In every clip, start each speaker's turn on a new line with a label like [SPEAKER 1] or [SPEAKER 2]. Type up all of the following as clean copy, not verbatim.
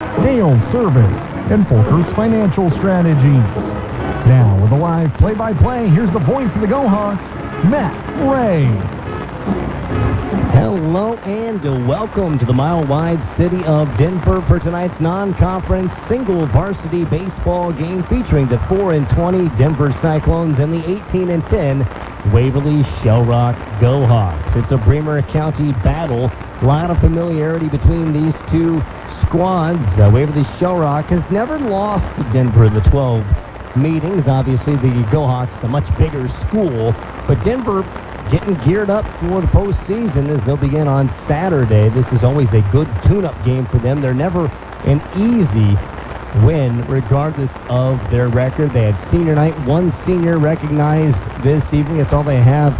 [SPEAKER 1] Dale's Service, and Folker's Financial Strategies. Now, with a live play-by-play, here's the voice of the Go-Hawks, Matt Ray.
[SPEAKER 2] Hello and welcome to the mile-wide city of Denver for tonight's non-conference single varsity baseball game featuring the 4-20 Denver Cyclones and the 18-10 Waverly Shell Rock Go-Hawks. It's a Bremer County battle. A lot of familiarity between these two squads. Waverly Shell Rock has never lost to Denver in the 12 meetings. Obviously, the Go-Hawks, the much bigger school, but Denver getting geared up for the postseason as they'll begin on Saturday. This is always a good tune-up game for them. They're never an easy win, regardless of their record. They had senior night, one senior recognized this evening. That's all they have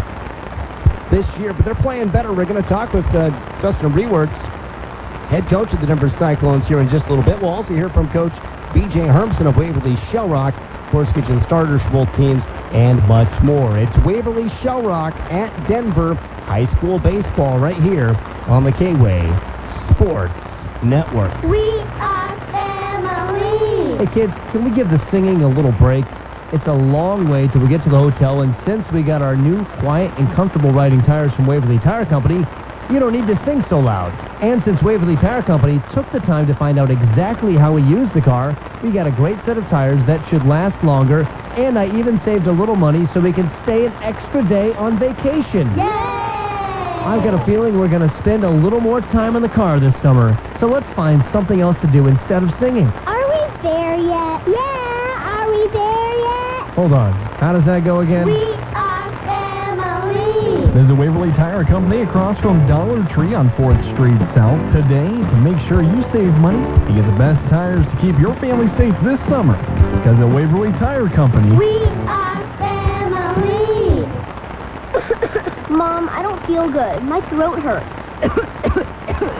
[SPEAKER 2] this year, but they're playing better. We're going to talk with Justin Rewerts, head coach of the Denver Cyclones, here in just a little bit. We'll also hear from Coach B.J. Hermson of Waverly Shell Rock, of course, kitchen starters for both teams, and much more. It's Waverly Shell Rock at Denver High School Baseball right here on the K-Way Sports Network.
[SPEAKER 3] We are family.
[SPEAKER 4] Hey kids, can we give the singing a little break? It's a long way till we get to the hotel, and since we got our new quiet and comfortable riding tires from Waverly Tire Company, you don't need to sing so loud. And since Waverly Tire Company took the time to find out exactly how we use the car, we got a great set of tires that should last longer, and I even saved a little money so we can stay an extra day on vacation.
[SPEAKER 3] Yay!
[SPEAKER 4] I've got a feeling we're going to spend a little more time in the car this summer, so let's find something else to do instead of singing.
[SPEAKER 3] Are we there yet? Yeah, are we there yet?
[SPEAKER 4] Hold on, how does that go again?
[SPEAKER 3] We are family.
[SPEAKER 1] There's a Waverly Tire Company across from Dollar Tree on 4th Street South today to make sure you save money and get the best tires to keep your family safe this summer. Because at Waverly Tire Company,
[SPEAKER 3] We are family. Mom, I don't feel good. My throat hurts.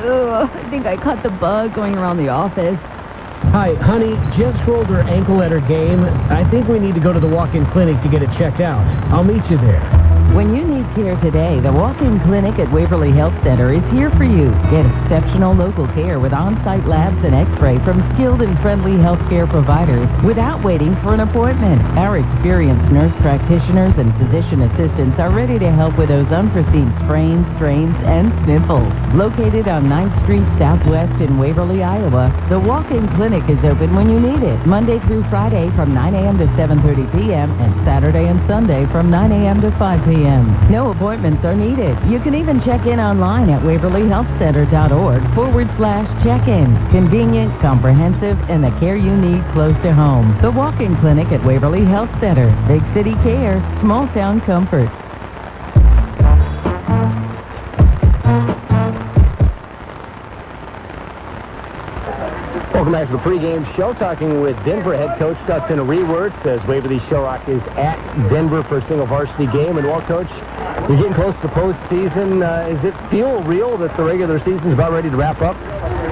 [SPEAKER 5] Ugh, I think I caught the bug going around the office.
[SPEAKER 6] Hi, honey, just rolled her ankle at her game. I think we need to go to the walk-in clinic to get it checked out. I'll meet you there.
[SPEAKER 5] When you need care today, the walk-in clinic at Waverly Health Center is here for you. Get exceptional local care with on-site labs and x-ray from skilled and friendly healthcare providers without waiting for an appointment. Our experienced nurse practitioners and physician assistants are ready to help with those unforeseen sprains, strains, and sniffles. Located on 9th Street Southwest in Waverly, Iowa, the walk-in clinic is open when you need it, Monday through Friday from 9 a.m. to 7:30 p.m. and Saturday and Sunday from 9 a.m. to 5 p.m. No appointments are needed. You can even check in online at waverlyhealthcenter.org/check-in. Convenient, comprehensive, and the care you need close to home. The walk-in clinic at Waverly Health Center. Big city care, small town comfort.
[SPEAKER 2] Welcome back to the pregame show, talking with Denver head coach Justin Rewerts as Waverly Shell Rock is at Denver for a single varsity game. And well, Coach, you're getting close to the postseason. Does it feel real that the regular season is about ready to wrap up?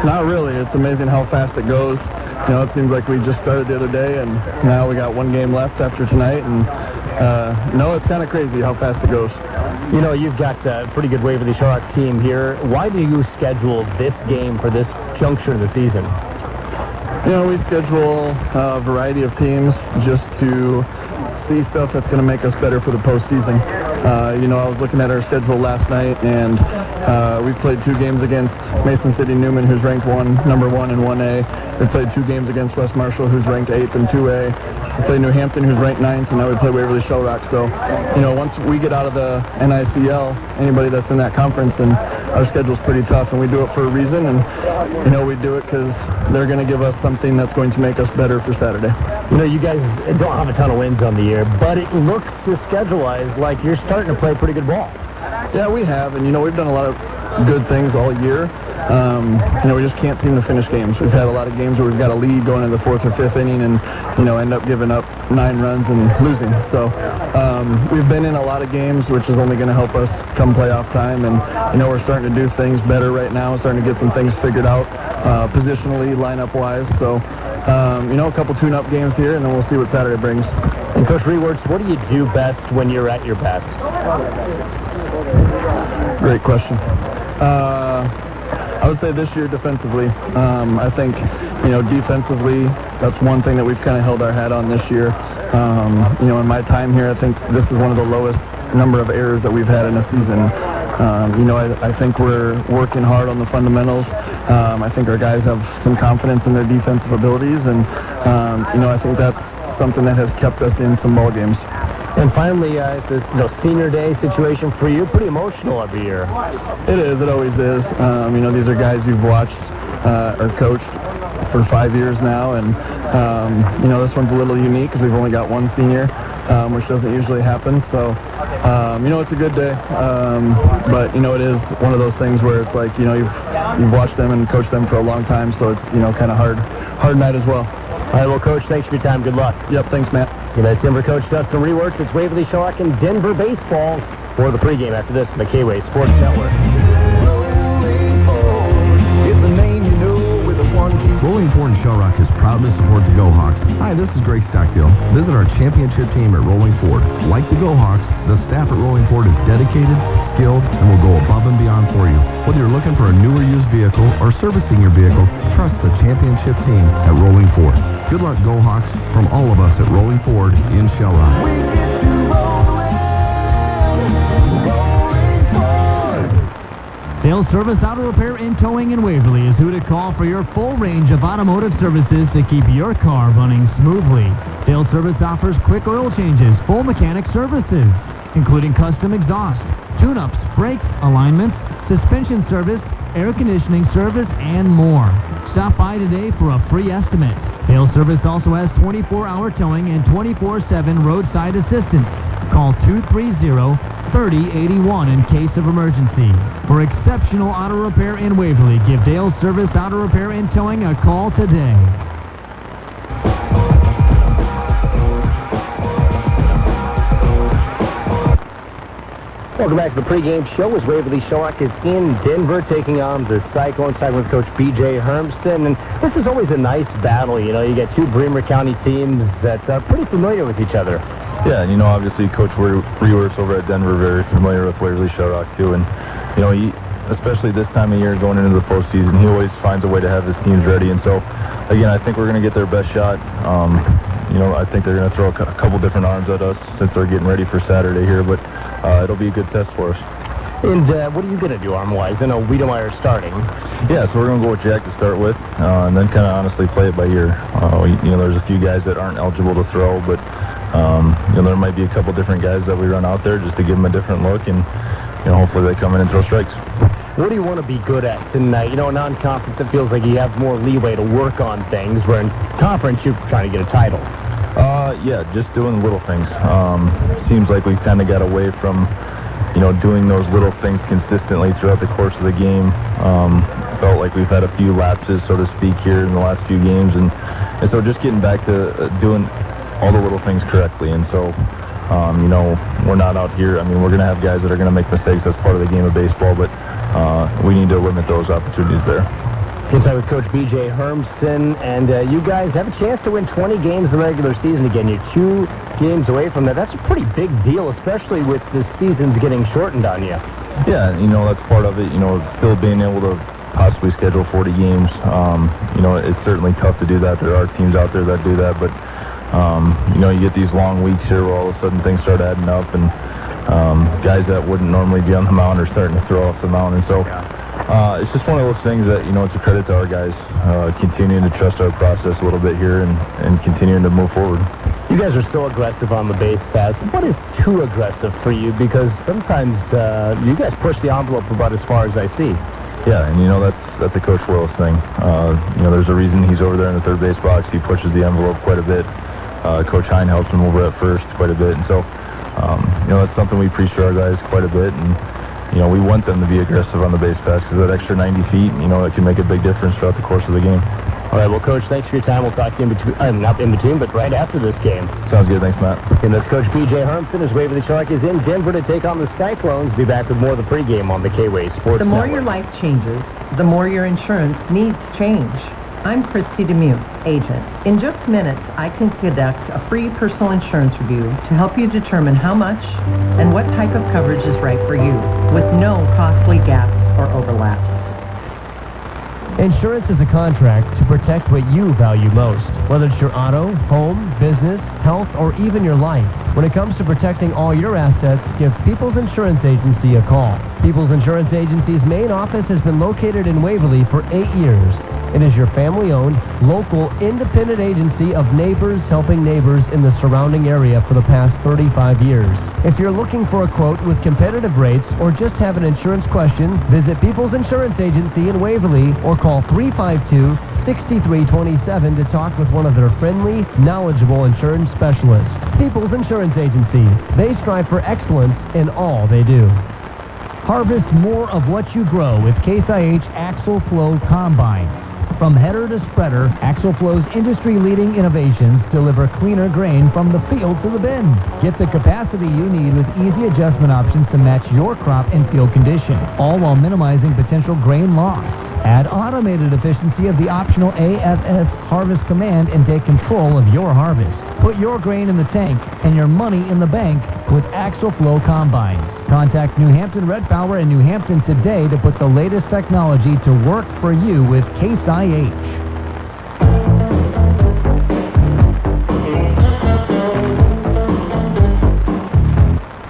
[SPEAKER 7] Not really. It's amazing how fast it goes. You know, it seems like we just started the other day, and now we got one game left after tonight. And no, it's kind of crazy how fast it goes.
[SPEAKER 2] You know, you've got a pretty good Waverly Shell Rock team here. Why do you schedule this game for this juncture of the season?
[SPEAKER 7] You know, we schedule a variety of teams just to see stuff that's going to make us better for the postseason. You know, I was looking at our schedule last night, and we've played 2 games against Mason City Newman, who's ranked number 1 in 1A. We played 2 games against West Marshall, who's ranked 8th in 2A. We played New Hampton, who's ranked 9th, and now we play Waverly Shell Rock. So, you know, once we get out of the NICL, anybody that's in that conference, and our schedule's pretty tough, and we do it for a reason, and, you know, we do it because they're going to give us something that's going to make us better for Saturday.
[SPEAKER 2] You know, you guys don't have a ton of wins on the year, but it looks to schedule-wise like you're starting to play pretty good ball.
[SPEAKER 7] Yeah, we have, and, you know, we've done a lot of good things all year. You know, we just can't seem to finish games. We've had a lot of games where we've got a lead going into the 4th or 5th inning and, you know, end up giving up 9 runs and losing. So we've been in a lot of games, which is only going to help us come playoff time. And, you know, we're starting to do things better right now, starting to get some things figured out positionally, lineup-wise. So, you know, a couple tune-up games here, and then we'll see what Saturday brings.
[SPEAKER 2] And Coach Rewerts, what do you do best when you're at your best?
[SPEAKER 7] Great question. I I would say this year defensively. I think, defensively, that's one thing that we've kind of held our hat on this year. In my time here, I think this is one of the lowest number of errors that we've had in a season. I think we're working hard on the fundamentals. I think our guys have some confidence in their defensive abilities, and, I think that's something that has kept us in some ball games.
[SPEAKER 2] And finally, it's a senior day situation for you. Pretty emotional every year.
[SPEAKER 7] It is. It always is. These are guys you've watched or coached for 5 years now, and this one's a little unique because we've only got one senior, which doesn't usually happen. So, it's a good day, but it is one of those things where it's like you've watched them and coached them for a long time, so it's kind of hard night as well.
[SPEAKER 2] All right, well, Coach, thanks for your time. Good luck.
[SPEAKER 7] Yep, thanks, Matt.
[SPEAKER 2] That's Denver coach Dustin Rewerts. It's Waverly Shellac and Denver baseball for the pregame after this on the K-Way Sports Network.
[SPEAKER 1] It's a name you know with a one key. Rolling Ford and Shell Rock is proud to support the Go Hawks. Hi, this is Greg Stockdale. Visit our championship team at Rolling Ford. Like the Go Hawks, the staff at Rolling Ford is dedicated, skilled, and will go above and beyond for you. Whether you're looking for a new or used vehicle or servicing your vehicle, trust the championship team at Rolling Ford. Good luck, Go Hawks, from all of us at Rolling Ford in Shell Rock. We get to Rolling Ford.
[SPEAKER 4] Dale Service Auto Repair and Towing in Waverly is who to call for your full range of automotive services to keep your car running smoothly. Dale Service offers quick oil changes, full mechanic services, including custom exhaust, tune-ups, brakes, alignments, suspension service, air conditioning service, and more. Stop by today for a free estimate. Dale Service also has 24-hour towing and 24/7 roadside assistance. Call 230-3081 in case of emergency. For exceptional auto repair in Waverly, give Dale Service Auto Repair and Towing a call today.
[SPEAKER 2] Welcome back to the pregame show as Waverly Shellac is in Denver taking on the Cyclones, side with Coach B.J. Hermson. And this is always a nice battle. You get two Bremer County teams that are pretty familiar with each other.
[SPEAKER 8] Yeah, and obviously Coach Rewerts over at Denver very familiar with Waverly Shellac too. And, he, especially this time of year going into the postseason, he always finds a way to have his teams ready. And so, again, I think we're going to get their best shot. I think they're going to throw a couple different arms at us since they're getting ready for Saturday here, but it'll be a good test for us.
[SPEAKER 2] And what are you going to do arm-wise? I know Wiedemeyer starting.
[SPEAKER 8] Yeah, so we're going to go with Jack to start with, and then kind of honestly play it by ear. There's a few guys that aren't eligible to throw, but there might be a couple different guys that we run out there just to give them a different look, and hopefully they come in and throw strikes.
[SPEAKER 2] What do you want to be good at tonight? Non-conference, it feels like you have more leeway to work on things, where in conference, you're trying to get a title.
[SPEAKER 8] Yeah, just doing little things. Seems like we've kind of got away from, doing those little things consistently throughout the course of the game. Felt like we've had a few lapses, so to speak, here in the last few games, and so just getting back to doing all the little things correctly. And so, we're not out here. We're going to have guys that are going to make mistakes. That's part of the game of baseball, but we need to limit those opportunities there.
[SPEAKER 2] Inside with Coach B.J. Hermson, and you guys have a chance to win 20 games in the regular season again. You're 2 games away from that. That's a pretty big deal, especially with the seasons getting shortened on you.
[SPEAKER 8] Yeah, that's part of it. Still being able to possibly schedule 40 games. It's certainly tough to do that. There are teams out there that do that, but you get these long weeks here where all of a sudden things start adding up, and guys that wouldn't normally be on the mound are starting to throw off the mound, and so it's just one of those things that it's a credit to our guys continuing to trust our process a little bit here and continuing to move forward.
[SPEAKER 2] You guys are so aggressive on the base paths. What is too aggressive for you? Because sometimes you guys push the envelope about as far as I see.
[SPEAKER 8] Yeah, and that's a Coach Wells thing. There's a reason he's over there in the third base box. He pushes the envelope quite a bit. Coach Hine helps him over at first quite a bit, and so that's something we preach to our guys quite a bit, and we want them to be aggressive on the base pass because that extra 90 feet, it can make a big difference throughout the course of the game.
[SPEAKER 2] All right, well, Coach, thanks for your time. We'll talk to you in between, not in between, but right after this game.
[SPEAKER 8] Sounds good. Thanks, Matt.
[SPEAKER 2] And that's Coach B.J. Hermson as Waverly Shellac is in Denver to take on the Cyclones. Be back with more of the pregame on the K-Way Sports
[SPEAKER 9] The more
[SPEAKER 2] Network.
[SPEAKER 9] your life changes, the more your insurance needs change. I'm Christy Demuth, agent. In just minutes, I can conduct a free personal insurance review to help you determine how much and what type of coverage is right for you, with no costly gaps or overlaps.
[SPEAKER 4] Insurance is a contract to protect what you value most, whether it's your auto, home, business, health, or even your life. When it comes to protecting all your assets, give People's Insurance Agency a call. People's Insurance Agency's main office has been located in Waverly for 8 years. It is your family-owned, local, independent agency of neighbors helping neighbors in the surrounding area for the past 35 years. If you're looking for a quote with competitive rates or just have an insurance question, visit People's Insurance Agency in Waverly or call 352-6327 to talk with one of their friendly, knowledgeable insurance specialists. People's Insurance Agency. They strive for excellence in all they do. Harvest more of what you grow with Case IH Axle Flow Combines. From header to spreader, Axle Flow's industry-leading innovations deliver cleaner grain from the field to the bin. Get the capacity you need with easy adjustment options to match your crop and field condition, all while minimizing potential grain loss. Add automated efficiency of the optional AFS Harvest command and take control of your harvest. Put your grain in the tank and your money in the bank with Axle Flow Combines. Contact New Hampton Red Power in New Hampton today to put the latest technology to work for you with Case IH.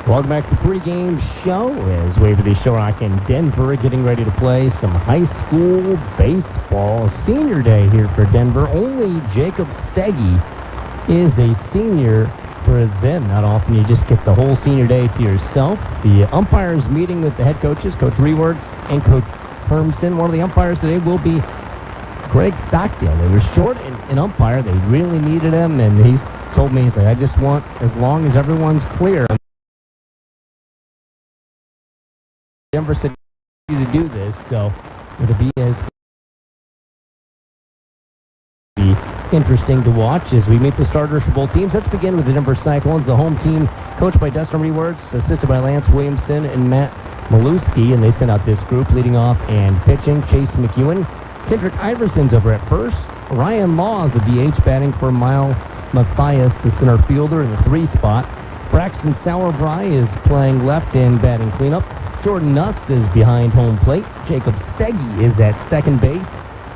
[SPEAKER 2] Welcome back to the pregame show as Waverly Shore Rock and Denver getting ready to play some high school baseball. Senior day here for Denver. Only Jacob Steggy is a senior for them. Not often you just get the whole senior day to yourself. The umpires meeting with the head coaches, Coach Rewerts and Coach Hermson. One of the umpires today will be Greg Stockdale. They were short in umpire. They really needed him, and he's told me, he's like, I just want, as long as everyone's clear, Denver said to do this, so it'll be interesting to watch as we meet the starters for both teams. Let's begin with the Denver Cyclones, the home team, coached by Dustin Rewerts, assisted by Lance Williamson and Matt Maluski, and they sent out this group leading off and pitching. Chase McEwen, Kendrick Iverson's over at first. Ryan Law is the DH, batting for Miles Mathias, the center fielder in the 3 spot. Braxton Sauerbry is playing left and batting cleanup. Jordan Nuss is behind home plate. Jacob Steggy is at second base.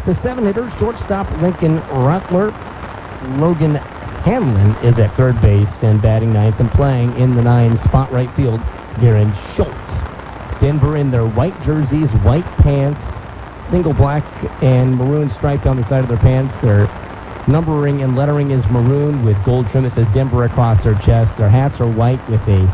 [SPEAKER 2] The 7-hitter, shortstop Lincoln Rutler. Logan Hanlon is at third base and batting ninth, and playing in the 9 spot right field, Darren Schultz. Denver in their white jerseys, white pants, single black and maroon stripe down the side of their pants. Their numbering and lettering is maroon with gold trim. It says Denver across their chest. Their hats are white with a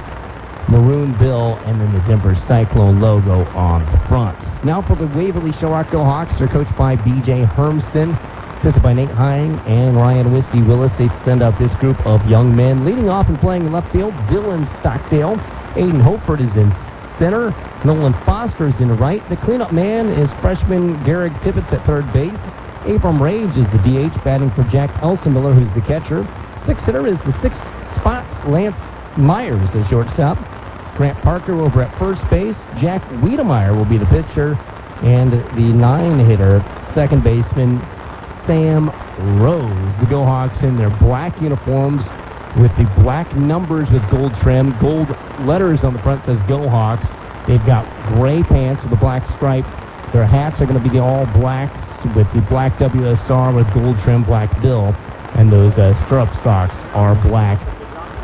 [SPEAKER 2] maroon bill and then the Denver Cyclone logo on the front. Now for the Waverly Shore Rock Go Hawks. They're coached by B.J. Hermson, assisted by Nate Hine and Ryan Whiskey Willis. They send out this group of young men. Leading off and playing in left field, Dylan Stockdale. Aiden Hopeford is in center. Nolan Foster is in right. The cleanup man is freshman Garrick Tippett at third base. Abram Rage is the DH, batting for Jack Elsenmiller, who's the catcher. 6-hitter is the 6th spot, Lance Myers, the shortstop. Grant Parker over at first base. Jack Wiedemeyer will be the pitcher. And the 9-hitter, second baseman, Sam Rose. The Go Hawks in their black uniforms with the black numbers with gold trim. Gold letters on the front says Go Hawks. They've got gray pants with a black stripe. Their hats are going to be the all blacks with the black WSR with gold trim, black bill. And those stirrup socks are black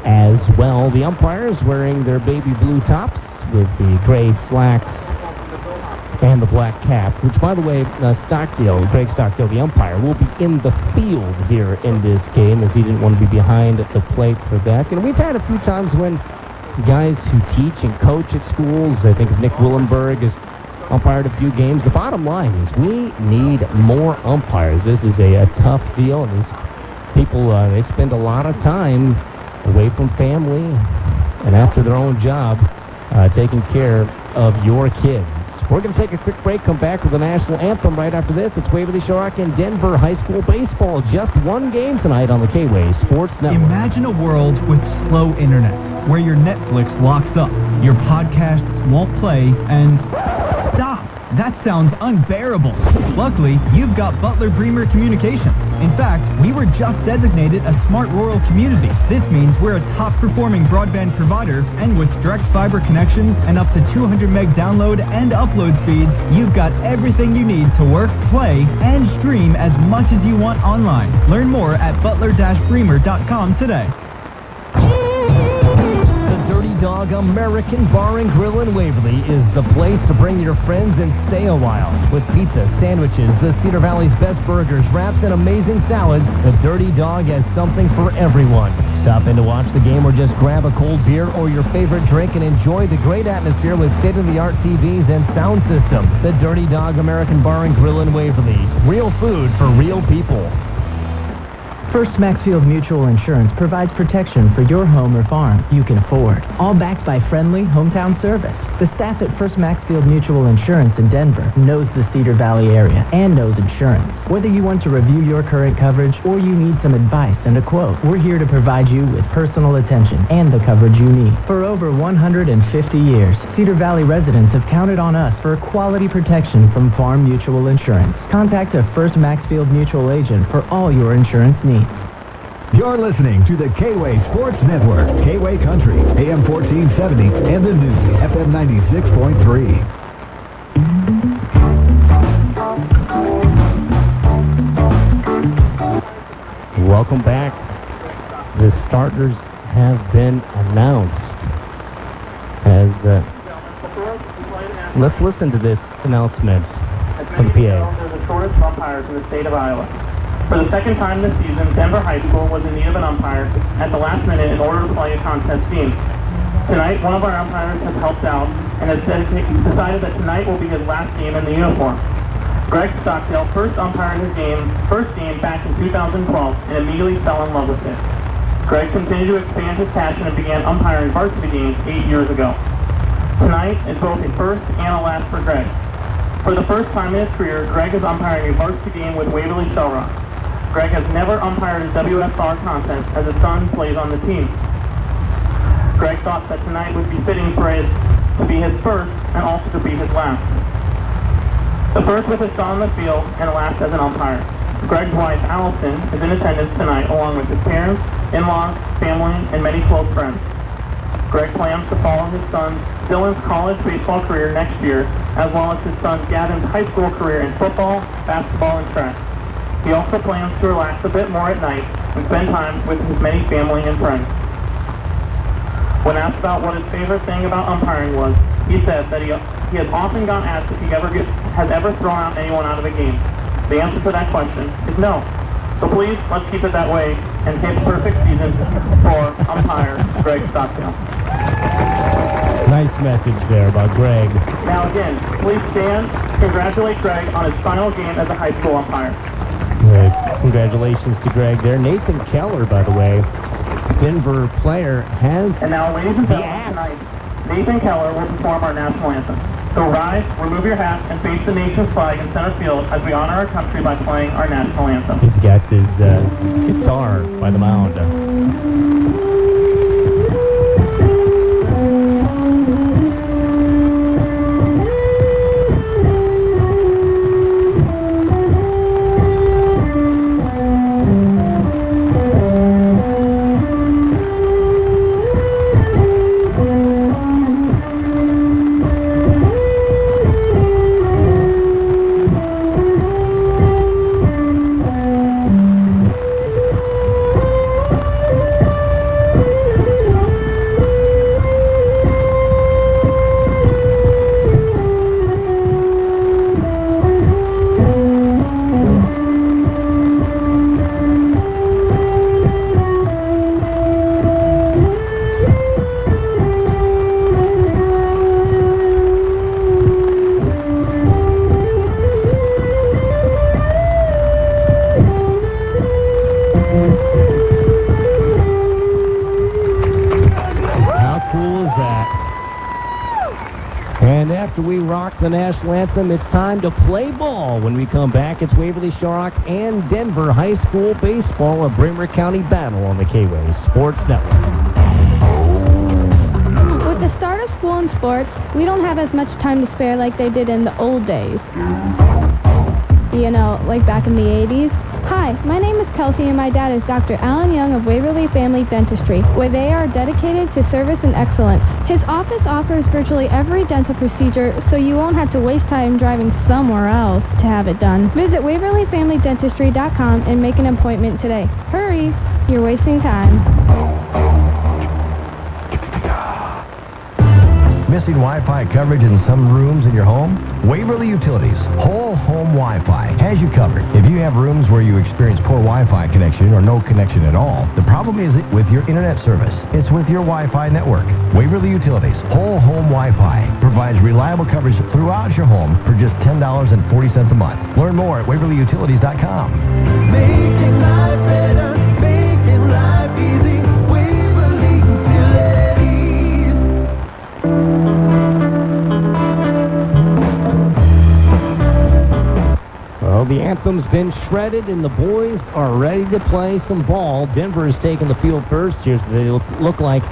[SPEAKER 2] as well. The umpires wearing their baby blue tops with the gray slacks and the black cap, which, by the way, Greg Stockdale, the umpire, will be in the field here in this game as he didn't want to be behind the plate for that. You know, we've had a few times when guys who teach and coach at schools, I think of Nick Willenberg, has umpired a few games. The bottom line is we need more umpires. This is a tough deal, and these people, they spend a lot of time away from family and after their own job taking care of your kids. We're going to take a quick break, come back with the national anthem right after this. It's Waverly Shore Rock and Denver High School Baseball. Just one game tonight on the K-Way Sports Network.
[SPEAKER 10] Imagine a world with slow internet, where your Netflix locks up, your podcasts won't play, and stop. That sounds unbearable. Luckily, you've got Butler Bremer Communications. In fact, we were just designated a smart rural community. This means we're a top-performing broadband provider, and with direct fiber connections and up to 200 meg download and upload speeds, you've got everything you need to work, play, and stream as much as you want online. Learn more at butler-bremer.com today.
[SPEAKER 4] Dirty Dog American Bar and Grill in Waverly is the place to bring your friends and stay a while. With pizza, sandwiches, the Cedar Valley's best burgers, wraps, and amazing salads, the Dirty Dog has something for everyone. Stop in to watch the game or just grab a cold beer or your favorite drink and enjoy the great atmosphere with state-of-the-art TVs and sound system. The Dirty Dog American Bar and Grill in Waverly. Real food for real people.
[SPEAKER 11] First Maxfield Mutual Insurance provides protection for your home or farm you can afford, all backed by friendly hometown service. The staff at First Maxfield Mutual Insurance in Denver knows the Cedar Valley area and knows insurance. Whether you want to review your current coverage or you need some advice and a quote, we're here to provide you with personal attention and the coverage you need. For over 150 years, Cedar Valley residents have counted on us for quality protection from Farm Mutual Insurance. Contact a First Maxfield Mutual agent for all your insurance needs.
[SPEAKER 12] You're listening to the K-Way Sports Network, K-Way Country, AM 1470, and the new FM 96.3.
[SPEAKER 2] Welcome back. The starters have been announced. Let's listen to this announcement from the PA.
[SPEAKER 13] They're the shortest umpires in the state of Iowa. For the second time this season, Denver High School was in need of an umpire at the last minute in order to play a contest team. Tonight, one of our umpires has helped out and has decided that tonight will be his last game in the uniform. Greg Stockdale first umpired his first game back in 2012 and immediately fell in love with it. Greg continued to expand his passion and began umpiring varsity games 8 years ago. Tonight is both a first and a last for Greg. For the first time in his career, Greg is umpiring a varsity game with Waverly Shellrock. Greg has never umpired a WSR contest as his son plays on the team. Greg thought that tonight would be fitting for it to be his first and also to be his last. The first with his son on the field and last as an umpire. Greg's wife, Allison, is in attendance tonight along with his parents, in-laws, family, and many close friends. Greg plans to follow his son Dylan's college baseball career next year, as well as his son Gavin's high school career in football, basketball, and track. He also plans to relax a bit more at night and spend time with his many family and friends. When asked about what his favorite thing about umpiring was, he said that he has often gotten asked if he has ever thrown out anyone out of a game. The answer to that question is no. So please, let's keep it that way and take a perfect season for umpire Greg Stockdale.
[SPEAKER 2] Nice message there about Greg.
[SPEAKER 13] Now again, please stand. Congratulate Greg on his final game as a high school umpire.
[SPEAKER 2] Good. Congratulations to Greg there. Nathan Keller, by the way, Denver player, has...
[SPEAKER 13] And now, ladies and gentlemen, tonight, Nathan Keller will perform our national anthem. So rise, remove your hat, and face the nation's flag in center field as we honor our country by playing our national anthem.
[SPEAKER 2] He's got his guitar by the mound. After we rock the national anthem, it's time to play ball. When we come back, it's Waverly Shellrock and Denver High School baseball, a Bremer County battle on the K-Way Sports Network.
[SPEAKER 5] With
[SPEAKER 3] the start of school and sports, we don't have as much time to spare like they did in the old days. You know, like back in the 80s. Hi, my name is Kelsey and my dad is Dr. Alan Young of Waverly Family Dentistry, where they are dedicated to service and excellence. His office offers virtually every dental procedure, so you won't have to waste time driving somewhere else to have it done. Visit WaverlyFamilyDentistry.com and make an appointment today. Hurry, you're wasting time.
[SPEAKER 12] Missing Wi-Fi coverage in some rooms in your home? Waverly Utilities Whole Home Wi-Fi has you covered. If you have rooms where you experience poor Wi-Fi connection or no connection at all, the problem isn't with your internet service. It's with your Wi-Fi network. Waverly Utilities Whole Home Wi-Fi provides reliable coverage throughout your home for just $10.40 a month. Learn more at WaverlyUtilities.com.
[SPEAKER 14] Making life better, making life easy. Waverly Utilities.
[SPEAKER 2] Well, the anthem's been shredded, and the boys are ready to play some ball. Denver is taking the field first. Here's what they look like.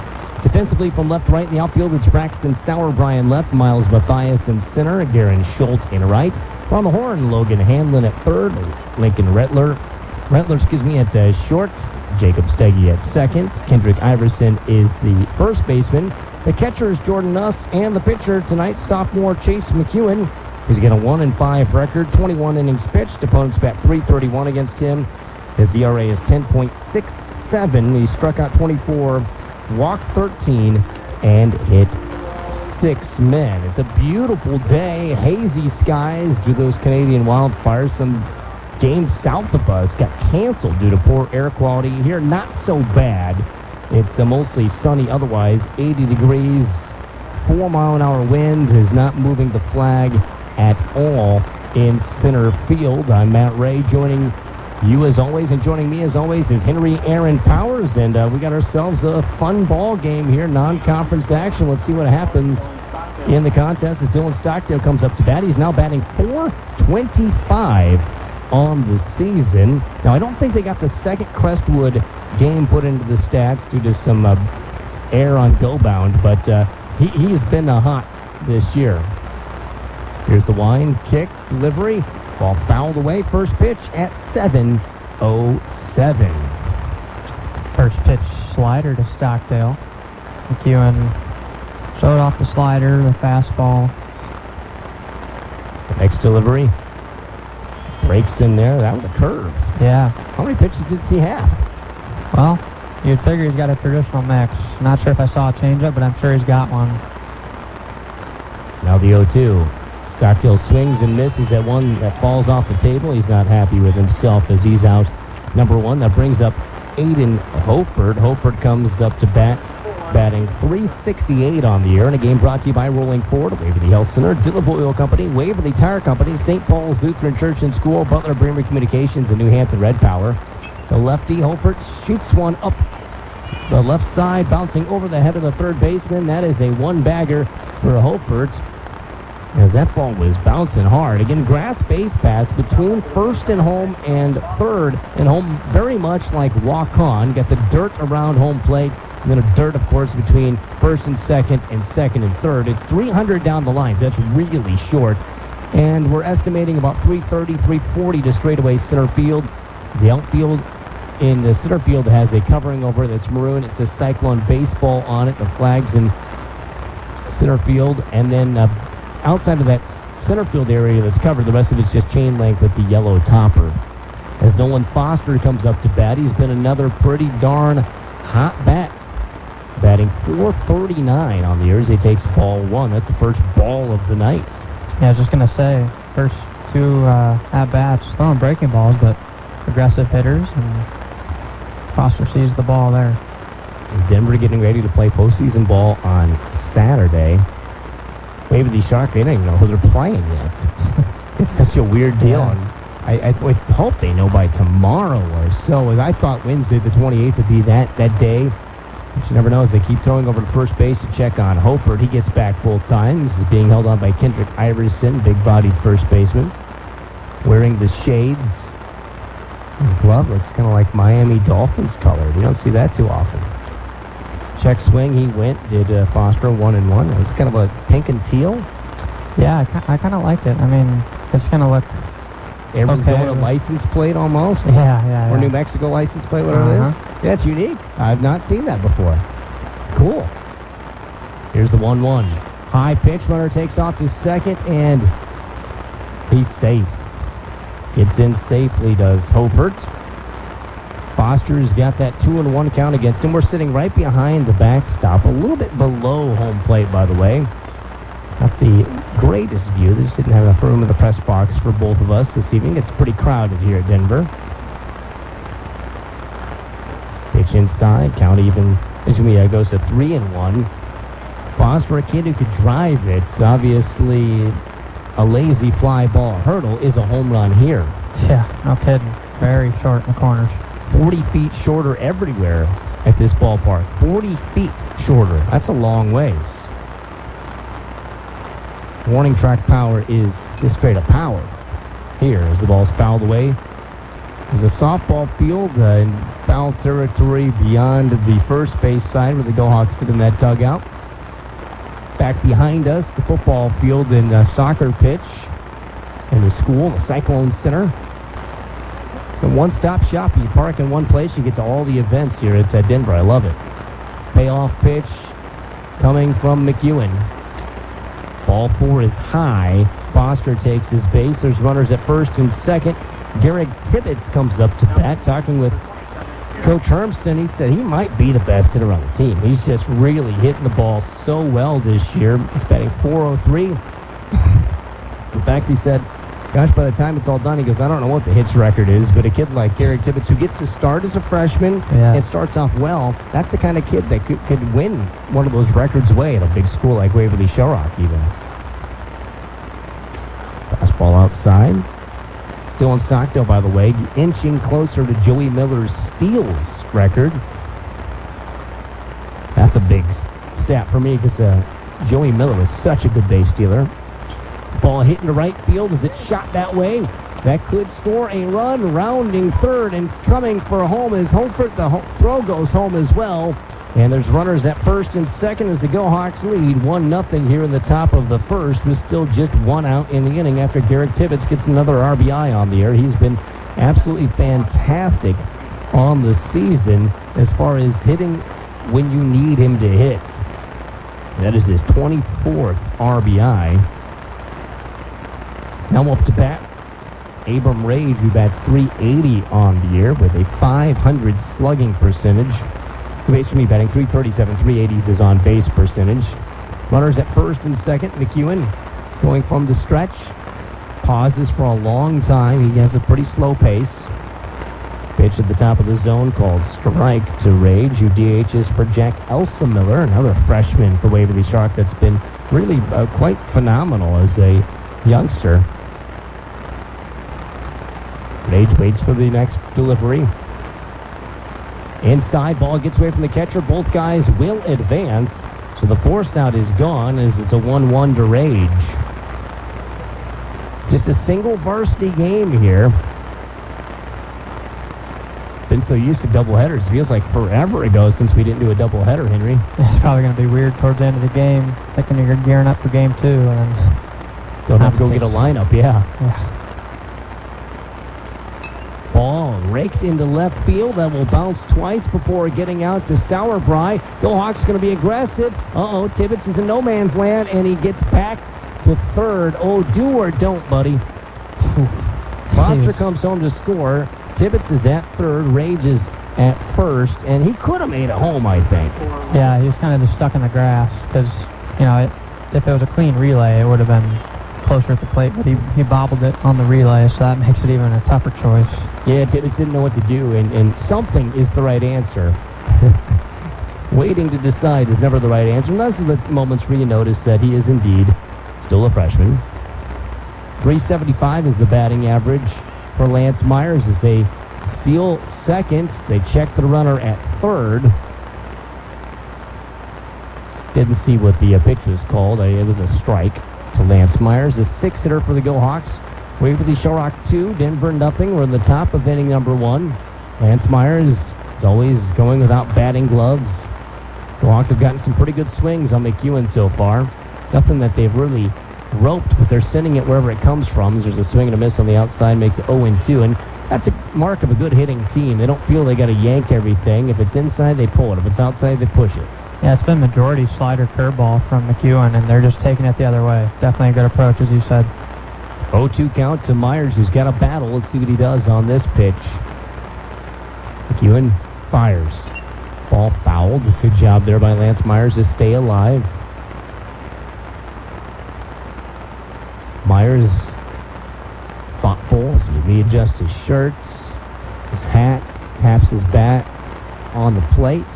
[SPEAKER 2] Defensively from left to right in the outfield, it's Braxton Sauerbrei left, Miles Mathias in center, Garen Schultz in right. On the horn, Logan Hanlon at third, Lincoln Rettler at short, Jacob Steggy at second. Kendrick Iverson is the first baseman. The catcher is Jordan Nuss, and the pitcher tonight, sophomore Chase McEwen. He's got a 1-5 record, 21 innings pitched. Opponents bat .331 against him. His ERA is 10.67. He struck out 24, walked 13, and hit 6 men. It's a beautiful day. Hazy skies due to those Canadian wildfires. Some games south of us got canceled due to poor air quality. Here, not so bad. It's mostly sunny otherwise. 80 degrees, 4-mile-an-hour wind is not moving the flag at all in center field. I'm Matt Ray, joining you as always, and joining me as always is Henry Aaron Powers, and we got ourselves a fun ball game here, non-conference action. Let's see what happens in the contest as Dylan Stockdale comes up to bat. He's now batting .425 on the season. Now, I don't think they got the second Crestwood game put into the stats due to some air on go bound, but he has been hot this year. Here's the wind, kick, delivery, ball fouled away. First pitch at 7:07.
[SPEAKER 15] First pitch slider to Stockdale. McEwen showed off the slider, the fastball.
[SPEAKER 2] The next delivery breaks in there. That was a curve.
[SPEAKER 15] Yeah.
[SPEAKER 2] How many pitches did he have?
[SPEAKER 15] Well, you'd figure he's got a traditional mix. Not sure if I saw a changeup, but I'm sure he's got one.
[SPEAKER 2] Now the 0-2. Stockdale swings and misses at one that falls off the table. He's not happy with himself as he's out number one. That brings up Aiden Hofert. Hofert comes up to bat, batting .368 on the year in a game brought to you by Rolling Ford, Waverly Health Center, Dillable Oil Company, Waverly Tire Company, St. Paul's Lutheran Church and School, Butler Bremer Communications, and New Hampton Red Power. The lefty, Hofert, shoots one up the left side, bouncing over the head of the third baseman. That is a one-bagger for Hofert, as that ball was bouncing hard. Again, grass base pass between first and home and third and home, very much like walk-on. Got the dirt around home plate, and then a dirt, of course, between first and second and third. It's 300 down the line, so that's really short. And we're estimating about 330, 340 to straightaway center field. The outfield in the center field has a covering over that's maroon. It says Cyclone Baseball on it. The flag's in center field, and then outside of that center field area that's covered, the rest of it's just chain link with the yellow topper. As Nolan Foster comes up to bat, he's been another pretty darn hot bat, batting .439 on the year as he takes ball one. That's the first ball of the night.
[SPEAKER 15] Yeah, I was just going to say, first two at-bats, throwing breaking balls, but aggressive hitters, and Foster sees the ball there.
[SPEAKER 2] Denver getting ready to play postseason ball on Saturday. Waverly Shark, they don't even know who they're playing yet. It's such a weird deal.
[SPEAKER 15] Yeah.
[SPEAKER 2] And I hope they know by tomorrow or so. As I thought Wednesday the 28th would be that day. But you never know as they keep throwing over to first base to check on Hofert. He gets back full time. This is being held on by Kendrick Iverson, big-bodied first baseman, wearing the shades. His glove looks kind of like Miami Dolphins color. We don't see that too often. check swing. He went, did Foster 1-1. It was kind of a pink and teal.
[SPEAKER 15] Yeah, I kind of liked it. I mean, it's going to look
[SPEAKER 2] Arizona
[SPEAKER 15] okay.
[SPEAKER 2] license plate almost.
[SPEAKER 15] Yeah.
[SPEAKER 2] Or New Mexico license plate, whatever it is. Yeah, it's unique. I've not seen that before. Cool. Here's the 1-1. High pitch, runner takes off to second, and he's safe. Gets in safely, does Hobart. Foster's got that 2-1 count against him. We're sitting right behind the backstop, a little bit below home plate, by the way. Not the greatest view. They just didn't have enough room in the press box for both of us this evening. It's pretty crowded here at Denver. Pitch inside, count even. Goes to 3-1. Foster, a kid who could drive it. Obviously, a lazy fly ball hurdle is a home run here.
[SPEAKER 15] Yeah, no kidding. Very short in the corners.
[SPEAKER 2] 40 feet shorter everywhere at this ballpark. 40 feet shorter. That's a long ways. Warning track power is just straight up power. Here, as the ball's fouled away. There's a softball field in foul territory beyond the first base side where the Go-Hawks sit in that dugout. Back behind us, the football field and soccer pitch in the school, the Cyclone Center. It's a one-stop shop. You park in one place, you get to all the events here at Denver. I love it. Payoff pitch coming from McEwen. Ball 4 is high. Foster takes his base. There's runners at first and second. Garrett Tibbetts comes up to bat. Talking with Coach Hermson, he said he might be the best hitter on the team. He's just really hitting the ball so well this year. He's batting .403. In fact, he said, gosh, by the time it's all done, he goes, I don't know what the hits record is, but a kid like Garrett Tibbetts, who gets to start as a freshman and starts off well, that's the kind of kid that could win one of those records away at a big school like Waverly Shellrock even. Fastball outside. Dylan Stockdale, by the way, inching closer to Joey Miller's steals record. That's a big stat for me because Joey Miller was such a good base stealer. Ball hitting to right field. Is it shot that way? That could score a run. Rounding third and coming for home is Holford. The throw goes home as well. And there's runners at first and second as the Go-Hawks lead 1-0 here in the top of the first, with still just one out in the inning after Garrett Tibbetts gets another RBI on the air. He's been absolutely fantastic on the season as far as hitting when you need him to hit. That is his 24th RBI. Now up to bat, Abram Rage, who bats .380 on the year with a .500 slugging percentage. Basically batting .337, .380 is his on-base percentage. Runners at first and second. McEwen going from the stretch. Pauses for a long time. He has a pretty slow pace. Pitch at the top of the zone called strike to Rage, who DHs for Jack Elsa-Miller, another freshman for Waverly Shark that's been really quite phenomenal as a youngster. Rage waits for the next delivery. Inside, ball gets away from the catcher. Both guys will advance. So the force out is gone as it's a 1-1 to Rage. Just a single varsity game here. Been so used to doubleheaders. Feels like forever ago since we didn't do a doubleheader, Henry.
[SPEAKER 15] It's probably going to be weird towards the end of the game, thinking you're gearing up for game 2. And then
[SPEAKER 2] don't have to go get a lineup, yeah. Ball raked into left field. That will bounce twice before getting out to Sauerbrei. Go-Hawks going to be aggressive. Tibbetts is in no man's land, and he gets back to third. Oh, do or don't, buddy. Foster comes home to score. Tibbetts is at third. Rage is at first, and he could have made it home, I think.
[SPEAKER 15] Yeah, he was kind of just stuck in the grass because, if it was a clean relay, it would have been closer at the plate, but he bobbled it on the relay, so that makes it even a tougher choice.
[SPEAKER 2] Yeah, Tibbetts didn't know what to do, and something is the right answer. Waiting to decide is never the right answer. And those are the moments where you notice that he is indeed still a freshman. .375 is the batting average for Lance Myers as they steal second. They check the runner at third. Didn't see what the pitch was called. It was a strike to Lance Myers, a 6-hitter for the Go-Hawks. Waverly Shellrock 2, Denver nothing. We're in the top of inning number 1. Lance Myers is always going without batting gloves. The Hawks have gotten some pretty good swings on McEwen so far. Nothing that they've really roped, but they're sending it wherever it comes from. There's a swing and a miss on the outside, makes it 0-2, and that's a mark of a good hitting team. They don't feel they got to yank everything. If it's inside, they pull it. If it's outside, they push it.
[SPEAKER 15] Yeah, it's been majority slider curveball from McEwen, and they're just taking it the other way. Definitely a good approach, as you said.
[SPEAKER 2] 0-2 count to Myers, who's got a battle. Let's see what he does on this pitch. McEwen fires. Ball fouled. Good job there by Lance Myers to stay alive. Myers thoughtful as he readjusts his shirts, his hats, taps his bat on the plates.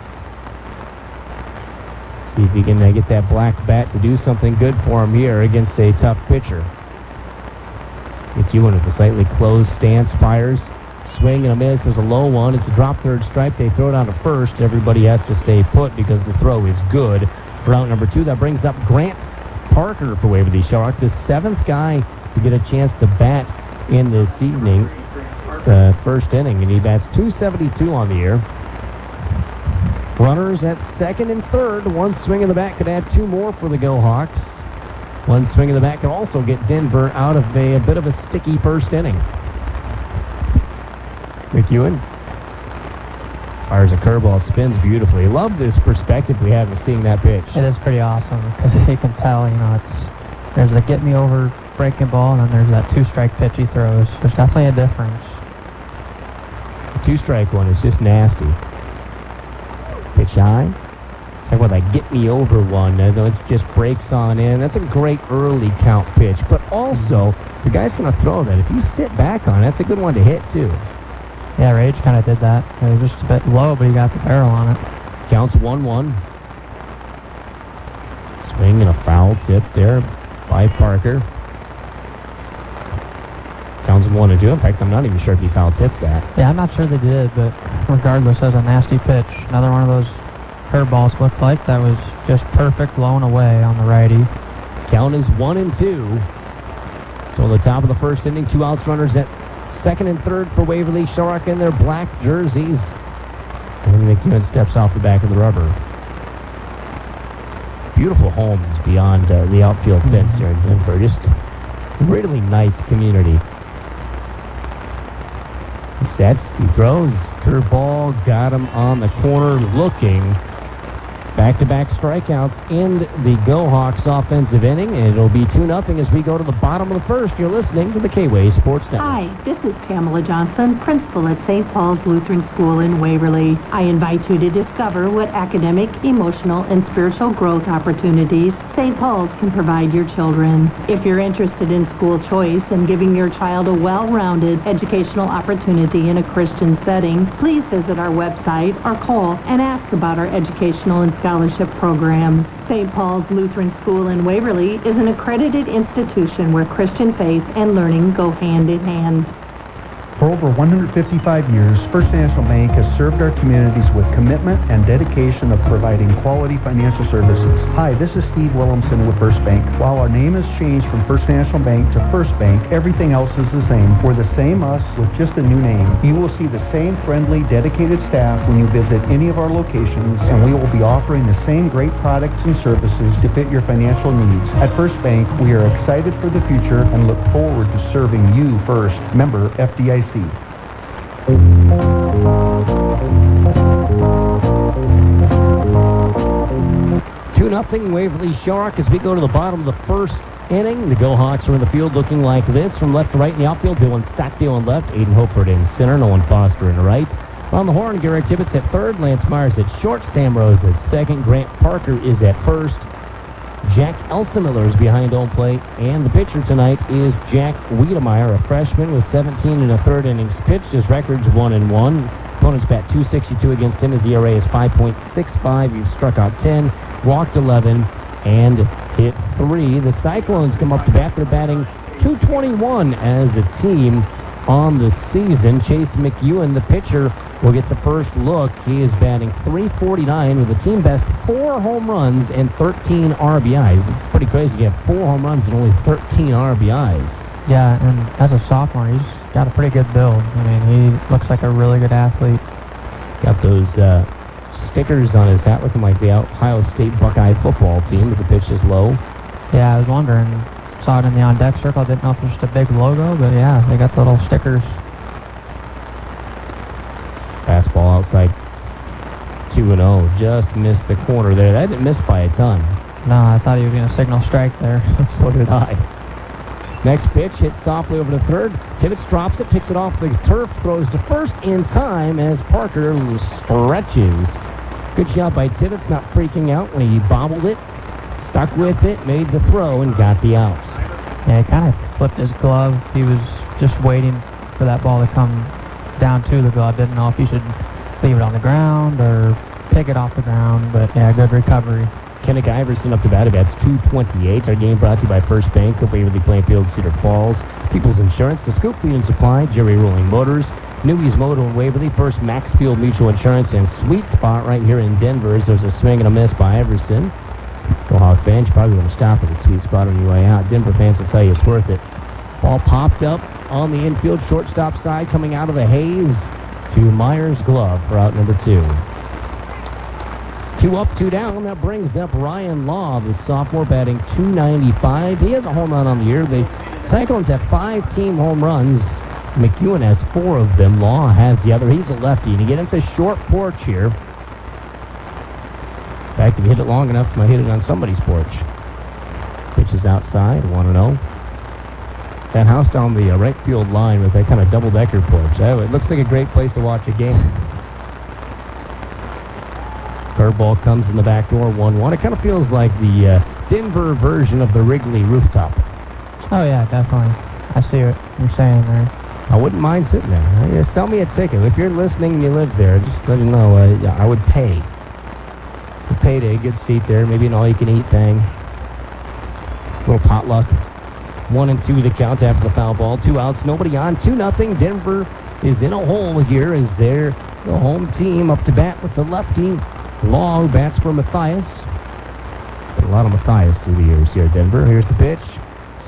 [SPEAKER 2] See if he can get that black bat to do something good for him here against a tough pitcher. McEwen with a slightly closed stance, fires, swing and a miss. There's a low one. It's a drop third strike. They throw it on to first. Everybody has to stay put because the throw is good. For out number 2, that brings up Grant Parker for Waverly Shark, the 7th guy to get a chance to bat in this evening. It's first inning, and he bats .272 on the year. Runners at second and third. One swing in the bat could add 2 more for the Go Hawks. One swing in the bat could also get Denver out of a bit of a sticky first inning. McEwen fires a curveball, spins beautifully. Love this perspective we have of seeing that pitch.
[SPEAKER 15] It is pretty awesome because you can tell, there's a get me over breaking ball, and then there's that 2-strike pitch he throws. There's definitely a difference.
[SPEAKER 2] The 2-strike one is just nasty. Pitch high. Talk about that get me over one. It just breaks on in. That's a great early count pitch. But also, the guy's going to throw that. If you sit back on it, that's a good one to hit, too.
[SPEAKER 15] Yeah, Rage kind of did that. It was just a bit low, but he got the barrel on it.
[SPEAKER 2] Counts 1-1. Swing and a foul tip there by Parker. Counts 1-2. In fact, I'm not even sure if he foul tipped that.
[SPEAKER 15] Yeah, I'm not sure they did, but regardless, that was a nasty pitch. Another one of those curveballs looked like that was just perfect, blown away on the righty.
[SPEAKER 2] Count is 1-2. So on the top of the first inning, 2 outs, runners at second and third for Waverly Shark in their black jerseys. And McEwen steps off the back of the rubber. Beautiful homes beyond the outfield fence here in Denver. Just a really nice community. He sets, he throws, curveball, got him on the corner looking. Back-to-back strikeouts in the Go Hawks offensive inning, and it'll be 2-0 as we go to the bottom of the first. You're listening to the K-Way Sports Network.
[SPEAKER 16] Hi, this is Tamala Johnson, principal at St. Paul's Lutheran School in Waverly. I invite you to discover what academic, emotional, and spiritual growth opportunities St. Paul's can provide your children. If you're interested in school choice and giving your child a well-rounded educational opportunity in a Christian setting, please visit our website or call and ask about our educational and scholarship programs. St. Paul's Lutheran School in Waverly is an accredited institution where Christian faith and learning go hand in hand.
[SPEAKER 17] For over 155 years, First National Bank has served our communities with commitment and dedication of providing quality financial services. Hi, this is Steve Williamson with First Bank. While our name has changed from First National Bank to First Bank, everything else is the same. We're the same us with just a new name. You will see the same friendly, dedicated staff when you visit any of our locations, and we will be offering the same great products and services to fit your financial needs. At First Bank, we are excited for the future and look forward to serving you first. Member FDIC.
[SPEAKER 2] 2-0 Waverly Shark as we go to the bottom of the first inning. The Go Hawks are in the field looking like this. From left to right in the outfield, Dylan Stockdale in left, Aiden Hopeford in center, Nolan Foster in right. On the horn, Garrett Tibbetts at third, Lance Myers at short, Sam Rose at second, Grant Parker is at first. Jack Elsemiller is behind home plate, and the pitcher tonight is Jack Wiedemeyer, a freshman with 17 and a third innings pitched. His record's 1-1. Opponents bat .262 against him. His ERA is 5.65. He's struck out 10, walked 11, and hit 3. The Cyclones come up to bat. They're batting .221 as a team on the season. Chase McEwen, the pitcher, will get the first look. He is batting .349 with a team best 4 home runs and 13 RBIs. It's pretty crazy. You have 4 home runs and only 13 RBIs.
[SPEAKER 15] Yeah, and as a sophomore, he's got a pretty good build. I mean, he looks like a really good athlete.
[SPEAKER 2] Got those stickers on his hat looking like the Ohio State Buckeye football team as the pitch is low.
[SPEAKER 15] Yeah, I was wondering. Saw it in the on-deck circle. I didn't know if it was just a big logo, but yeah, they got the little stickers.
[SPEAKER 2] Fastball outside 2-0. Just missed the corner there. That didn't miss by a ton.
[SPEAKER 15] No, I thought he was going to signal strike there.
[SPEAKER 2] So did I. Next pitch hits softly over to third. Tibbetts drops it, picks it off the turf, throws to first in time as Parker stretches. Good job by Tibbetts, not freaking out when he bobbled it, stuck with it, made the throw, and got the outs.
[SPEAKER 15] Yeah, he kind of flipped his glove. He was just waiting for that ball to come down to the glove. Didn't know if he should leave it on the ground or pick it off the ground, but yeah, good recovery.
[SPEAKER 2] Kennick Iverson up to bat. That's 2:28. Our game brought to you by First Bank of Waverly Plainfield, Cedar Falls, People's Insurance, The Scoop Feed and Supply, Jerry Rolling Motors, Newey's Moto in Waverly, First Maxfield Mutual Insurance, and Sweet Spot right here in Denver. There's a swing and a miss by Iverson. Go Hawk fans, you probably want to stop at the Sweet Spot on your way out. Denver fans will tell you it's worth it. Ball popped up on the infield shortstop side, coming out of the haze to Myers' glove for out number 2. 2 up, 2 down. That brings up Ryan Law, the sophomore, batting .295. He has a home run on the year. The Cyclones have 5 team home runs. McEwen has 4 of them. Law has the other. He's a lefty, and he gets a short porch here. In fact, if you hit it long enough, you might hit it on somebody's porch. Pitch is outside, 1-0. That house down the right field line with that kind of double-decker porch. It looks like a great place to watch a game. Curveball comes in the back door, 1-1. It kind of feels like the Denver version of the Wrigley rooftop.
[SPEAKER 15] Oh, yeah, definitely. I see what you're saying there.
[SPEAKER 2] I wouldn't mind sitting there. Just sell me a ticket. If you're listening and you live there, just let me know. I would pay. A payday, good seat there, maybe an all-you-can-eat thing. Little potluck. 1-2 the count after the foul ball. 2 outs, nobody on. 2-0. Denver is in a hole here as they're the home team up to bat with the lefty. Law bats for Matthias. Been a lot of Matthias through the years here at Denver. Here's the pitch.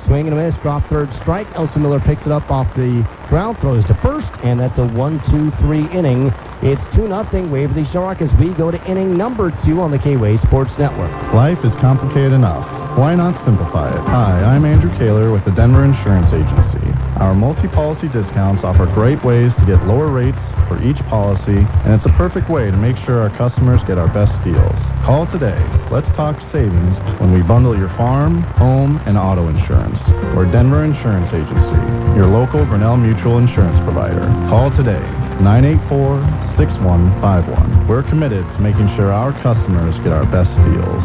[SPEAKER 2] Swing and a miss. Drop third strike. Elsie Miller picks it up off the ground. Throws to first. And that's a 1-2-3 inning. It's 2-0 Waverly Shamrock as we go to inning number 2 on the K-Way Sports Network.
[SPEAKER 18] Life is complicated enough. Why not simplify it? Hi, I'm Andrew Kaler with the Denver Insurance Agency. Our multi-policy discounts offer great ways to get lower rates for each policy, and it's a perfect way to make sure our customers get our best deals. Call today. Let's talk savings when we bundle your farm, home, and auto insurance. We're Denver Insurance Agency, your local Grinnell Mutual Insurance provider. Call today, 984-6151. We're committed to making sure our customers get our best deals.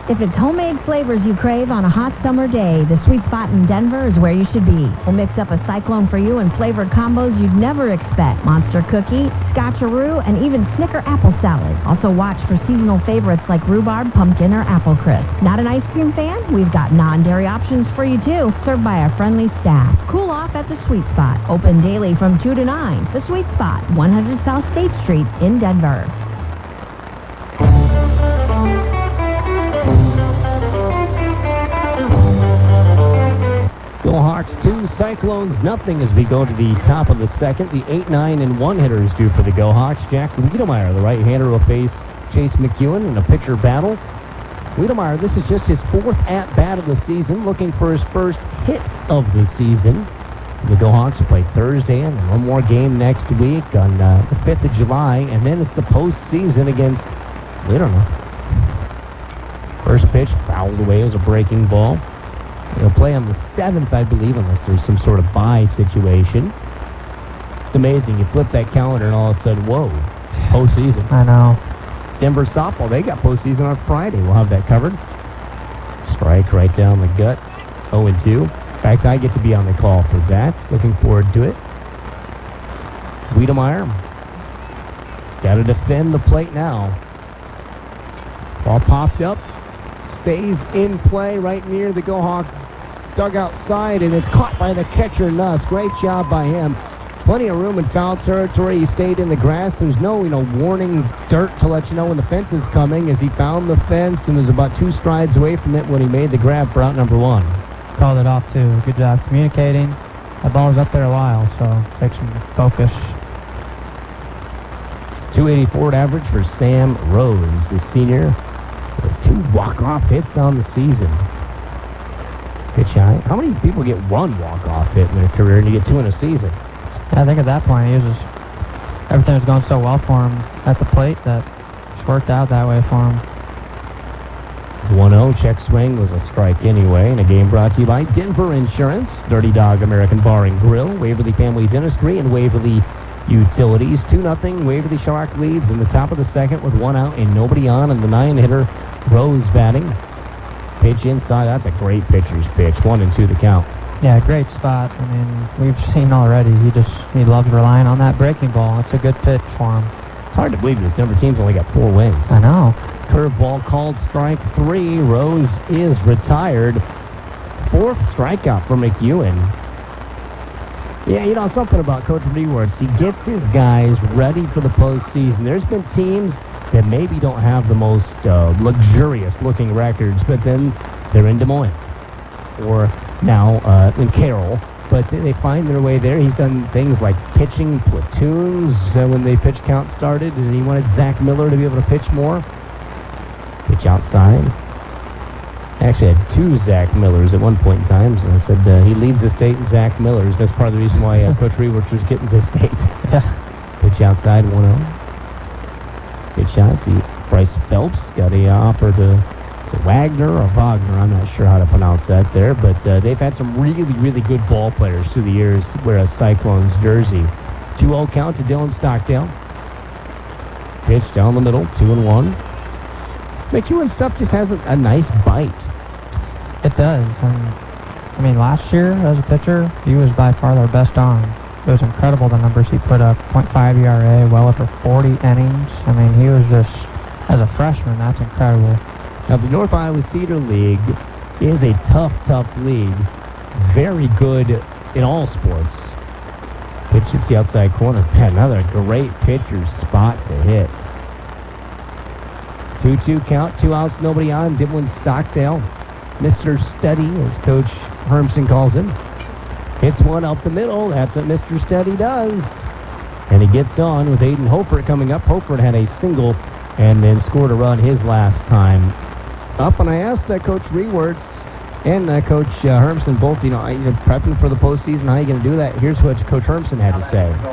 [SPEAKER 19] If it's homemade flavors you crave on a hot summer day, the Sweet Spot in Denver is where you should be. We'll mix up a cyclone for you in flavored combos you'd never expect. Monster cookie, scotcheroo, and even Snicker apple salad. Also watch for seasonal favorites like rhubarb, pumpkin, or apple crisp. Not an ice cream fan? We've got non-dairy options for you too, served by our friendly staff. Cool off at the Sweet Spot. Open daily from 2 to 9. The Sweet Spot, 100 South State Street in Denver.
[SPEAKER 2] Go Hawks 2, Cyclones nothing as we go to the top of the second. The 8, 9, and 1 hitters due for the Go Hawks. Jack Wiedemeyer, the right-hander, will face Chase McEwen in a pitcher battle. Wiedemeyer, this is just his 4th at-bat of the season, looking for his first hit of the season. The Go Hawks will play Thursday and one more game next week on the 5th of July, and then it's the postseason against, we don't know. First pitch fouled away as a breaking ball. They'll play on the 7th, I believe, unless there's some sort of bye situation. It's amazing. You flip that calendar and all of a sudden, whoa, postseason.
[SPEAKER 15] I know.
[SPEAKER 2] Denver softball, they got postseason on Friday. We'll have that covered. Strike right down the gut. 0-2. In fact, I get to be on the call for that. Looking forward to it. Wiedemeyer. Got to defend the plate now. Ball popped up. Stays in play right near the Go Hawk dugout side, and it's caught by the catcher, Nuss. Great job by him. Plenty of room in foul territory. He stayed in the grass. There's no, warning dirt to let you know when the fence is coming, as he found the fence and was about 2 strides away from it when he made the grab for out number 1.
[SPEAKER 15] Called it off, too. Good job communicating. That ball was up there a while, so take some focus.
[SPEAKER 2] .284 average for Sam Rose, the senior. Has 2 walk-off hits on the season. Pitch high. How many people get 1 walk-off hit in their career and you get 2 in a season?
[SPEAKER 15] Yeah, I think at that point, everything was going so well for him at the plate that it's worked out that way for him.
[SPEAKER 2] 1-0, check swing was a strike anyway, and a game brought to you by Denver Insurance, Dirty Dog American Bar and Grill, Waverly Family Dentistry, and Waverly Utilities. 2-0, Waverly Shark leads in the top of the second with 1 out and nobody on, and the 9-hitter Rose batting. Pitch inside, that's a great pitcher's pitch. 1-2 the count.
[SPEAKER 15] Yeah, great spot. I mean, we've seen already, he loves relying on that breaking ball. It's a good pitch for him.
[SPEAKER 2] It's hard to believe this Denver team's only got 4 wins.
[SPEAKER 15] I know.
[SPEAKER 2] Curveball called strike 3. Rose is retired. 4th strikeout for McEwen. Yeah, something about Coach Rewards. He gets his guys ready for the postseason. There's been teams that maybe don't have the most luxurious-looking records, but then they're in Des Moines or now in Carroll. But they find their way there. He's done things like pitching platoons when the pitch count started, and he wanted Zach Miller to be able to pitch more. Pitch outside. Actually had 2 Zach Millers at one point in time. And I said he leads the state in Zach Millers. That's part of the reason why Coach Rewards was getting to state.
[SPEAKER 15] Yeah.
[SPEAKER 2] Pitch outside, 1-0. Good shot. See, Bryce Phelps got a offer to Wagner or Wagner. I'm not sure how to pronounce that there. But they've had some really, really good ball players through the years wear a Cyclones jersey. 2-0 count to Dylan Stockdale. Pitch down the middle, 2-1. McEwen stuff just has a nice bite.
[SPEAKER 15] It does. I mean, last year as a pitcher, he was by far their best arm. It was incredible the numbers he put up. .5 ERA, well over 40 innings. I mean, he was just, as a freshman, that's incredible.
[SPEAKER 2] Now, the North Iowa Cedar League is a tough league. Very good in all sports. Pitch hits the outside corner. Another great pitcher's spot to hit. 2-2 count, 2 outs, nobody on. Dylan Stockdale, Mr. Steady, as Coach Hermson calls him. Hits one up the middle. That's what Mr. Steady does. And he gets on with Aiden Hofert coming up. Hofert had a single and then scored a run his last time up. And I asked Coach Rewards and Coach Hermson both, you're prepping for the postseason, how are you going to do that? Here's what Coach Hermson had to say.
[SPEAKER 13] Number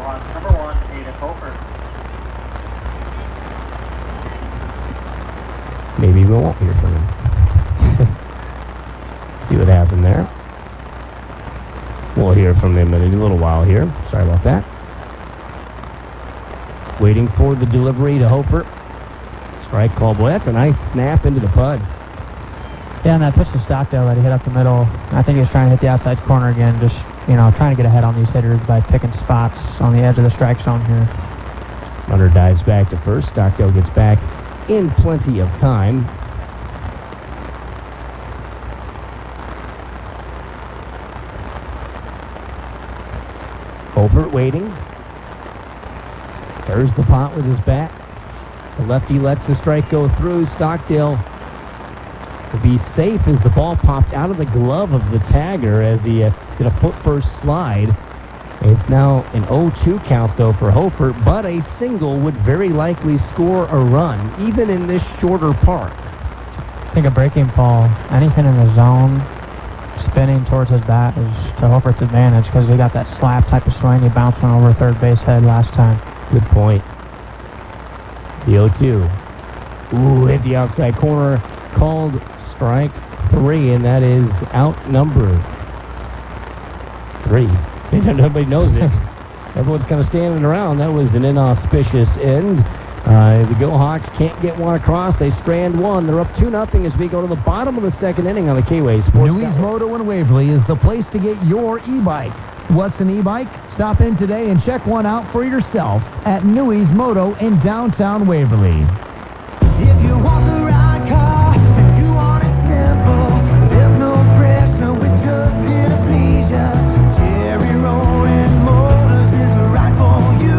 [SPEAKER 13] 1, Aiden Hofert.
[SPEAKER 2] Maybe we won't hear from him. See what happened there. We'll hear from him in a little while here. Sorry about that. Waiting for the delivery to Hofert. Strike call. Boy, that's a nice snap into the pud.
[SPEAKER 15] Yeah, and that pitch to Stockdale that he hit up the middle, I think he was trying to hit the outside corner again, just, trying to get ahead on these hitters by picking spots on the edge of the strike zone here.
[SPEAKER 2] Runner dives back to first. Stockdale gets back in plenty of time. Hofert waiting. Stirs the pot with his bat. The lefty lets the strike go through. Stockdale to be safe as the ball popped out of the glove of the tagger as he did a foot first slide. It's now an 0-2 count, though, for Hofert, but a single would very likely score a run, even in this shorter park.
[SPEAKER 15] I think a breaking ball, anything in the zone, spinning towards his bat is to Hofert's advantage because he got that slap type of swing. He bounced one over third base head last time.
[SPEAKER 2] Good point. The 0-2. Ooh, hit the outside corner. Called strike 3, and that is out number 3. Nobody knows it. Everyone's kind of standing around. That was an inauspicious end. The Go Hawks can't get one across. They strand one. They're up 2-0 as we go to the bottom of the second inning on the K-Way Sports
[SPEAKER 4] Newey's
[SPEAKER 2] Network.
[SPEAKER 4] Moto in Waverly is the place to get your e-bike. What's an e-bike? Stop in today and check one out for yourself at Newey's Moto in downtown Waverly.
[SPEAKER 14] If you want the right car and you want it simple, there's no pressure, we just here to please ya. Jerry Rolling Motors is right for you.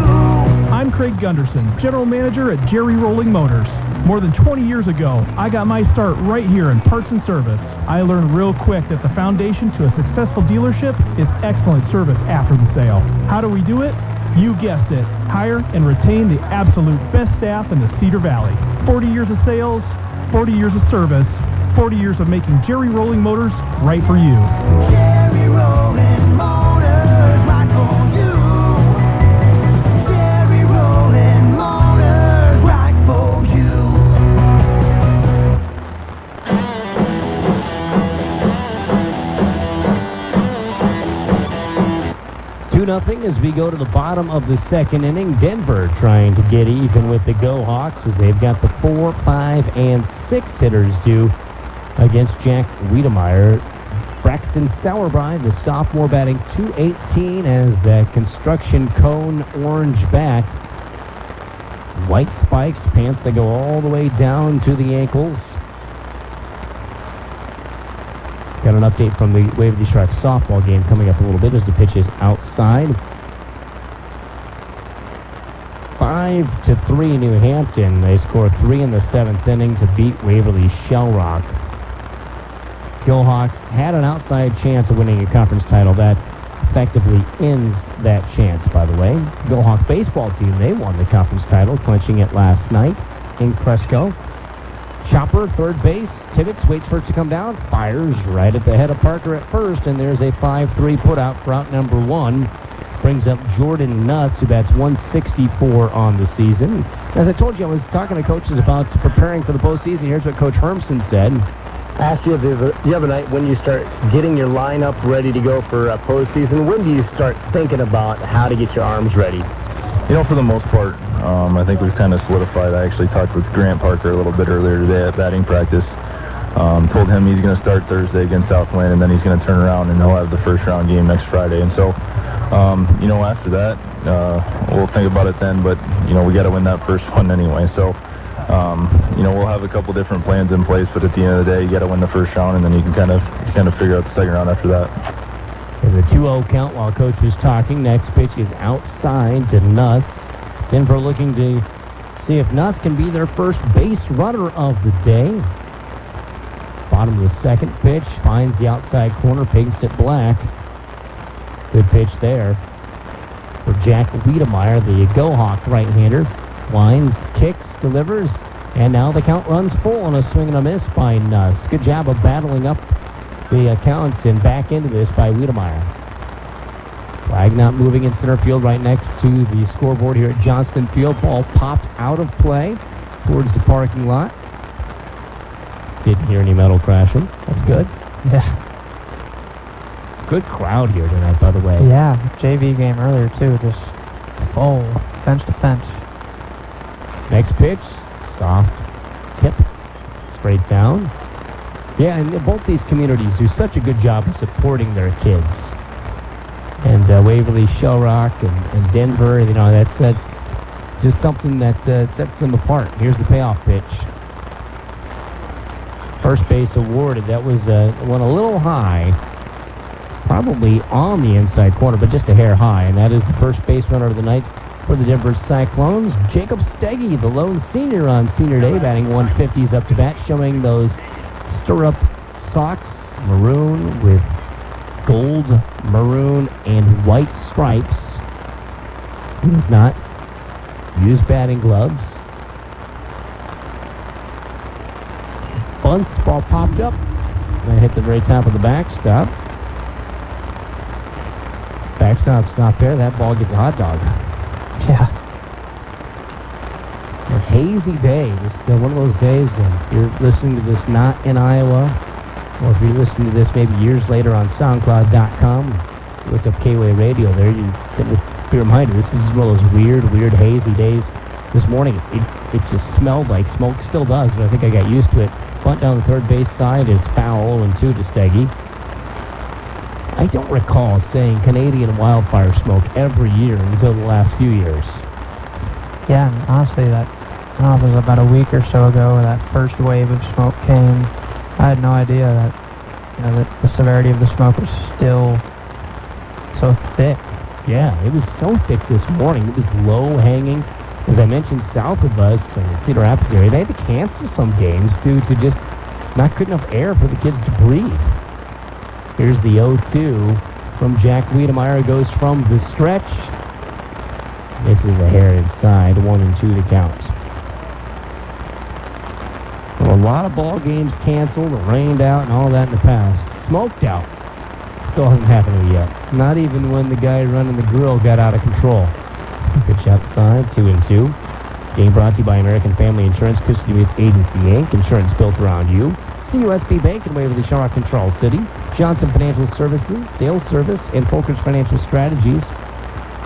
[SPEAKER 20] I'm Craig Gunderson, General Manager at Jerry Rolling Motors. More than 20 years ago, I got my start right here in parts and service. I learned real quick that the foundation to a successful dealership is excellent service after the sale. How do we do it? You guessed it. Hire and retain the absolute best staff in the Cedar Valley. 40 years of sales, 40 years of service, 40 years of making Jerry Rolling Motors right for you.
[SPEAKER 14] Jerry Rolling Motors, right for you. Jerry Rolling Motors, right for you.
[SPEAKER 2] 2-0 as we go to the bottom of the second inning. Denver trying to get even with the Go Hawks as they've got the 4, 5, and 6 hitters due against Jack Wiedemeyer. Braxton Sauerbrei, the sophomore, batting .218 as that construction cone orange bat. White spikes, pants that go all the way down to the ankles. Got an update from the Waverly Sharks softball game coming up a little bit as the pitch is outside. 5-3 New Hampton. They score 3 in the 7th inning to beat Waverly Shell Rock. Gilhawks had an outside chance of winning a conference title. That effectively ends that chance, by the way. Gilhawk baseball team, they won the conference title, clinching it last night in Cresco. Chopper, third base. Tibbetts waits for it to come down. Fires right at the head of Parker at first, and there's a 5-3 putout for out number 1. Brings up Jordan Nuss, who bats .164 on the season. As I told you, I was talking to coaches about preparing for the postseason. Here's what Coach Hermson said.
[SPEAKER 21] I asked you the other night when you start getting your lineup ready to go for postseason. When do you start thinking about how to get your arms ready?
[SPEAKER 8] You know, for the most part, I think we've kind of solidified. I actually talked with Grant Parker a little bit earlier today at batting practice. Told him he's going to start Thursday against Southland, and then he's going to turn around and he'll have the first round game next Friday. And so, you know, after that, we'll think about it then. But, you know, we got to win that first one anyway. So, you know, we'll have a couple different plans in place, but at the end of the day, you got to win the first round, and then you can kind of figure out the second round after that.
[SPEAKER 2] There's a 2-0 count while Coach was talking. Next pitch is outside to Nuss. Denver looking to see if Nuss can be their first base runner of the day. Bottom of the second pitch, finds the outside corner, paints it black. Good pitch there for Jack Wiedemeyer, the Go-Hawk right-hander. Winds, kicks, delivers, and now the count runs full on a swing and a miss by Nuss. Good job of battling up the counts and back into this by Wiedemeyer. Flag not moving in center field right next to the scoreboard here at Johnston Field. Ball popped out of play towards the parking lot. Didn't hear any metal crashing. That's good.
[SPEAKER 15] Yeah.
[SPEAKER 2] Good crowd here tonight, by the way.
[SPEAKER 15] Yeah, JV game earlier, too. Just full, fence to fence.
[SPEAKER 2] Next pitch, soft tip, straight down. Yeah, and both these communities do such a good job of supporting their kids. And Waverly, Shell Rock, and Denver, you know, that's just something that sets them apart. Here's the payoff pitch. First base awarded. That was one a little high, probably on the inside corner, but just a hair high. And that is the first base runner of the night for the Denver Cyclones. Jacob Steggy, the lone senior on senior day, batting 150s up to bat, showing those stirrup socks, maroon with gold, maroon, and white stripes. He does not use batting gloves. Bunce, ball popped up, and hit the very top of the backstop. Backstop's not there. That ball gets a hot dog.
[SPEAKER 15] Yeah.
[SPEAKER 2] A hazy day. Just one of those days, and if you're listening to this not in Iowa, or if you're listening to this maybe years later on SoundCloud.com, look up K-Way Radio there, you be reminded this is one of those weird, hazy days. This morning, it just smelled like smoke. Still does, but I think I got used to it. Bunt down the third base side is foul, 0-2 to Steggy. I don't recall saying Canadian wildfire smoke every year until the last few years.
[SPEAKER 15] Yeah, and honestly, that it was about a week or so ago where that first wave of smoke came. I had no idea that, you know, that the severity of the smoke was still so thick.
[SPEAKER 2] Yeah, it was so thick this morning. It was low hanging. As I mentioned, south of us in the Cedar Rapids area, they had to cancel some games due to just not good enough air for the kids to breathe. Here's the 0-2 from Jack Wiedemeyer. Goes from the stretch. This is a hair inside, 1-2 to count. Well, a lot of ball games canceled, rained out, and all that in the past. Smoked out. Still hasn't happened yet. Not even when the guy running the grill got out of control. Pitch outside, 2-2. Game brought to you by American Family Insurance, Custody with Agency Inc. Insurance built around you. CUSB Bank in Waverly, Shawrock, and Charles City. Johnson Financial Services, Dale Service, and Folkers Financial Strategies.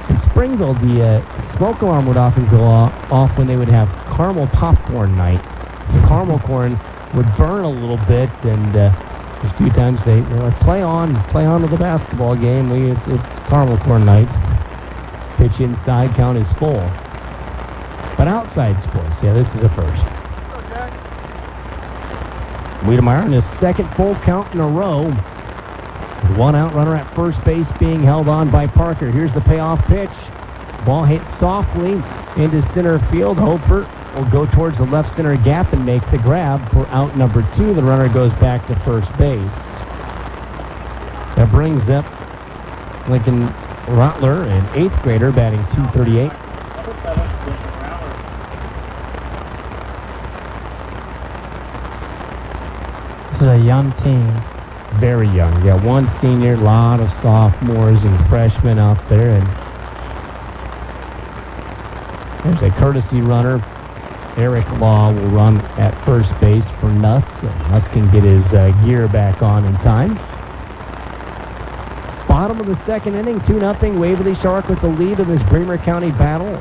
[SPEAKER 2] In Springville, the smoke alarm would often go off when they would have caramel popcorn night. The caramel corn would burn a little bit, and there's a few times they're like, play on to the basketball game. It's caramel corn night. Pitch inside, count is full. But outside sports, yeah, this is a first. Wiedemeyer in his second full count in a row. With one out runner at first base being held on by Parker. Here's the payoff pitch. Ball hit softly into center field. Hofer will go towards the left center gap and make the grab for out number 2. The runner goes back to first base. That brings up Lincoln Rottler, an 8th grader, batting .238.
[SPEAKER 15] This is a young team.
[SPEAKER 2] Very young. You got one senior, a lot of sophomores and freshmen out there. And there's a courtesy runner. Eric Law will run at first base for Nuss. And Nuss can get his gear back on in time. Bottom of the second inning, 2-0. Waverly Shark with the lead in this Bremer County battle.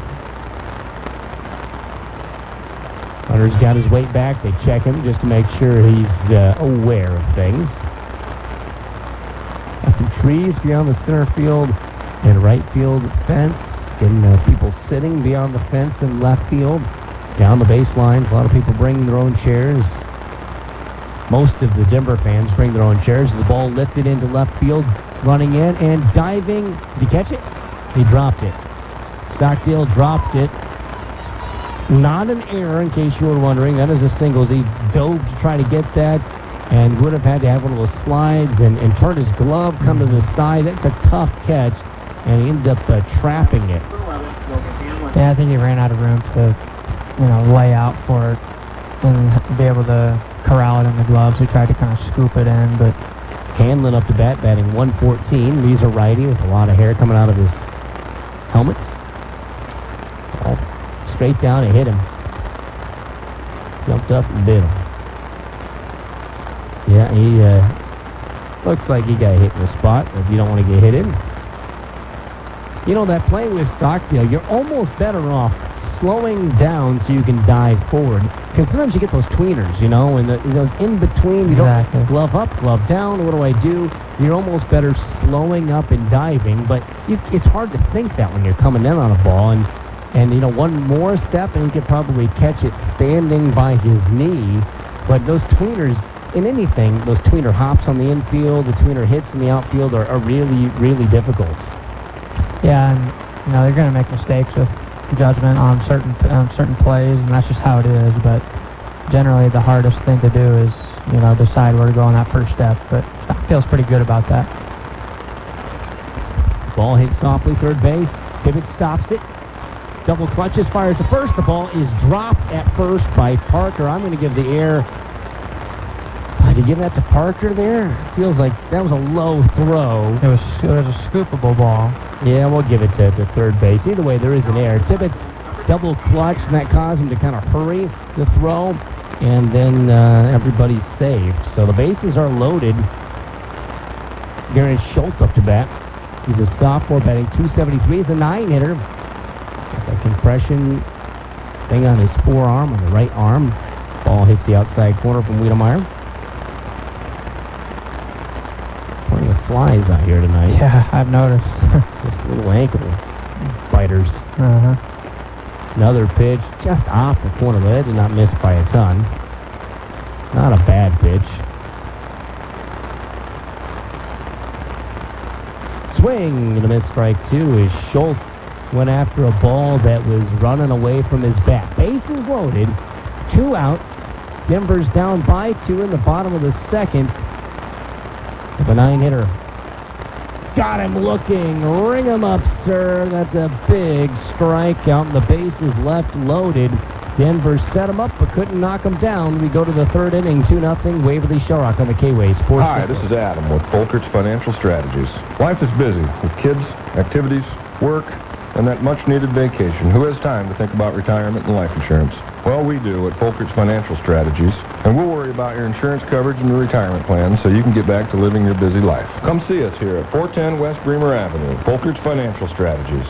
[SPEAKER 2] Hunter's got his weight back. They check him just to make sure he's aware of things. Got some trees beyond the center field and right field fence. Getting people sitting beyond the fence in left field. Down the baselines, a lot of people bringing their own chairs. Most of the Denver fans bring their own chairs. The ball lifted into left field, running in and diving. Did he catch it? He dropped it. Stockdale dropped it. Not an error, in case you were wondering. That is a single. He dove to try to get that and would have had to have one of those slides and turn his glove, come to the side. That's a tough catch, and he ended up trapping it.
[SPEAKER 15] Yeah, I think he ran out of room to, lay out for it and be able to corral it in the gloves. He tried to kind of scoop it in, but
[SPEAKER 2] Hanlon up to bat, batting .114. He's a righty with a lot of hair coming out of his helmets. Ball straight down and hit him. Jumped up and bit him. Yeah, he looks like he got hit in the spot, but you don't want to get hit in. That play with Stockdale, you're almost better off slowing down so you can dive forward. Because sometimes you get those tweeners, and those in between, you don't glove up, glove down, what do I do? You're almost better slowing up and diving, but it's hard to think that when you're coming in on a ball. And one more step and he could probably catch it standing by his knee. But those tweeners, in anything, those tweener hops on the infield, the tweener hits in the outfield are really, really difficult.
[SPEAKER 15] Yeah, and they're going to make mistakes with judgment on certain plays, and that's just how it is. But generally, the hardest thing to do is decide where to go on that first step. But that feels pretty good about that.
[SPEAKER 2] Ball hit softly, third base. Tibbetts stops it. Double clutches, fires to first. The ball is dropped at first by Parker. I'm going to give the air. Did you give that to Parker there? Feels like that was a low throw.
[SPEAKER 15] It was a scoopable ball.
[SPEAKER 2] Yeah, we'll give it to third base. Either way, there is an error. Tibbetts double clutch, and that caused him to kind of hurry the throw, and then everybody's saved. So the bases are loaded. Garen Schultz up to bat. He's a sophomore, batting .273. He's a 9-hitter. Got that compression thing on his forearm, on the right arm. Ball hits the outside corner from Wiedemeyer. Plenty of flies out here tonight.
[SPEAKER 15] Yeah, I've noticed.
[SPEAKER 2] Just little ankle biters. Another pitch just off the corner of the head. Did not miss by a ton. Not a bad pitch. Swing and a miss, strike 2 as Schultz went after a ball that was running away from his bat. Bases loaded. 2 outs. Denver's down by 2 in the bottom of the second. With a 9-hitter. got him looking. Ring him up, sir. That's a big strikeout, and the bases left loaded. Denver set him up but couldn't knock him down. We go to the third inning, 2-0, Waverly Shellrock on the K-Way Sports.
[SPEAKER 6] Hi, this is Adam with Folkerts Financial Strategies. Life is busy with kids, activities, work, and that much-needed vacation. Who has time to think about retirement and life insurance? Well, we do at Folkerts Financial Strategies, and we'll worry about your insurance coverage and your retirement plan so you can get back to living your busy life. Come see us here at 410 West Bremer Avenue, Folkerts Financial Strategies.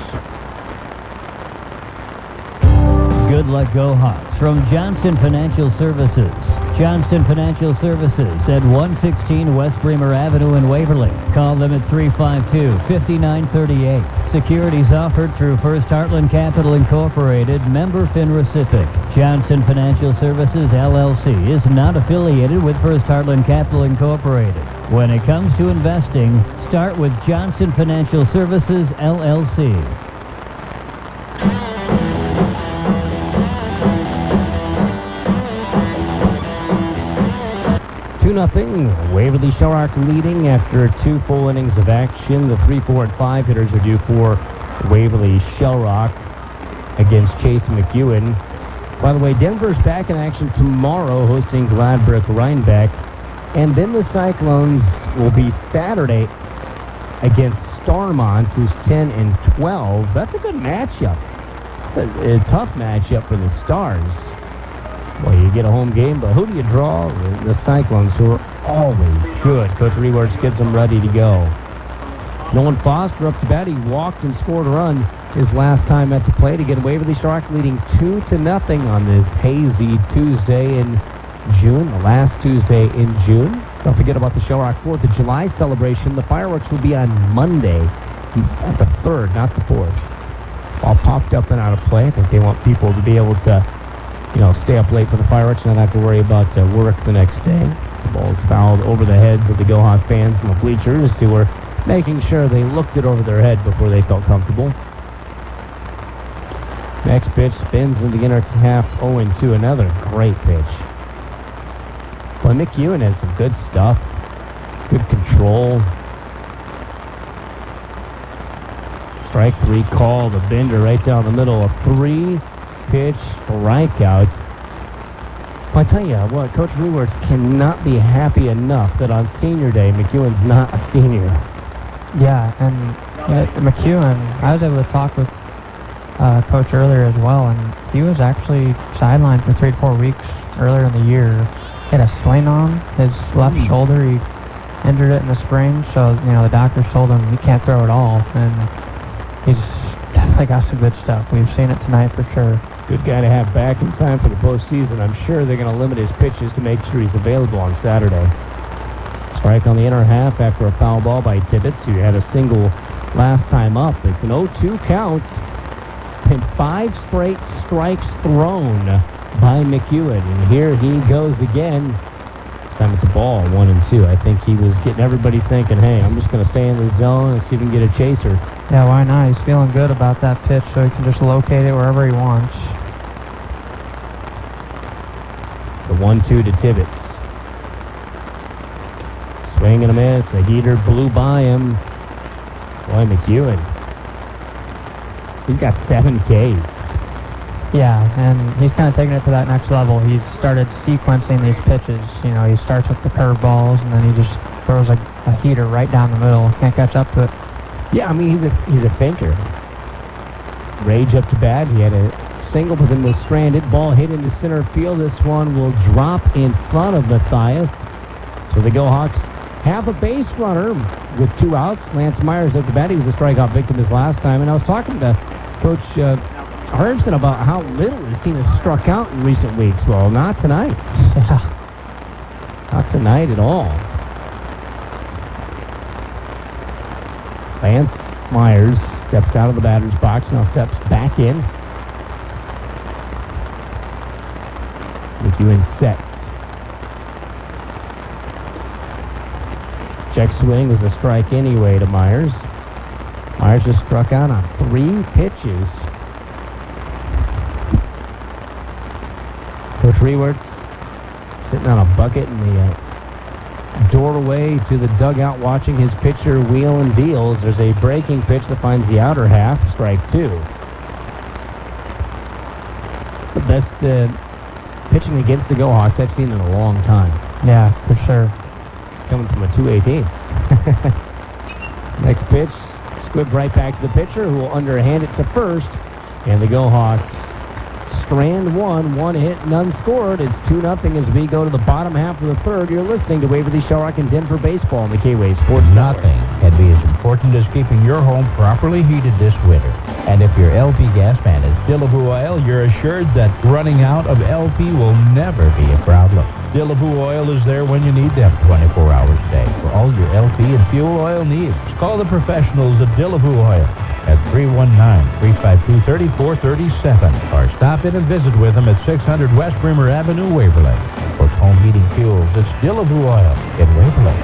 [SPEAKER 22] Good luck, Go Hawks, from Johnston Financial Services. Johnston Financial Services at 116 West Bremer Avenue in Waverly. Call them at 352-5938. Securities offered through First Heartland Capital Incorporated, member FINRA-SIPC. Johnston Financial Services, LLC, is not affiliated with First Heartland Capital Incorporated. When it comes to investing, start with Johnston Financial Services, LLC.
[SPEAKER 2] 2-0, Waverly Shellrock leading after 2 full innings of action. The 3, 4, and 5 hitters are due for Waverly Shellrock against Chase McEwen. By the way, Denver's back in action tomorrow, hosting Gladbrook Rhinebeck. And then the Cyclones will be Saturday against Starmont, who's 10 and 12. That's a good matchup. A tough matchup for the Stars. Well, you get a home game, but who do you draw? The Cyclones, who are always good. Coach Rewards gets them ready to go. Nolan Foster up to bat. He walked and scored a run his last time at the plate. Again, Waverly Shellrock leading 2-0 on this hazy Tuesday in June, the last Tuesday in June. Don't forget about the Shellrock 4th of July celebration. The fireworks will be on Monday, the 3rd, not the 4th. All popped up and out of play. I think they want people to be able to stay up late for the fireworks and not have to worry about work the next day. The ball's fouled over the heads of the Go Hawk fans and the bleachers who were making sure they looked it over their head before they felt comfortable. Next pitch spins in the inner half, 0-2. Another great pitch. Well, McEwen has some good stuff. Good control. Strike 3 call, the bender right down the middle. A 3-pitch strikeout. Well, I tell you what, Coach Rewards cannot be happy enough that on senior day, McEwen's not a senior.
[SPEAKER 15] Yeah, and McEwen, I was able to talk with Coach earlier as well, and he was actually sidelined for 3 to 4 weeks earlier in the year. He had a sling on his left shoulder. He injured it in the spring, so the doctors told him he can't throw at all, and he's definitely got some good stuff. We've seen it tonight for sure.
[SPEAKER 2] Good guy to have back in time for the postseason. I'm sure they're going to limit his pitches to make sure he's available on Saturday. Strike on the inner half after a foul ball by Tibbetts, who had a single last time up. It's an 0-2 count, and 5 straight strikes thrown by McEwen. And here he goes again. This time it's a ball, 1-2. I think he was getting everybody thinking, hey, I'm just going to stay in the zone and see if we can get a chaser.
[SPEAKER 15] Yeah, why not? He's feeling good about that pitch, so he can just locate it wherever he wants.
[SPEAKER 2] The 1-2 to Tibbetts. Swing and a miss. A heater blew by him. Boy, McEwen. He's got 7 Ks.
[SPEAKER 15] Yeah, and he's kind of taking it to that next level. He's started sequencing these pitches. He starts with the curveballs, and then he just throws a heater right down the middle. Can't catch up to it.
[SPEAKER 2] Yeah, I mean, he's a thinker. Rage up to bat. He had a single, but then was stranded. Ball hit into center field. This one will drop in front of Matthias. So the Go Hawks have a base runner with 2 outs. Lance Myers at the bat. He was a strikeout victim his last time. And I was talking to Coach Herbson about how little his team has struck out in recent weeks. Well, not tonight.
[SPEAKER 15] Yeah.
[SPEAKER 2] Not tonight at all. Lance Myers steps out of the batter's box, now steps back in. McEwen sets. Check swing was a strike anyway to Myers. Myers just struck out on 3 pitches. Coach Rewards sitting on a bucket in the doorway to the dugout watching his pitcher wheel and deals. There's a breaking pitch that finds the outer half, strike 2. The best pitching against the Go-Hawks I've seen in a long time.
[SPEAKER 15] Yeah, for sure.
[SPEAKER 2] Coming from a 218. Next pitch, squibbed right back to the pitcher, who will underhand it to first. And the Go-Hawks strand one hit, none scored. It's 2-0 as we go to the bottom half of the third. You're listening to Waverly, Shellrock, and Denver Baseball on the K-Way Sports Network.
[SPEAKER 1] Nothing can be as important as keeping your home properly heated this winter. And if your LP gas fan is Dillaboo oil, you're assured that running out of LP will never be a problem. Dillaboo oil is there when you need them 24 hours a day for all your LP and fuel oil needs. Call the professionals at Dillaboo Oil at 319-352-3437 or stop in and visit with them at 600 West Bremer Avenue, Waverly. For home heating fuels, it's Dillaboo Oil in Waverly.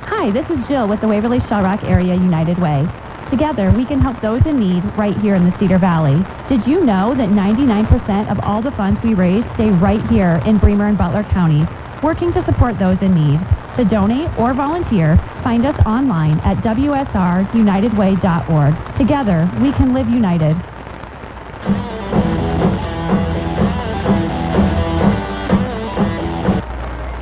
[SPEAKER 7] Hi, this is Jill with the Waverly Shellrock Area United Way. Together, we can help those in need right here in the Cedar Valley. Did you know that 99% of all the funds we raise stay right here in Bremer and Butler counties, working to support those in need? To donate or volunteer, find us online at WSRUnitedWay.org. Together, we can live united.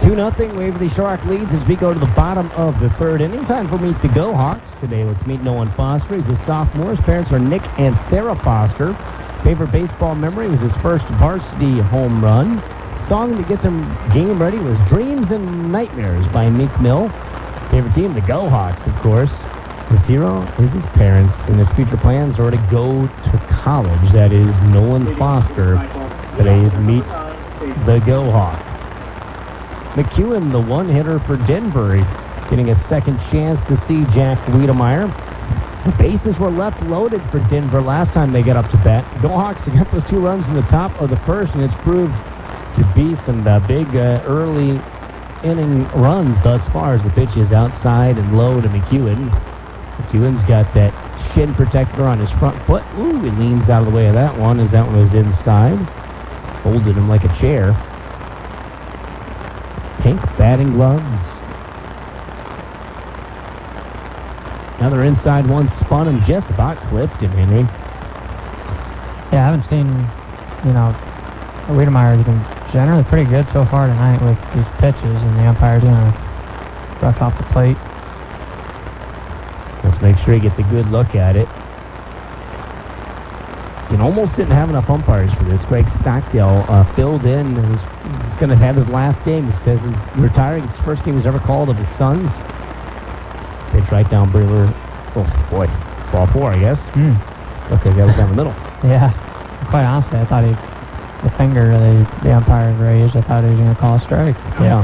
[SPEAKER 2] 2-0, Waverly Shellrock leads as we go to the bottom of the third inning. Time for Meet the Go-Hawks. Today, let's meet Nolan Foster. He's a sophomore. His parents are Nick and Sarah Foster. Favorite baseball memory was his first varsity home run. Song that gets him game ready was Dreams and Nightmares by Meek Mill. Favorite team, the Go-Hawks, of course. His hero is his parents, and his future plans are to go to college. That is Nolan Foster. Today's Meet the Go-Hawk. McEwen, the one-hitter for Denver, getting a second chance to see Jack Wiedemeyer. The bases were left loaded for Denver last time they got up to bat. Go-Hawks got those 2 runs in the top of the first, and it's proved to be some big early inning runs thus far as the pitch is outside and low to McEwen. McEwen's got that shin protector on his front foot. Ooh, he leans out of the way of that one as that one was inside. Folded him like a chair. Pink batting gloves. Another inside one spun and just about clipped him, Henry.
[SPEAKER 15] Yeah, I haven't seen, Wiedemeyer has been generally pretty good so far tonight with these pitches, and the umpire's going to rush off the plate.
[SPEAKER 2] Let's make sure he gets a good look at it. And almost didn't have enough umpires for this. Greg Stockdale filled in. He's going to have his last game. He says he's retiring. It's the first game he's ever called of his sons. Pitch right down Brewer. Oh, boy. Ball 4, I guess. Okay, that was down the middle.
[SPEAKER 15] Yeah. Quite honestly, I thought the finger the umpire raised, I thought he was going to call a strike.
[SPEAKER 2] Yeah.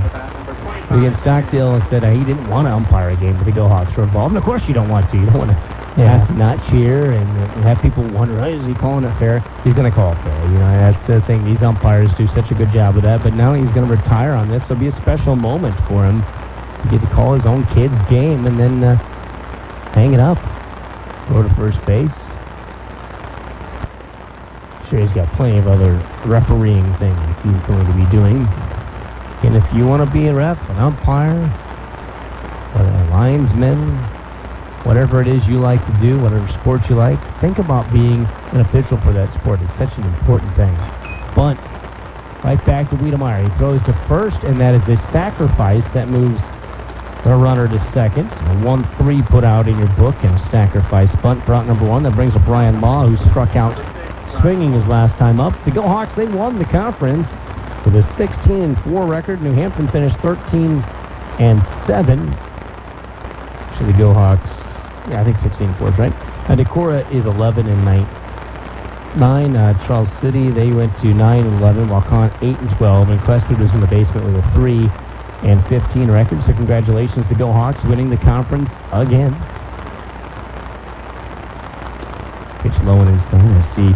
[SPEAKER 2] Again, Stockdale said he didn't want to umpire a game, but the Go-Hawks were involved. And of course you don't want to. You don't want to have to not cheer and have people wonder, is he calling it fair? He's going to call it fair. That's the thing. These umpires do such a good job of that. But now he's going to retire on this. It'll be a special moment for him to get to call his own kid's game and then hang it up. Go to first base. Sure, he's got plenty of other refereeing things he's going to be doing. And if you want to be a ref, an umpire, or a linesman, whatever it is you like to do, whatever sport you like, think about being an official for that sport. It's such an important thing. Bunt. Right back to Wiedemeyer. He throws to first, and that is a sacrifice that moves the runner to second. A 1-3 put out in your book, and a sacrifice bunt for out number 1. That brings up Brian Law, who struck out swinging his last time up. The Go-Hawks, they won the conference with a 16-4 record. New Hampton finished 13-7. So the Go-Hawks, I think 16-4 is right. Decorah is 11-9. Charles City, they went to 9-11, while Con 8-12, and Crestwood was in the basement with a 3-15 record. So congratulations to Go-Hawks winning the conference again. Pitch low and inside. I see.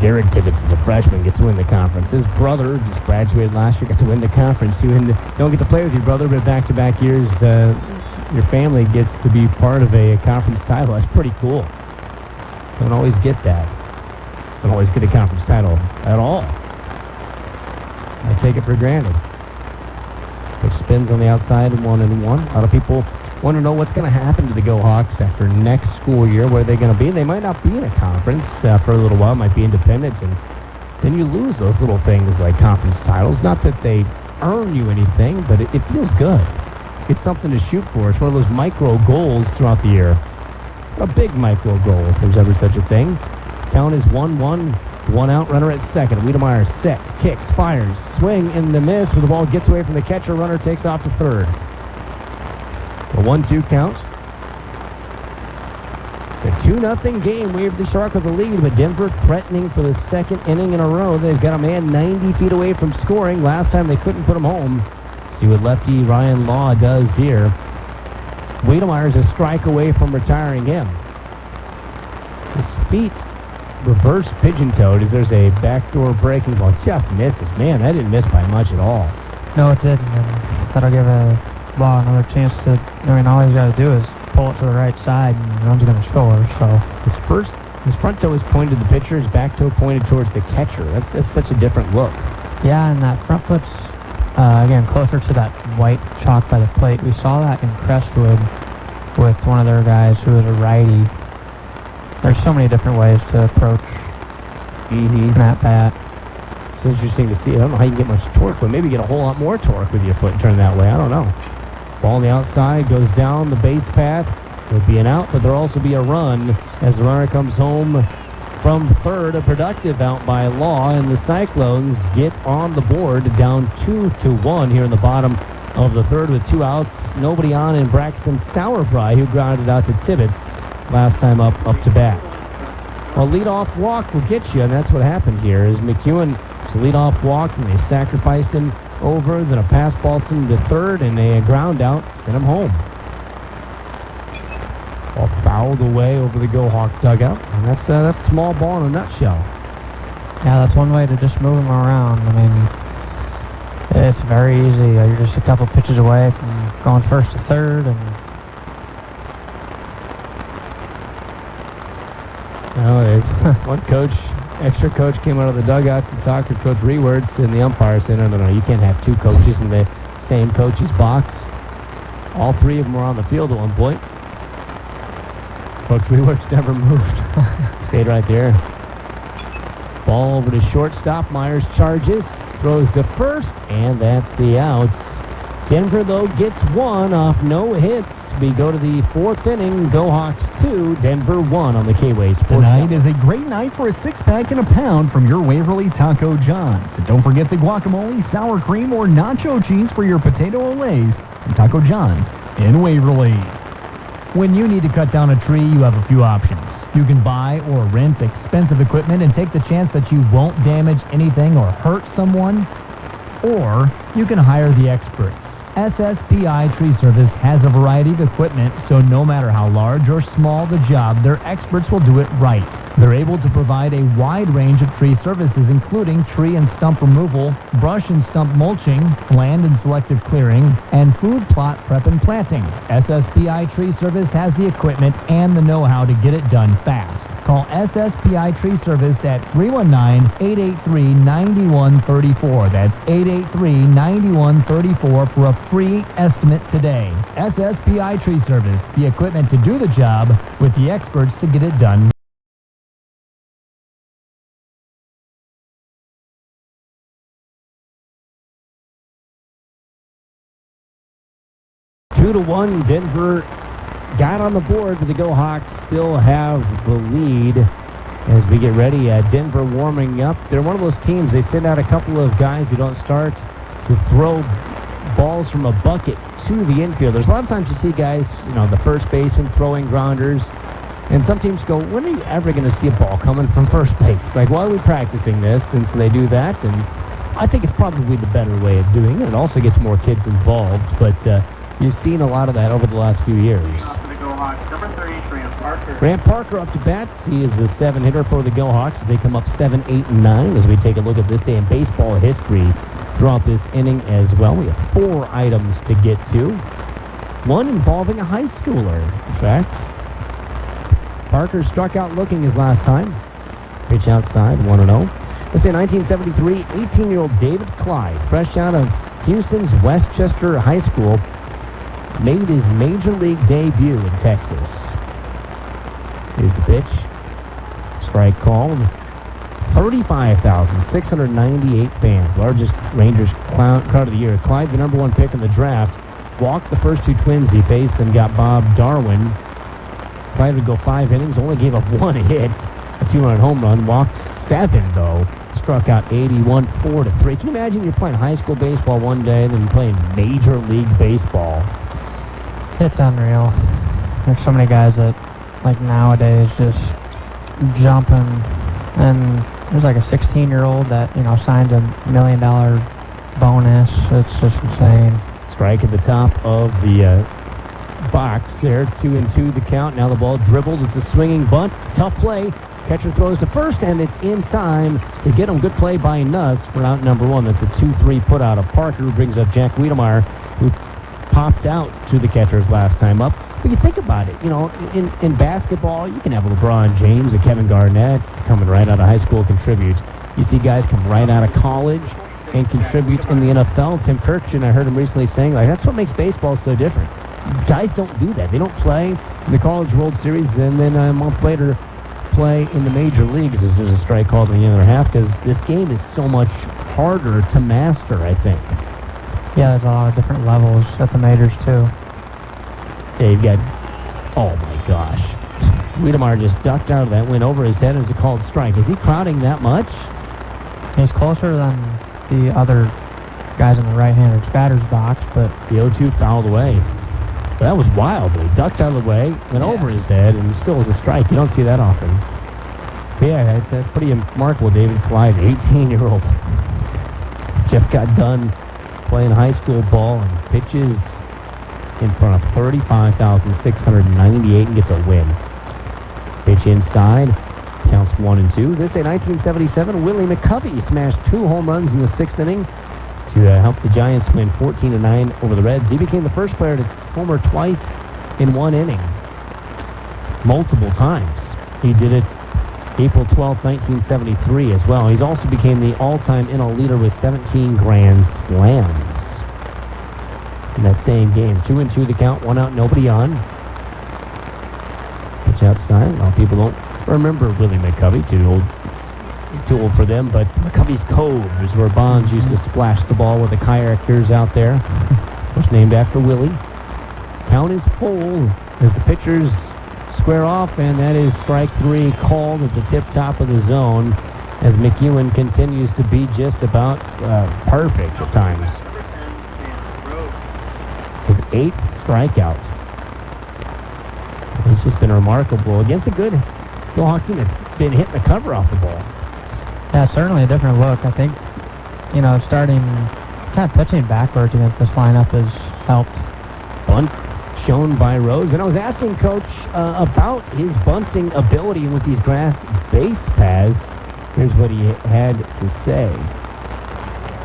[SPEAKER 2] Derek Tibbetts is a freshman, gets to win the conference. His brother just graduated last year, got to win the conference. You don't get to play with your brother, but back-to-back years, your family gets to be part of a conference title. That's pretty cool. Don't always get that. Don't always get a conference title at all. I take it for granted. Pitch spins on the outside, 1-1. A lot of people want to know what's going to happen to the Go Hawks after next school year. Where are they going to be? They might not be in a conference for a little while. Might be independent, and then you lose those little things like conference titles. Not that they earn you anything, but it feels good. It's something to shoot for. It's one of those micro goals throughout the year. A big micro goal, if there's ever such a thing. Count is 1-1. One out, runner at second. Wiedemeyer sets, kicks, fires, swing in the miss. Where the ball gets away from the catcher, runner takes off to third. A 1-2 count. The 2-0 game. Waverly Shark with the lead, but Denver threatening for the second inning in a row. They've got a man 90 feet away from scoring. Last time they couldn't put him home. See what lefty Ryan Law does here. Wiedemeyer's a strike away from retiring him. His feet reverse pigeon-toed as there's a backdoor breaking ball. Just misses. Man, that didn't miss by much at all.
[SPEAKER 15] No, it didn't. And that'll give Law another chance to, all he's got to do is pull it to the right side and the run's going to score. So
[SPEAKER 2] his front toe is pointed to the pitcher, his back toe pointed towards the catcher. That's such a different look.
[SPEAKER 15] Yeah, and that front foot's, again, closer to that white chalk by the plate. We saw that in Crestwood with one of their guys who was a righty. There's so many different ways to approach that bat.
[SPEAKER 2] It's interesting to see. I don't know how you can get much torque, but maybe get a whole lot more torque with your foot and turn that way. I don't know. Ball on the outside goes down the base path. There'll be an out, but there'll also be a run as the runner comes home from third. A productive out by Law, and the Cyclones get on the board down 2-1 here in the bottom of the third with 2 outs. Nobody on in Braxton Sauerbrei, who grounded out to Tibbetts last time up to bat. A leadoff walk will get you, and that's what happened here. Is McEwen to leadoff walk, and they sacrificed him over. Then a pass ball sent to third, and a ground out sent him home. Ball fouled away over the Go Hawk dugout, and that's small ball in a nutshell.
[SPEAKER 15] Yeah, that's one way to just move him around. It's very easy. You're just a couple pitches away from going first to third, and
[SPEAKER 2] one extra coach came out of the dugout to talk to Coach Rewards, and the umpire said, no, you can't have 2 coaches in the same coach's box. All 3 of them were on the field at one point. Coach Rewards never moved. Stayed right there. Ball over to shortstop. Myers charges, throws to first, and that's the outs. Denver, though, gets 1 off no hits. We go to the 4th inning. Go Hawks 2, Denver 1 on the K-Way Sports.
[SPEAKER 9] Tonight is a great night for a 6-pack and a pound from your Waverly Taco John's. And don't forget the guacamole, sour cream, or nacho cheese for your potato olays from Taco John's in Waverly. When you need to cut down a tree, you have a few options. You can buy or rent expensive equipment and take the chance that you won't damage anything or hurt someone. Or you can hire the experts. SSPI Tree Service has a variety of equipment, so no matter how large or small the job, their experts will do it right. They're able to provide a wide range of tree services, including tree and stump removal, brush and stump mulching, land and selective clearing, and food plot prep and planting. SSPI Tree Service has the equipment and the know-how to get it done fast. Call SSPI Tree Service at 319-883-9134. That's 883-9134 for a free estimate today. SSPI Tree Service, the equipment to do the job with the experts to get it done.
[SPEAKER 2] Two to 1, Denver got on the board, but the Go Hawks still have the lead as we get ready. Denver warming up. They're one of those teams, they send out a couple of guys who don't start to throw balls from a bucket to the infielders. A lot of times you see guys, the first baseman throwing grounders, and some teams go, when are you ever going to see a ball coming from first base? Like, why are we practicing this? And so they do that, and I think it's probably the better way of doing it. It also gets more kids involved, but you've seen a lot of that over the last few years. Grant Parker up to bat. He is the 7-hitter for the Go Hawks. They come up 7, 8, and 9 as we take a look at this day in baseball history throughout this inning as well. We have 4 items to get to. One involving a high schooler, in fact. Parker struck out looking his last time. Pitch outside, 1-0. Let's say 1973, 18-year-old David Clyde, fresh out of Houston's Westchester High School made his major league debut in Texas. Here's the pitch. Strike called. 35,698 fans. Largest Rangers crowd of the year. Clyde, the number 1 pick in the draft, walked the first 2 Twins he faced and got Bob Darwin. Clyde would go 5 innings, only gave up 1 hit, a 2-run home run, walked 7 though, struck out 81, 4-3. Can you imagine you're playing high school baseball one day, then playing Major League Baseball?
[SPEAKER 15] It's unreal. There's so many guys that, like nowadays, just jumping. And there's like a 16-year-old that, signed a $1 million bonus. It's just insane.
[SPEAKER 2] Strike at the top of the box there. 2-2 the count. Now the ball dribbled. It's a swinging bunt. Tough play. Catcher throws to first, and it's in time to get him. Good play by Nuss for out number 1. That's a 2-3 put out of Parker, who brings up Jack Wiedemeyer, who popped out to the catcher's last time up. But you think about it, in basketball, you can have LeBron James and Kevin Garnett coming right out of high school contribute. You see guys come right out of college and contribute in the NFL. Tim Kirchin, I heard him recently saying, that's what makes baseball so different. Guys don't do that. They don't play in the College World Series and then a month later play in the major leagues. There's a strike called in the other half because this game is so much harder to master, I think.
[SPEAKER 15] Yeah, there's a lot of different levels at the majors, too.
[SPEAKER 2] Yeah, you've got, oh my gosh. Wiedemeyer just ducked out of that, went over his head, and it was a called strike. Is he crowding that much?
[SPEAKER 15] He's closer than the other guys in the right-handed batter's box, but
[SPEAKER 2] the 0-2 fouled away. That was wild. He ducked out of the way, went over his head, and still was a strike. You don't see that often. But yeah, it's pretty remarkable. David Clyde, 18-year-old, just got done playing high school ball and pitches in front of 35,698 and gets a win. Pitch inside, counts 1-2. This in 1977, Willie McCovey smashed 2 home runs in the 6th inning to help the Giants win 14-9 over the Reds. He became the first player to homer twice in 1 inning, multiple times. He did it April 12, 1973 as well. He's also became the all-time NL leader with 17 grand slams in that same game. 2-2 the count, 1 out, nobody on. Pitch outside. A lot of people don't remember Willie McCovey. Too old for them, but McCovey's Cove is where Bonds used to splash the ball with the kayakers out there. Was named after Willie. Count is full as the pitchers square off, and that is strike 3 called at the tip top of the zone as McEwen continues to be just about perfect at times. His 8th strikeout. It's just been remarkable against a good Hawk team that's been hitting the cover off the ball.
[SPEAKER 15] Yeah, certainly a different look. I think, starting kind of pitching backwards against this lineup has helped.
[SPEAKER 2] Bunt shown by Rose. And I was asking Coach about his bunting ability with these grass base paths. Here's what he had to say.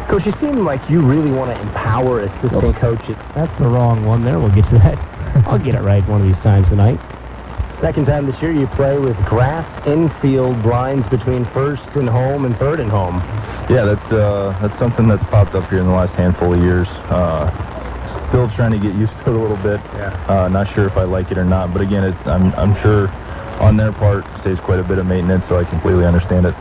[SPEAKER 21] Coach, you seem like you really want to empower assistant coaches.
[SPEAKER 2] That's the wrong one there. We'll get to that. I'll get it right one of these times tonight.
[SPEAKER 21] Second time this year you play with grass infield lines between first and home and third and home.
[SPEAKER 8] Yeah, that's something that's popped up here in the last handful of years. Still trying to get used to it a little bit.
[SPEAKER 21] Yeah.
[SPEAKER 8] Not sure if I like it or not, but again, I'm sure on their part saves quite a bit of maintenance, so I completely understand it.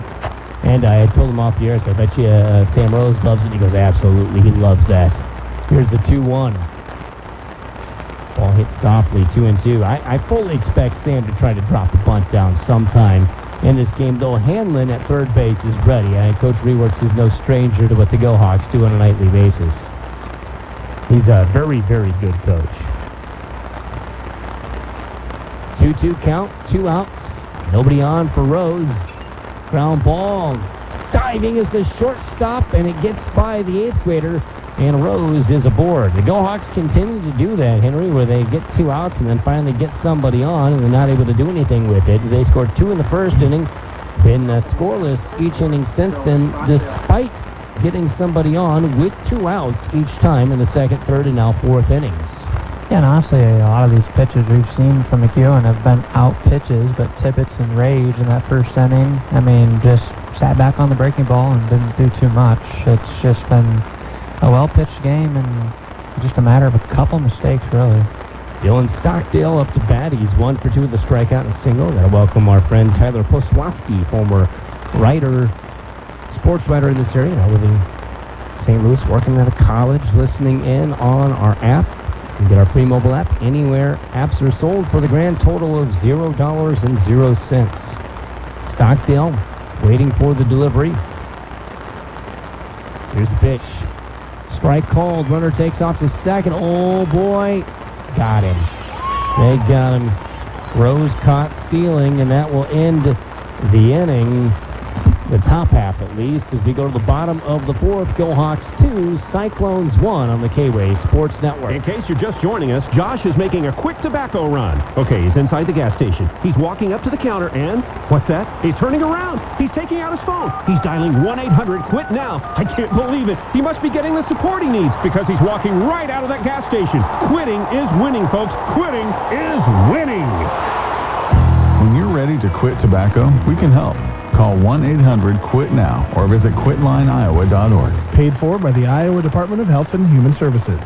[SPEAKER 2] And I told him off the air, so I bet you Sam Rose loves it. He goes, absolutely, he loves that. Here's the 2-1. Ball hit softly, 2-2. I fully expect Sam to try to drop the bunt down sometime in this game, though Hanlon at third base is ready. Coach Reworks is no stranger to what the Go Hawks do on a nightly basis. He's a very, very good coach. 2-2 count, 2 outs. Nobody on for Rose. Ground ball. Diving is the shortstop, and it gets by the 8th grader. And Rose is aboard. The Go Hawks continue to do that, Henry, where they get 2 outs and then finally get somebody on, and they're not able to do anything with it. They scored 2 in the first inning, been scoreless each inning since then, despite getting somebody on with 2 outs each time in the 2nd, 3rd, and now 4th innings.
[SPEAKER 15] Yeah, and honestly, a lot of these pitches we've seen from McEwen have been out pitches, but Tibbetts and Rage in that first inning, just sat back on the breaking ball and didn't do too much. It's just been a well-pitched game and just a matter of a couple mistakes, really.
[SPEAKER 2] Dylan Stockdale up to bat. He's 1 for 2 with a strikeout and a single. Gotta welcome our friend Tyler Poslowski, former writer, sports writer in this area, now living in St. Louis, working at a college, listening in on our app. You can get our free mobile app anywhere apps are sold for the grand total of $0.00. Stockdale waiting for the delivery. Here's the pitch. Strike called. Runner takes off to second. Oh, boy. Got him. They got him. Rose caught stealing, and that will end the inning. The top half, at least, as we go to the bottom of the fourth. Go Hawks 2, Cyclones 1 on the K-Way Sports Network.
[SPEAKER 10] In case you're just joining us, Josh is making a quick tobacco run. Okay, he's inside the gas station. He's walking up to the counter and, what's that? He's turning around. He's taking out his phone. He's dialing 1-800-QUIT-NOW. I can't believe it. He must be getting the support he needs because he's walking right out of that gas station. Quitting is winning, folks. Quitting is winning.
[SPEAKER 18] When you're ready to quit tobacco, we can help. Call 1-800-QUIT-NOW or visit quitlineiowa.org.
[SPEAKER 11] Paid for by the Iowa Department of Health and Human Services.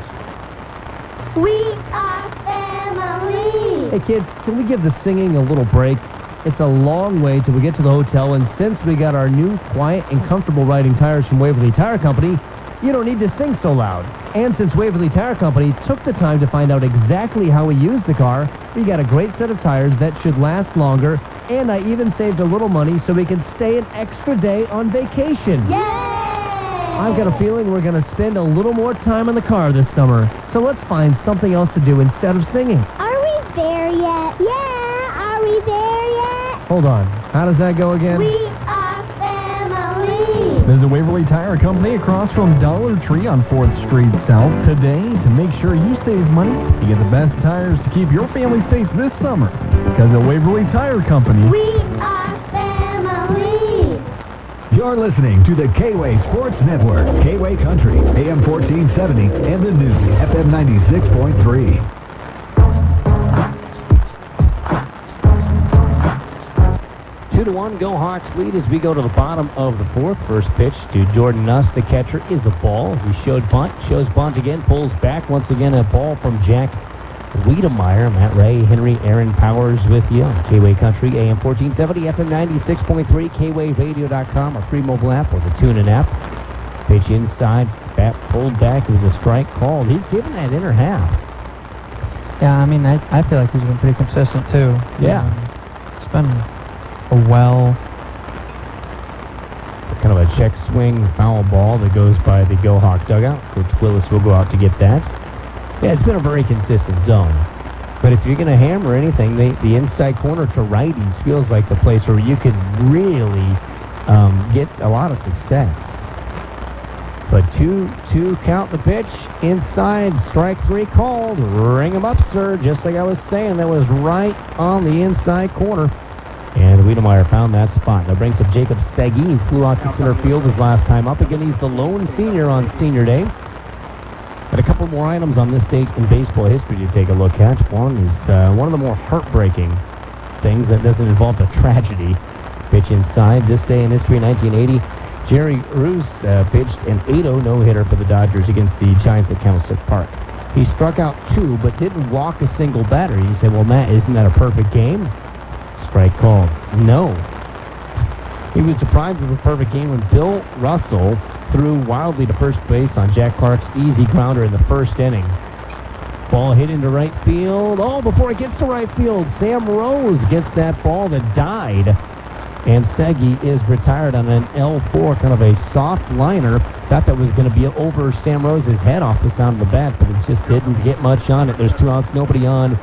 [SPEAKER 19] We are family.
[SPEAKER 4] Hey kids, can we give the singing a little break? It's a long way till we get to the hotel, and since we got our new quiet and comfortable riding tires from Waverly Tire Company, you don't need to sing so loud. And since Waverly Tire Company took the time to find out exactly how we use the car, we got a great set of tires that should last longer, and I even saved a little money so we can stay an extra day on vacation.
[SPEAKER 19] Yay!
[SPEAKER 4] I've got a feeling we're going to spend a little more time in the car this summer, so let's find something else to do instead of singing.
[SPEAKER 19] Are we there yet? Yeah, are we there yet?
[SPEAKER 4] Hold on, how does that go again?
[SPEAKER 19] We are family.
[SPEAKER 9] Visit Waverly Tire Company across from Dollar Tree on 4th Street South today to make sure you save money and get the best tires to keep your family safe this summer. Because at Waverly Tire Company,
[SPEAKER 19] We are family.
[SPEAKER 12] You're listening to the K-Way Sports Network, K-Way Country, AM 1470, and the new FM 96.3.
[SPEAKER 2] 2-1, Go Hawks lead as we go to the bottom of the fourth. First pitch to Jordan Nuss, the catcher, is a ball. As he showed bunt, shows bunt again, pulls back once again. A ball from Jack Wiedemeyer. Matt Ray, Henry, Aaron Powers with you on K-Way Country, AM 1470, FM 96.3, KWayRadio.com, our free mobile app or the TuneIn app. Pitch inside, bat pulled back. It was a strike called. He's given that inner half.
[SPEAKER 15] Yeah, I mean, I feel like he's been pretty consistent, too.
[SPEAKER 2] Yeah.
[SPEAKER 15] It's been a well...
[SPEAKER 2] Kind of a check swing foul ball that goes by the Go Hawk dugout. Coach Willis will go out to get that. Yeah, it's been a very consistent zone. But if you're going to hammer anything, the inside corner to righties feels like the place where you could really get a lot of success. But 2-2 count the pitch. Inside, strike 3 called. Ring him up, sir. Just like I was saying, that was right on the inside corner. And Wiedemeyer found that spot. That brings up Jacob Steggy, who flew out to center field his last time up. Again, he's the lone senior on senior day. Got a couple more items on this date in baseball history to take a look at. One is one of the more heartbreaking things that doesn't involve the tragedy. Pitch inside. This day in history, 1980, Jerry Roos pitched an 8-0 no-hitter for the Dodgers against the Giants at Candlestick Park. He struck out 2, but didn't walk a single batter. You say, well, Matt, isn't that a perfect game? Strike called. No. He was deprived of a perfect game when Bill Russell threw wildly to first base on Jack Clark's easy grounder in the first inning. Ball hit into right field. Oh, before it gets to right field, Sam Rose gets that ball that died. And Steggy is retired on an L4, kind of a soft liner. Thought that was going to be over Sam Rose's head off the sound of the bat, but it just didn't get much on it. There's 2 outs, nobody on.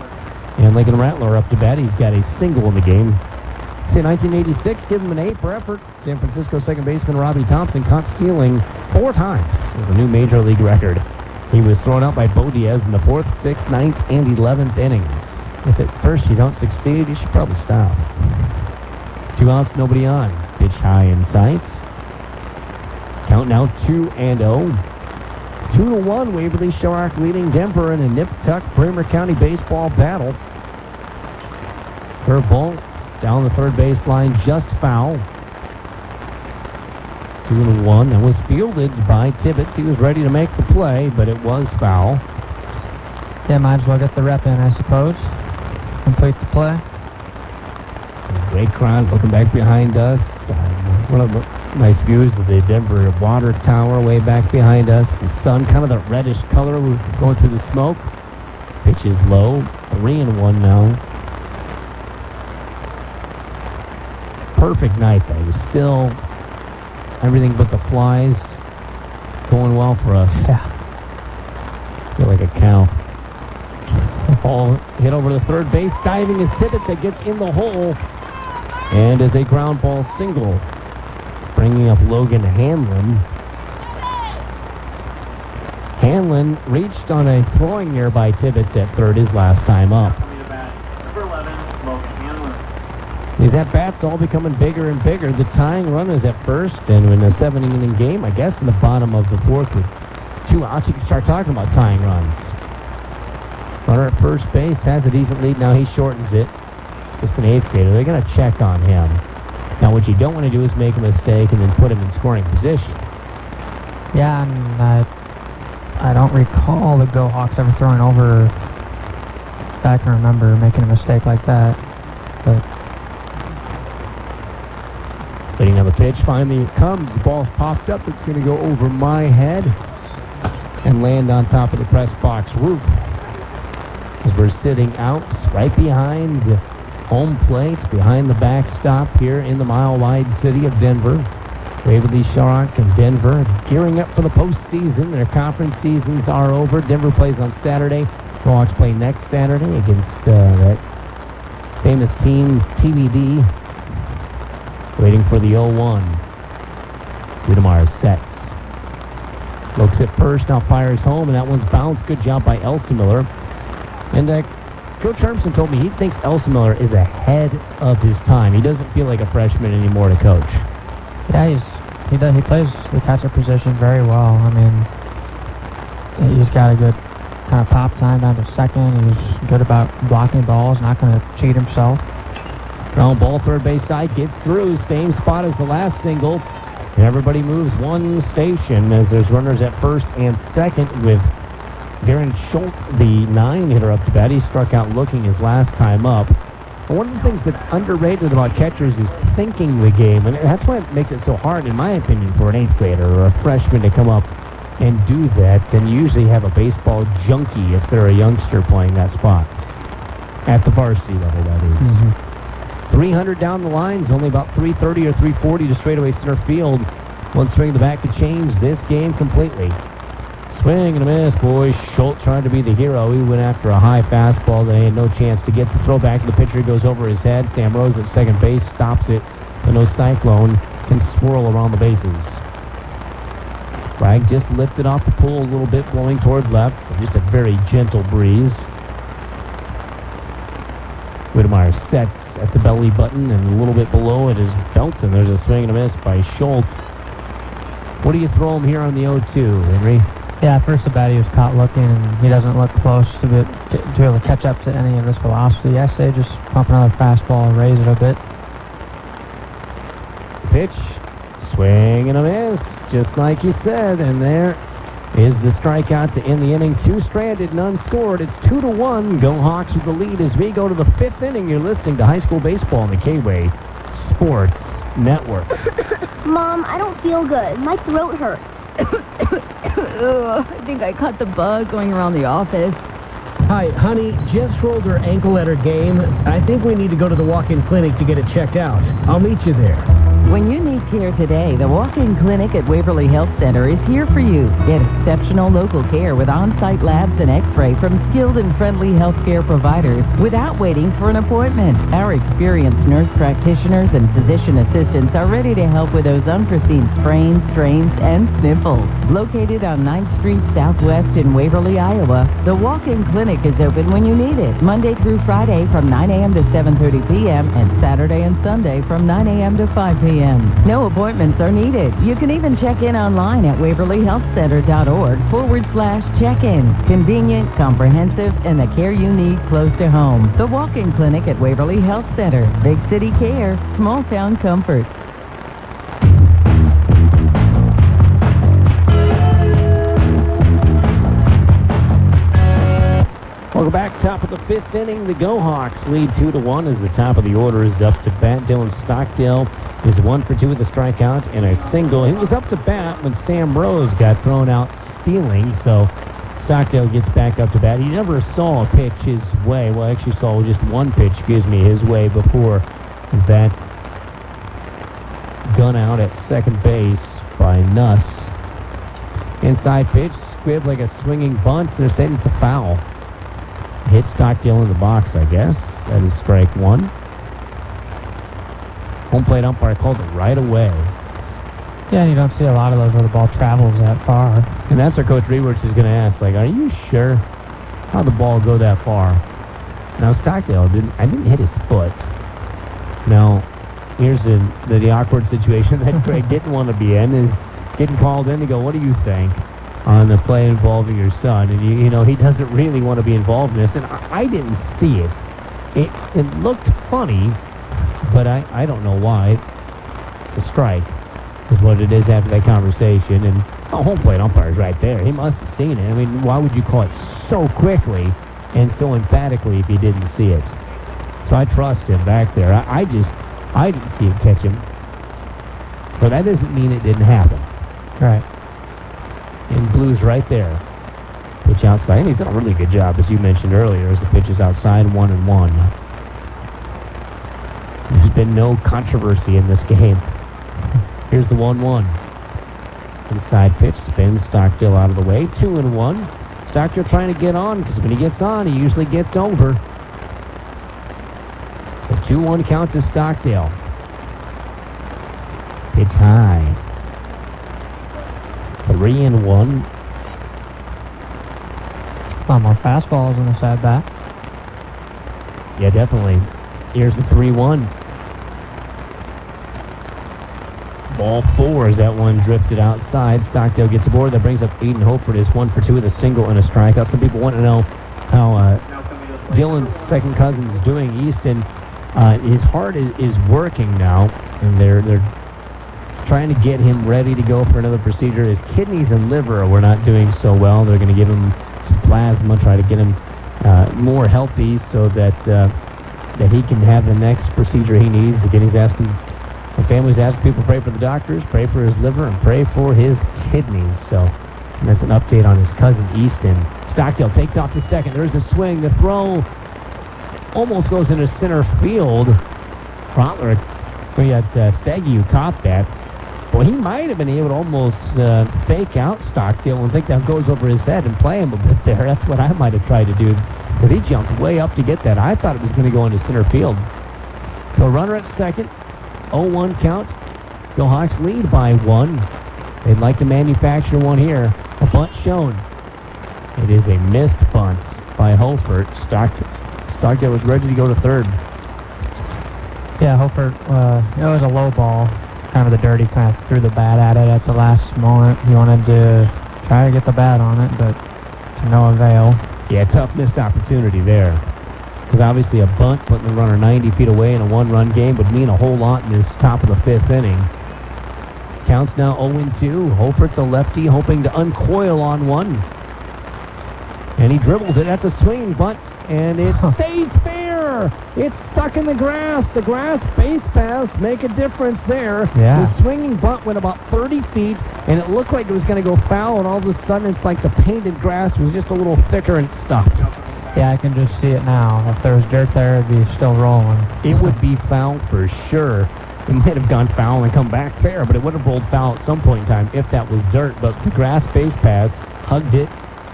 [SPEAKER 2] And Lincoln Rattler up to bat. He's got a single in the game. Say 1986, give him an A for effort. San Francisco second baseman Robbie Thompson caught stealing 4 times. It was a new major league record. He was thrown out by Bo Diaz in the 4th, 6th, 9th, and 11th innings. If at first you don't succeed, you should probably stop. 2 outs, nobody on. Pitch high in sight. Count now 2-0. 2-1, Waverly Shark leading Denver in a nip-tuck Bremer County baseball battle. Curveball down the third baseline, just foul. 2-1. That was fielded by Tibbetts. He was ready to make the play, but it was foul.
[SPEAKER 15] Yeah, might as well get the rep in, I suppose. Complete the play.
[SPEAKER 2] Great crowd looking back behind us. One of the nice views of the Denver water tower way back behind us. The sun, kind of the reddish color, we're going through the smoke. Pitch is low. 3-1 now. Perfect night, though. Still everything but the flies going well for us.
[SPEAKER 15] Yeah.
[SPEAKER 2] Feel like a cow. Ball hit over the third base. Diving is Tibbetts that gets in the hole. And is a ground ball single. Bringing up Logan Hanlon. Hanlon reached on a throwing error by Tibbetts at third his last time up.
[SPEAKER 13] Number 11, Logan Hanlon.
[SPEAKER 2] These at-bats all becoming bigger and bigger. The tying run is at first, and in a 7-inning game, I guess in the bottom of the fourth with 2 outs, you can start talking about tying runs. Runner at first base has a decent lead. Now he shortens it. Just an 8th grader. They're going to check on him. Now what you don't want to do is make a mistake and then put him in scoring position.
[SPEAKER 15] Yeah, and I don't recall the Go Hawks ever throwing over that I can remember making a mistake like that. But
[SPEAKER 2] waiting on the pitch. Finally it comes. The ball's popped up. It's going to go over my head and land on top of the press box roof. As we're sitting out right behind home plate, behind the backstop here in the mile-wide city of Denver. Waverly, Shawrock, and Denver gearing up for the postseason. Their conference seasons are over. Denver plays on Saturday. The Hawks play next Saturday against that famous team, TBD. Waiting for the 0-1. Wiedemeyer sets. Looks at first, now fires home, and that one's bounced. Good job by Elsemiller. And Coach Hermson told me he thinks Elsemiller is ahead of his time. He doesn't feel like a freshman anymore to coach.
[SPEAKER 15] yeah, he plays the catcher position very well. I mean, he's got a good kind of pop time down to second. He's good about blocking balls, not going to cheat himself.
[SPEAKER 2] Ground ball, third base side, gets through. Same spot as the last single. And everybody moves one station as there's runners at first and second with Darren Schultz, the 9-hitter up to bat. He struck out looking his last time up. And one of the things that's underrated about catchers is thinking the game. And that's why it makes it so hard, in my opinion, for an 8th grader or a freshman to come up and do that. Then you usually have a baseball junkie if they're a youngster playing that spot. At the varsity level, that is.
[SPEAKER 15] Mm-hmm.
[SPEAKER 2] 300 down the lines, only about 330 or 340 to straightaway center field. One swing in the back could change this game completely. Swing and a miss, boy. Schultz trying to be the hero. He went after a high fastball that he had no chance to get. The throw back to the pitcher goes over his head. Sam Rose at second base stops it. The no Cyclone can swirl around the bases. Flag just lifted off the pool a little bit, blowing towards left. Just a very gentle breeze. Wiedemeyer sets at the belly button, and a little bit below it is Belton. There's a swing and a miss by Schultz. What do you throw him here on the 0-2, Henry?
[SPEAKER 15] Yeah, first at bat he was caught looking, and he doesn't look close to be able to catch up to any of this velocity. I say just pump another fastball and raise it a bit.
[SPEAKER 2] Pitch, swing and a miss, just like you said, and there is the strikeout to end the inning. 2 stranded, none scored. It's 2-1. Go Hawks with the lead as we go to the 5th inning. You're listening to high school baseball on the K-Way Sports Network.
[SPEAKER 3] Mom, I don't feel good. My throat hurts.
[SPEAKER 5] I think I caught the bug going around the office.
[SPEAKER 23] Hi, honey, just rolled her ankle at her game. I think we need to go to the walk-in clinic to get it checked out. I'll meet you there.
[SPEAKER 24] When you need care today, the walk-in clinic at Waverly Health Center is here for you. Get exceptional local care with on-site labs and x-ray from skilled and friendly healthcare providers without waiting for an appointment. Our experienced nurse practitioners and physician assistants are ready to help with those unforeseen sprains, strains, and sniffles. Located on 9th Street Southwest in Waverly, Iowa, the walk-in clinic is open when you need it, Monday through Friday from 9 a.m. to 7:30 p.m. and Saturday and Sunday from 9 a.m. to 5 p.m. No appointments are needed. You can even check in online at waverlyhealthcenter.org/check-in. Convenient, comprehensive, and the care you need close to home. The walk-in clinic at Waverly Health Center. Big city care, small town comfort.
[SPEAKER 2] fifth inning. The Go Hawks lead 2-1 as the top of the order is up to bat. Dylan Stockdale is 1 for 2 with a strikeout and a single. He was up to bat when Sam Rose got thrown out stealing, so Stockdale gets back up to bat. He never saw a pitch his way. Well, actually saw just one pitch, his way before that gun out at second base by Nuss. Inside pitch, squibbed like a swinging bunt. They're saying it's a foul. Hit Stockdale in the box, I guess. That is strike one. Home plate umpire called it right away.
[SPEAKER 15] Yeah, and you don't see a lot of those where the ball travels that far.
[SPEAKER 2] And that's what Coach Rewerts is going to ask. Like, are you sure? How'd the ball go that far? Now, Stockdale didn't hit his foot. Now, here's the awkward situation that Greg didn't want to be in, is getting called in to go, what do you think on the play involving your son? And, you know, he doesn't really want to be involved in this. And I didn't see it. It looked funny, but I don't know why. It's a strike is what it is after that conversation. And home plate umpire's right there. He must have seen it. I mean, why would you call it so quickly and so emphatically if you didn't see it? So I trust him back there. I didn't see him catch him. So that doesn't mean it didn't happen.
[SPEAKER 15] Right.
[SPEAKER 2] And Blue's right there. Pitch outside. And he's done a really good job, as you mentioned earlier, as the pitch is outside 1-1. There's been no controversy in this game. Here's the 1-1. Inside pitch, spins Stockdale out of the way. 2-1. Stockdale trying to get on, because when he gets on, he usually gets over. The 2-1 counts as Stockdale. Pitch high. 3-1.
[SPEAKER 15] A lot more fastballs in this at bat.
[SPEAKER 2] Yeah, definitely. Here's the 3-1. Ball 4 as that one drifted outside. Stockdale gets aboard. That brings up Aiden Hofer. It is 1 for 2 with a single and a strikeout. Some people want to know how Dylan's second cousin is doing. Easton, his heart is working now, and they're trying to get him ready to go for another procedure. His kidneys and liver were not doing so well. They're going to give him some plasma, try to get him more healthy so that he can have the next procedure he needs. Again, he's asking, the family's asking people to pray for the doctors, pray for his liver, and pray for his kidneys. So that's an update on his cousin Easton. Stockdale takes off to second. There's a swing. The throw almost goes into center field. Protler, we had Steggy who caught that. Well, he might have been able to almost fake out Stockdale and think that goes over his head and play him a bit there. That's what I might have tried to do, because he jumped way up to get that. I thought it was going to go into center field. So runner at second, 0-1 count. Go Hawks lead by 1. They'd like to manufacture one here. A bunt shown. It is a missed bunt by Holford. Stockdale was ready to go to third.
[SPEAKER 15] Yeah, Holford, it was a low ball. Kind of the dirty, kind of threw the bat at it at the last moment. He wanted to try to get the bat on it, but to no avail.
[SPEAKER 2] Yeah, tough missed opportunity there. Because obviously a bunt putting the runner 90 feet away in a one-run game would mean a whole lot in this top of the 5th inning. Counts now 0-2. Holford, the lefty, hoping to uncoil on one. And he dribbles it at the swing bunt, and it stays fair. It's stuck in the grass. The grass base paths make a difference there.
[SPEAKER 15] Yeah.
[SPEAKER 2] The swinging bunt went about 30 feet, and it looked like it was going to go foul, and all of a sudden it's like the painted grass was just a little thicker and it stopped.
[SPEAKER 15] Yeah, I can just see it now. If there was dirt there, it'd be still rolling.
[SPEAKER 2] It would be foul for sure. It might have gone foul and come back fair, but it would have rolled foul at some point in time if that was dirt. But the grass base pass hugged it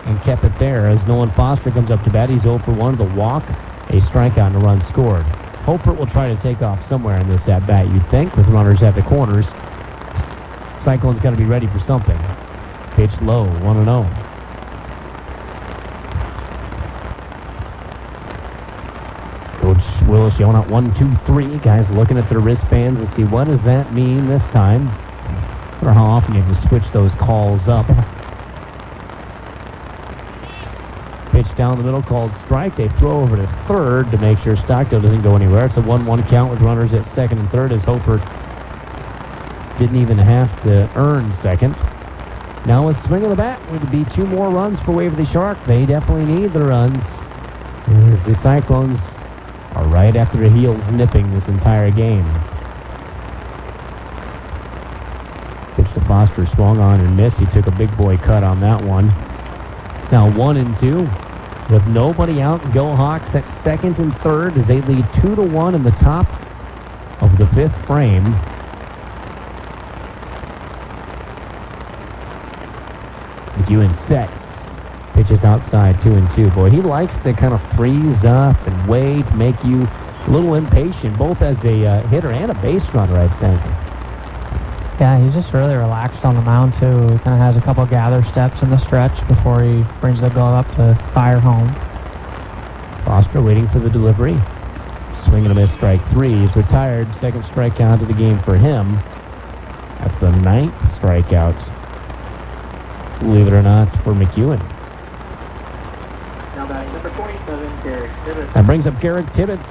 [SPEAKER 2] and kept it there as Nolan Foster comes up to bat. He's 0 for 1 with a walk, a strikeout, and a run scored. Holford will try to take off somewhere in this at-bat, you'd think, with runners at the corners. Cyclone's got to be ready for something. Pitch low, 1-0. Coach Willis yelling out 1, 2, 3. Guys looking at their wristbands to see what does that mean this time. Or how often you have to switch those calls up. Pitch down the middle called strike. They throw over to third to make sure Stockdale doesn't go anywhere. It's a 1-1 count with runners at second and third as Hofer didn't even have to earn second. Now with swing of the bat, would be 2 more runs for Waverly Shark. They definitely need the runs. As the Cyclones are right after the heels nipping this entire game. Pitch to Foster, swung on and missed. He took a big boy cut on that one. Now 1-2 with nobody out. Go Hawks at second and third as they lead 2-1 in the top of the fifth frame. McEwen sets. Pitches outside 2-2. Boy, he likes to kind of freeze up and wait, make you a little impatient, both as a hitter and a base runner, I think.
[SPEAKER 15] Yeah, he's just really relaxed on the mound, too. He kind of has a couple gather steps in the stretch before he brings the glove up to fire home.
[SPEAKER 2] Foster waiting for the delivery. Swing and a miss, strike three. He's retired. Second strikeout of the game for him. That's the 9th strikeout, believe it or not, for McEwen.
[SPEAKER 13] Now batting number 27, Garrett Tibbetts.
[SPEAKER 2] That brings up Garrett Tibbetts.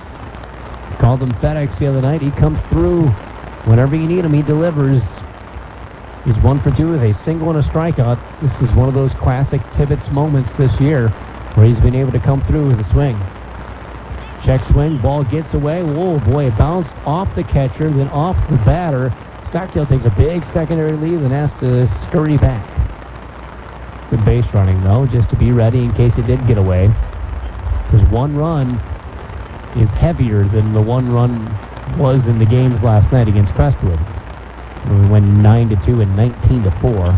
[SPEAKER 2] Called him FedEx the other night. He comes through. Whenever you need him, he delivers. He's 1 for 2 with a single and a strikeout. This is one of those classic Tibbetts moments this year where he's been able to come through with a swing. Check swing, ball gets away. Whoa, boy, it bounced off the catcher, then off the batter. Stockdale takes a big secondary lead and has to scurry back. Good base running, though, just to be ready in case it did get away. Because 1 run is heavier than the 1 run was in the games last night against Crestwood. We went 9-2 and 19-4.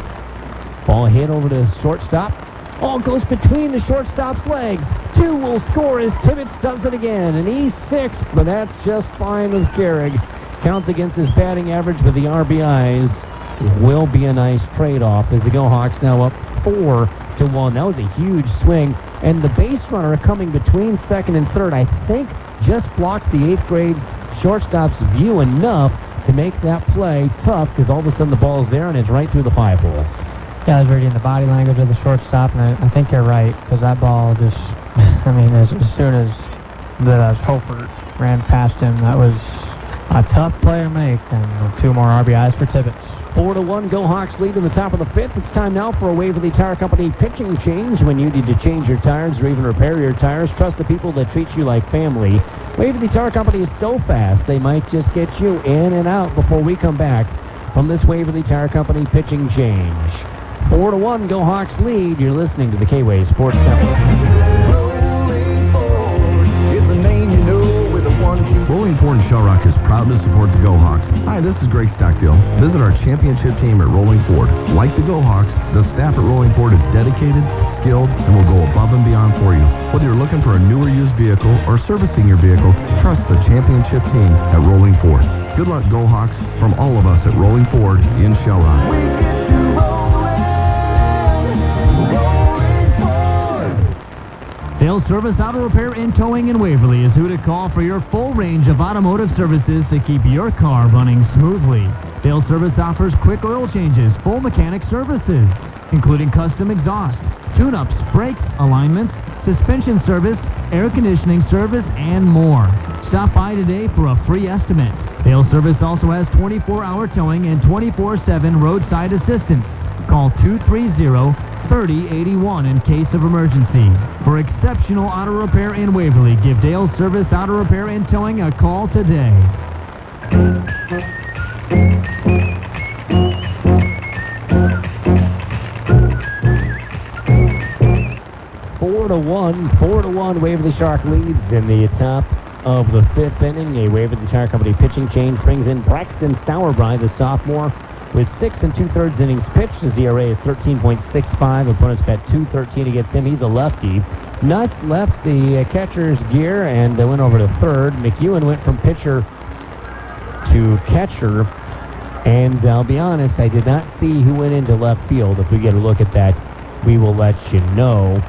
[SPEAKER 2] Ball hit over to shortstop. Oh, it goes between the shortstop's legs. 2 will score as Tibbetts does it again. And he's 6th, but that's just fine with Gehrig. Counts against his batting average with the RBIs. It will be a nice trade-off as the Go Hawks now up 4-1. That was a huge swing. And the base runner coming between second and third, I think, just blocked the 8th grade shortstop's view enough to make that play tough because all of a sudden the ball's there and it's right through the 5-hole.
[SPEAKER 15] Yeah, I was reading the body language of the shortstop, and I think you're right, because that ball just, I mean, as soon as the Hofer ran past him, that was a tough play to make, and 2 more RBIs for Tibbetts.
[SPEAKER 2] 4-1, Go Hawks lead in the top of the 5th. It's time now for a Waverly Tire Company pitching change. When you need to change your tires or even repair your tires, trust the people that treat you like family. Waverly Tire Company is so fast, they might just get you in and out before we come back from this Waverly Tire Company pitching change. 4-1, Go Hawks lead. You're listening to the K-Way Sports Network.
[SPEAKER 12] Rolling Ford in Shell Rock is proud to support the Go Hawks. Hi, this is Greg Stockdale. Visit our championship team at Rolling Ford. Like the Go Hawks, the staff at Rolling Ford is dedicated, skilled, and will go above and beyond for you. Whether you're looking for a new or used vehicle or servicing your vehicle, trust the championship team at Rolling Ford. Good luck, Go Hawks, from all of us at Rolling Ford in Shell Rock.
[SPEAKER 9] Dale Service Auto Repair and Towing in Waverly is who to call for your full range of automotive services to keep your car running smoothly. Dale Service offers quick oil changes, full mechanic services, including custom exhaust, tune-ups, brakes, alignments, suspension service, air conditioning service, and more. Stop by today for a free estimate. Dale Service also has 24-hour towing and 24/7 roadside assistance. Call 230-3081 in case of emergency. For exceptional auto repair in Waverly, give Dale Service Auto Repair and Towing a call today.
[SPEAKER 2] 4-1, Waverly Shark leads in the top of the 5th inning. A Waverly Tire Company pitching change brings in Braxton Sauerbrei, the sophomore, with 6 2/3 innings pitched. His ERA is 13.65. Opponents bet 213 against him. He's a lefty. Nuts left the catcher's gear and went over to third. McEwen went from pitcher to catcher. And I'll be honest, I did not see who went into left field. If we get a look at that, we will let you know.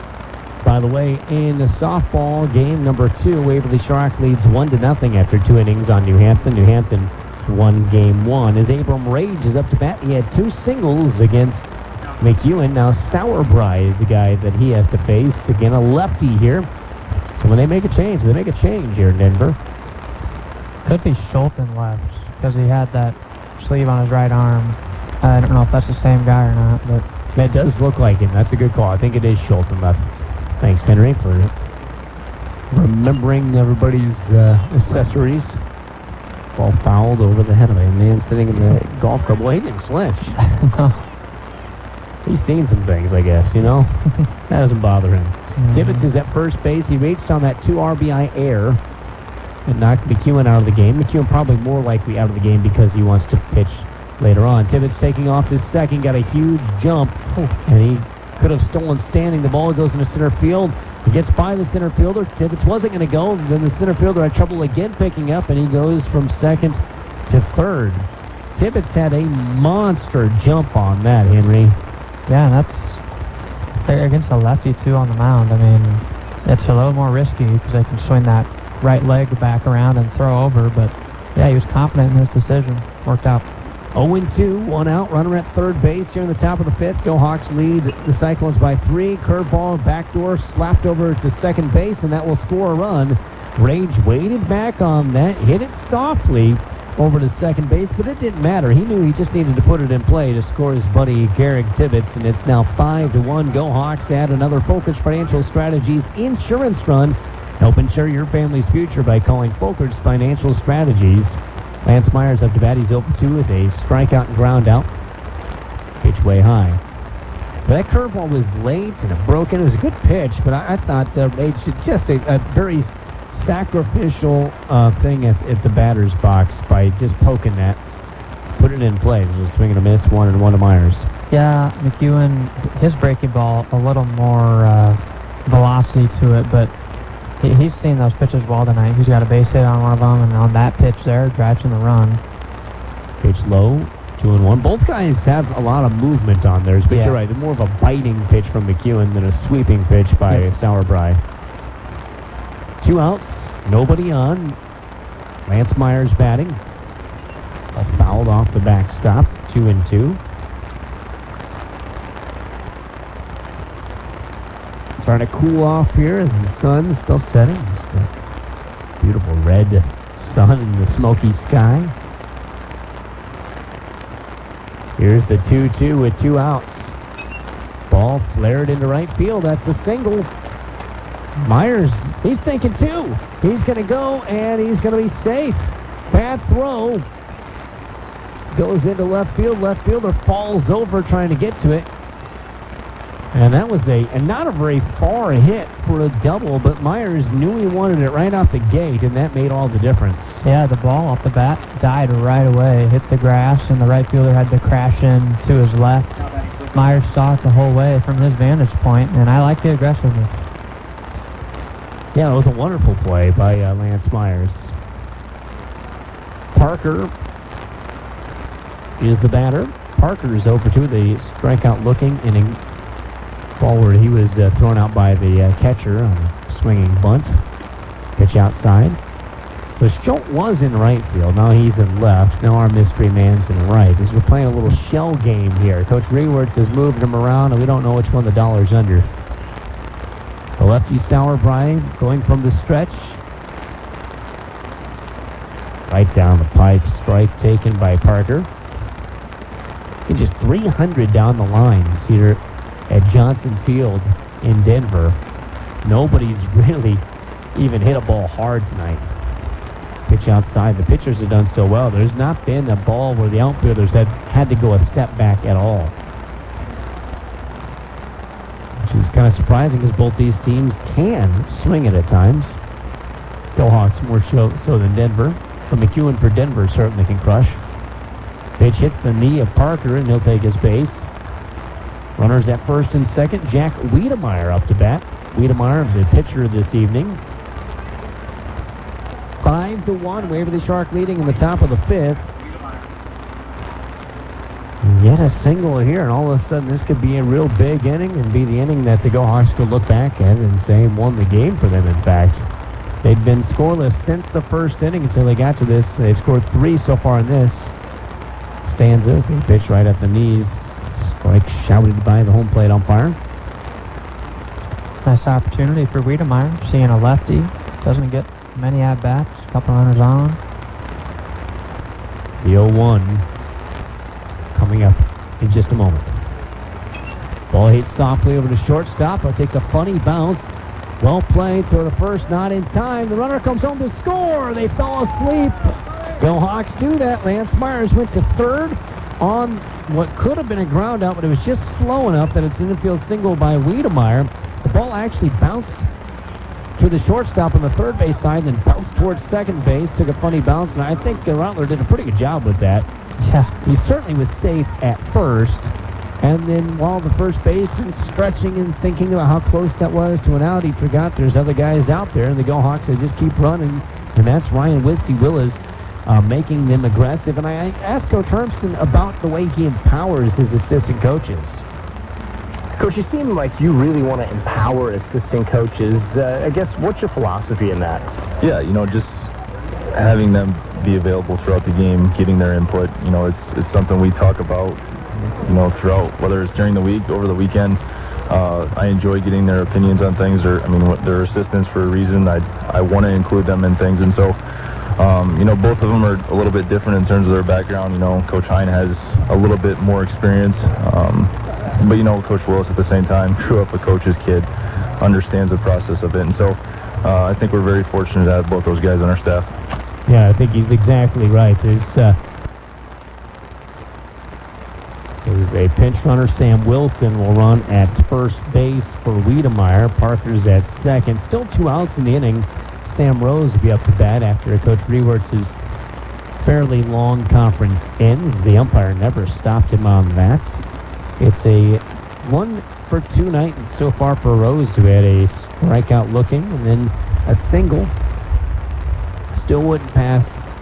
[SPEAKER 2] By the way, in the softball game number 2, Waverly Shark leads 1-0 after 2 innings on New Hampton. New Hampton won game 1 as Abram Rage is up to bat. He had 2 singles against McEwen. Now Sauerbrei is the guy that he has to face. Again, a lefty here. So when they make a change, they make a change here in Denver.
[SPEAKER 15] Could be Schulten left because he had that sleeve on his right arm. I don't know if that's the same guy or not, but
[SPEAKER 2] that does look like him. That's a good call. I think it is Schulten left. Thanks, Henry, for remembering everybody's accessories. Ball fouled over the head of a man sitting in the golf club. Well, he didn't flinch.
[SPEAKER 15] No.
[SPEAKER 2] He's seen some things, I guess, you know? That doesn't bother him. Tibbetts is at first base. He reached on that 2 RBI error and knocked McEwen out of the game. McEwen probably more likely out of the game because he wants to pitch later on. Tibbetts taking off his second, got a huge jump, and he could have stolen standing. The ball goes into center field. He gets by the center fielder. Tibbetts wasn't going to go. Then the center fielder had trouble again picking up, and he goes from second to third. Tibbetts had a monster jump on that, Henry.
[SPEAKER 15] Yeah, that's against a lefty, too, on the mound. I mean, it's a little more risky because they can swing that right leg back around and throw over. But, yeah, he was confident in his decision. Worked out.
[SPEAKER 2] 0-2, 1 out, runner at third base here in the top of the fifth. Go Hawks lead the Cyclones by 3. Curveball, backdoor, slapped over to second base, and that will score a run. Rage waited back on that, hit it softly over to second base, but it didn't matter. He knew he just needed to put it in play to score his buddy Garrick Tibbetts, and it's now 5-1. Go Hawks add another Focus Financial Strategies insurance run. Help insure your family's future by calling Focus Financial Strategies. Lance Myers up to bat. He's 0-2 with a strikeout and ground out. Pitch way high. But that curveball was late and it broke in. It was a good pitch, but I thought Rage did just a very sacrificial thing at the batter's box by just poking that, putting it in play. It was a swing and a miss, 1-1 to Myers.
[SPEAKER 15] Yeah, McEwen, his breaking ball, a little more velocity to it, but he's seen those pitches well tonight. He's got a base hit on one of them, and on that pitch there, drives in the run.
[SPEAKER 2] Pitch low, 2-1. Both guys have a lot of movement on theirs, but you're right. They're more of a biting pitch from McEwen than a sweeping pitch by Sauerbrei. 2 outs, nobody on. Lance Myers batting. Fouled off the backstop, 2-2. Starting to cool off here as the sun's still setting. Just a beautiful red sun in the smoky sky. Here's the 2-2 with 2 outs. Ball flared into right field. That's a single. Myers, he's thinking 2. He's going to go, and he's going to be safe. Bad throw. Goes into left field. Left fielder falls over trying to get to it. And that was not a very far hit for a double, but Myers knew he wanted it right off the gate, and that made all the difference.
[SPEAKER 15] Yeah, the ball off the bat died right away. Hit the grass, and the right fielder had to crash in to his left. Myers saw it the whole way from his vantage point, and I like the aggressiveness.
[SPEAKER 2] Yeah, it was a wonderful play by Lance Myers. Parker is the batter. Parker is over to the strikeout-looking inning. Forward, he was thrown out by the catcher on a swinging bunt. Pitch outside. So Schultz was in right field. Now he's in left. Now our mystery man's in right. As we're playing a little shell game here. Coach Rewerts has moved him around, and we don't know which one the dollar's under. The lefty Sauerbrei going from the stretch. Right down the pipe. Strike taken by Parker. And just 300 down the lines here at Johnson Field in Denver. Nobody's really even hit a ball hard tonight. Pitch outside. The pitchers have done so well. There's not been a ball where the outfielders had to go a step back at all. Which is kind of surprising because both these teams can swing it at times. Go Hawks more so than Denver. So McEwen for Denver certainly can crush. Pitch hits the knee of Parker, and he'll take his base. Runners at first and second. Jack Wiedemeyer up to bat. Wiedemeyer, the pitcher this evening. 5-1. Waverly Shark leading in the top of the fifth. Yet a single here, and all of a sudden this could be a real big inning and be the inning that the Go Hawks could look back at and say won the game for them, in fact. They'd been scoreless since the first inning until they got to this. They've scored 3 so far in this. Stanza, they pitch right at the knees. Strike shouted by the home plate umpire.
[SPEAKER 15] Nice opportunity for Wiedemeyer, seeing a lefty. Doesn't get many at-bats, a couple runners on.
[SPEAKER 2] The 0-1 coming up in just a moment. Ball hit softly over to shortstop. It takes a funny bounce. Well played for the first, not in time. The runner comes home to score. They fell asleep. Go Hawks do that. Lance Myers went to third on what could have been a ground out, but it was just slow enough that it's an infield single by Wiedemeyer. The ball actually bounced to the shortstop on the third base side, then bounced towards second base, took a funny bounce, and I think Rattler did a pretty good job with that. Yeah, he certainly was safe at first, and then while the first baseman's stretching and thinking about how close that was to an out, he forgot there's other guys out there, and the Go Hawks, they just keep running, and that's Ryan Wisty-Willis making them aggressive. And I asked Coach Hermson about the way he empowers his assistant coaches.
[SPEAKER 21] Coach, you seem like you really want to empower assistant coaches. I guess, what's your philosophy in that?
[SPEAKER 8] Yeah, just having them be available throughout the game, getting their input. It's something we talk about, throughout, whether it's during the week, over the weekend. I enjoy getting their opinions on things, they're assistants for a reason. I want to include them in things, and so, both of them are a little bit different in terms of their background. Coach Hine has a little bit more experience, but Coach Willis at the same time grew up a coach's kid, understands the process of it, and so I think we're very fortunate to have both those guys on our staff.
[SPEAKER 2] Yeah, I think he's exactly right. There's a pinch runner. Sam Wilson will run at first base for Wiedemeyer. Parker's at second. Still 2 outs in the inning. Sam Rose will be up to bat after Coach Rewertz's fairly long conference ends. The umpire never stopped him on that. It's a 1-for-2 night so far for Rose, who had a strikeout looking, and then a single. Still wouldn't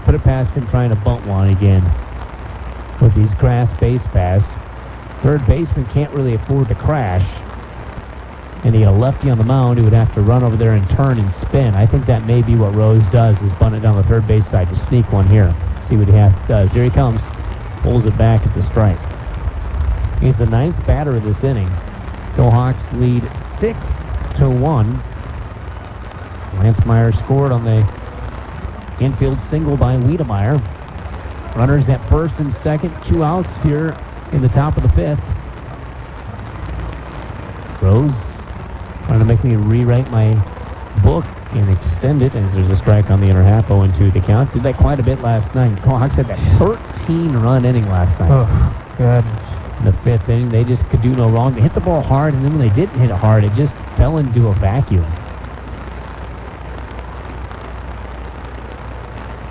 [SPEAKER 2] put it past him trying to bunt one again with these grass base paths. Third baseman can't really afford to crash. And he had a lefty on the mound who would have to run over there and turn and spin. I think that may be what Rose does, is bunt it down the third base side to sneak one here. See what he does. Here he comes. Pulls it back at the strike. He's the 9th batter of this inning. Go Hawks lead 6-1. Lance Myers scored on the infield single by Wiedemeyer. Runners at first and second. 2 outs here in the top of the 5th. Rose trying to make me rewrite my book and extend it, as there's a strike on the inner half. 0-2 the count. Did that quite a bit last night. Go Hawks had that 13-run inning last night.
[SPEAKER 15] Oh, good.
[SPEAKER 2] In the 5th inning, they just could do no wrong. They hit the ball hard, and then when they didn't hit it hard, it just fell into a vacuum.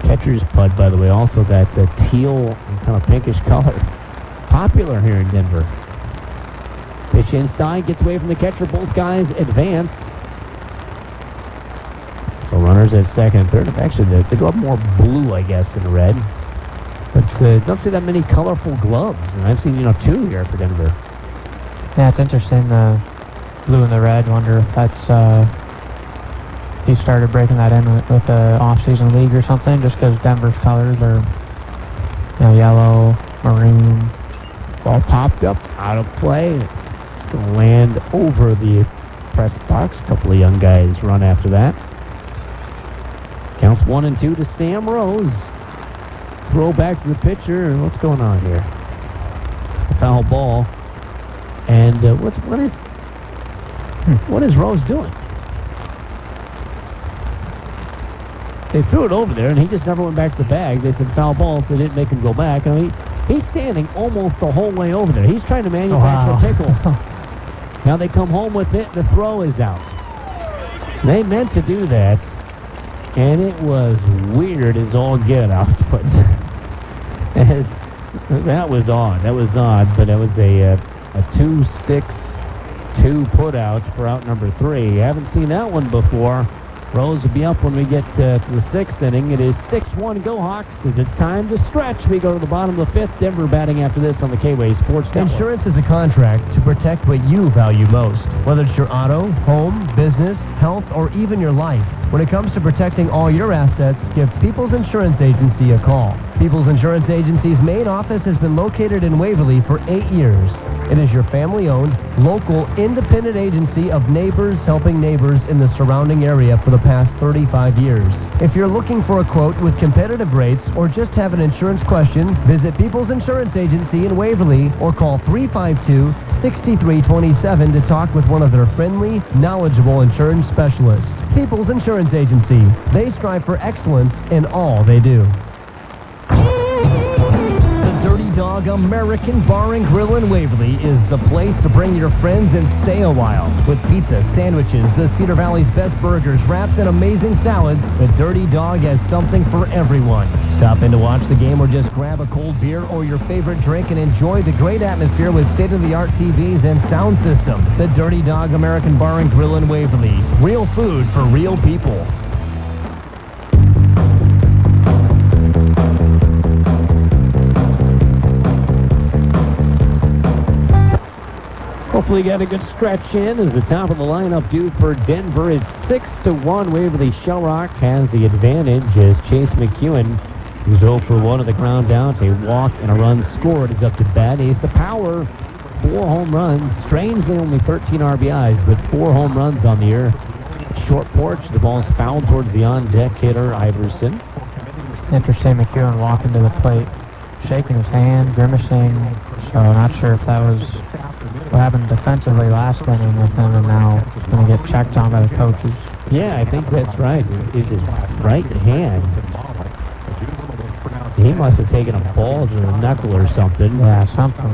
[SPEAKER 2] Catcher's putt, by the way, also that's a teal and kind of pinkish color. Popular here in Denver. Pitch inside, gets away from the catcher. Both guys advance. So runners at second and third. Actually, they go up more blue, I guess, than red. But don't see that many colorful gloves. And I've seen, 2 here for Denver.
[SPEAKER 15] Yeah, it's interesting, the blue and the red. Wonder if that's, he started breaking that in with the off-season league or something, just because Denver's colors are, yellow, maroon.
[SPEAKER 2] Ball popped up, out of play. It's going to land over the press box. A couple of young guys run after that. Counts 1-2 to Sam Rose. Throw back to the pitcher. What's going on here? A foul ball. And what is Rose doing? They threw it over there, and he just never went back to the bag. They said foul ball, so they didn't make him go back. He's standing almost the whole way over there. He's trying to manufacture a pickle. Now they come home with it. The throw is out. They meant to do that, and it was weird as all get out. But that was odd. That was odd, but that was a 2-6-2 put out for out number 3. Haven't seen that one before. Rose will be up when we get to the 6th inning. It is 6-1 Go Hawks. As it's time to stretch, we go to the bottom of the 5th. Denver batting after this on the K-Way Sports Network.
[SPEAKER 4] Insurance is a contract to protect what you value most, whether it's your auto, home, business, health, or even your life. When it comes to protecting all your assets, give People's Insurance Agency a call. People's Insurance Agency's main office has been located in Waverly for 8 years. It is your family-owned, local, independent agency of neighbors helping neighbors in the surrounding area for the past 35 years. If you're looking for a quote with competitive rates or just have an insurance question, visit People's Insurance Agency in Waverly or call 352 6327 to talk with one of their friendly, knowledgeable insurance specialists. People's Insurance Agency. They strive for excellence in all they do. The Dirty Dog American Bar and Grill in Waverly is the place to bring your friends and stay a while. With pizza, sandwiches, the Cedar Valley's best burgers, wraps, and amazing salads, the Dirty Dog has something for everyone. Stop in to watch the game or just grab a cold beer or your favorite drink and enjoy the great atmosphere with state-of-the-art TVs and sound system. The Dirty Dog American Bar and Grill in Waverly. Real food for real people.
[SPEAKER 2] Hopefully got a good stretch in as the top of the lineup due for Denver. It's 6-1. Waverly Shellrock has the advantage as Chase McEwen, who's 0 for 1 of the ground down. A walk and a run scored is up to bat. He's the power. 4 home runs. Strangely only 13 RBIs, but 4 home runs on the year. Short porch. The ball's fouled towards the on-deck hitter, Iverson.
[SPEAKER 15] Interesting, McEwen walking to the plate, shaking his hand, grimacing. So not sure if that was what happened defensively last inning with him, and now he's going to get checked on by the coaches.
[SPEAKER 2] Yeah, I think that's right. It's his right hand. He must have taken a ball to the knuckle or something.
[SPEAKER 15] Yeah, something.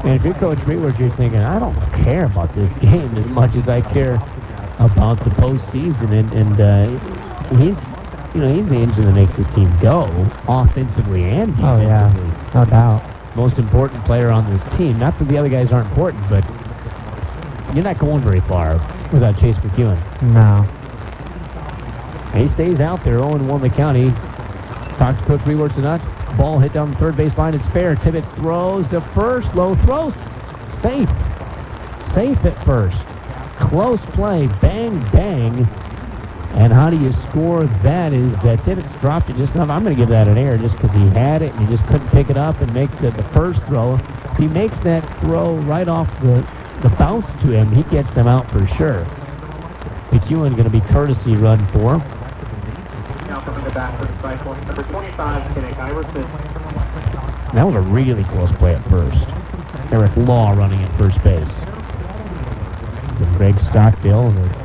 [SPEAKER 2] And if you're Coach Greenwood, you're thinking, I don't care about this game as much as I care about the postseason. And he's the engine that makes this team go, offensively and defensively.
[SPEAKER 15] Oh, yeah, no doubt.
[SPEAKER 2] Most important player on this team. Not that the other guys aren't important, but you're not going very far without Chase McEwen.
[SPEAKER 15] No.
[SPEAKER 2] He stays out there, 0-1 the county. Talks to Coach Greenwood tonight. Ball hit down the third base line. It's fair. Tibbetts throws to first. Low throws. Safe. Safe at first. Close play. Bang, bang. And how do you score that is that Tibbetts dropped it just enough. I'm going to give that an error just because he had it and he just couldn't pick it up and make the first throw. If he makes that throw right off the bounce to him, he gets them out for sure. McEwen going to be courtesy run for him.
[SPEAKER 13] Now coming to bat for the Cyclones, number 25, Kenneth Iverson.
[SPEAKER 2] That was a really close play at first. Eric Law running at first base. With Greg Stockdale and the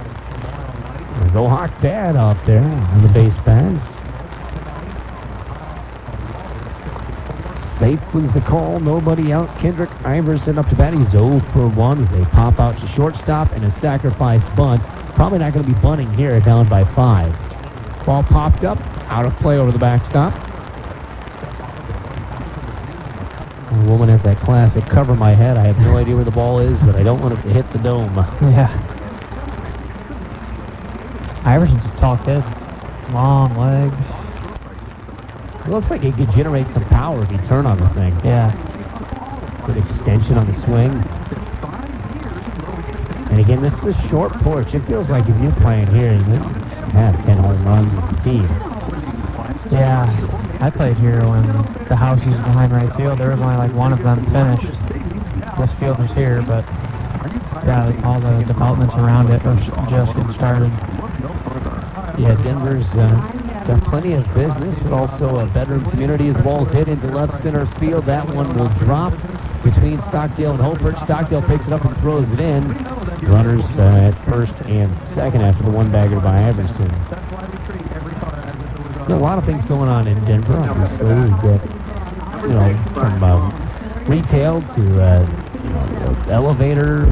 [SPEAKER 2] Go Hawk Dad out there on the base paths. Safe was the call. Nobody out. Kendrick Iverson up to bat. He's 0 for 1. They pop out to shortstop and a sacrifice bunt. Probably not going to be bunting here, down by 5. Ball popped up. Out of play over the backstop. The woman has that classic cover my head. I have no idea where the ball is, but I don't want it to hit the dome.
[SPEAKER 15] Yeah. Iverson's a tall kid. Long legs.
[SPEAKER 2] It looks like he could generate some power if he turned on the thing.
[SPEAKER 15] Yeah.
[SPEAKER 2] Good extension on the swing. And again, this is a short porch. It feels like if you're playing here, you have 10 home runs as a team.
[SPEAKER 15] Yeah. I played here when the house was behind right field. There was only like one of them finished. This field was here, but yeah, all the developments around it are just getting started.
[SPEAKER 2] Yeah, Denver's got plenty of business, but also a bedroom community as the ball's hit into left center field. That one will drop between Stockdale and Holbert. Stockdale picks it up and throws it in. Runners at first and second after the one-bagger by Iverson. A lot of things going on in Denver, obviously. We've got, from retail to elevator,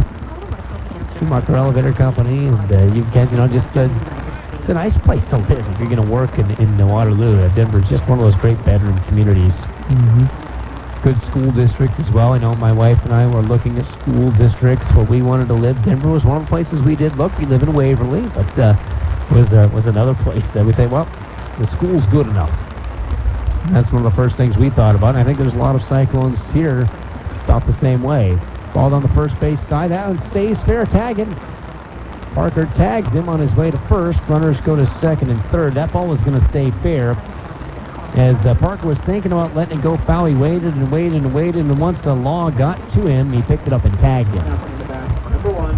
[SPEAKER 2] Schumacher Elevator Company, and you've got, just it's a nice place to live if you're going to work in Waterloo. Denver's just one of those great bedroom communities.
[SPEAKER 15] Mm-hmm.
[SPEAKER 2] Good school district as well. I know my wife and I were looking at school districts where we wanted to live. Denver was one of the places we did look. We live in Waverly, but was another place that we think, well, the school's good enough. And that's one of the first things we thought about. And I think there's a lot of Cyclones here about the same way. Ball on the first base side. That one stays fair, tagging. Parker tags him on his way to first. Runners go to second and third. That ball was going to stay fair. As Parker was thinking about letting it go foul, he waited and waited and waited, and once the law got to him, he picked it up and tagged him.
[SPEAKER 13] Number 1,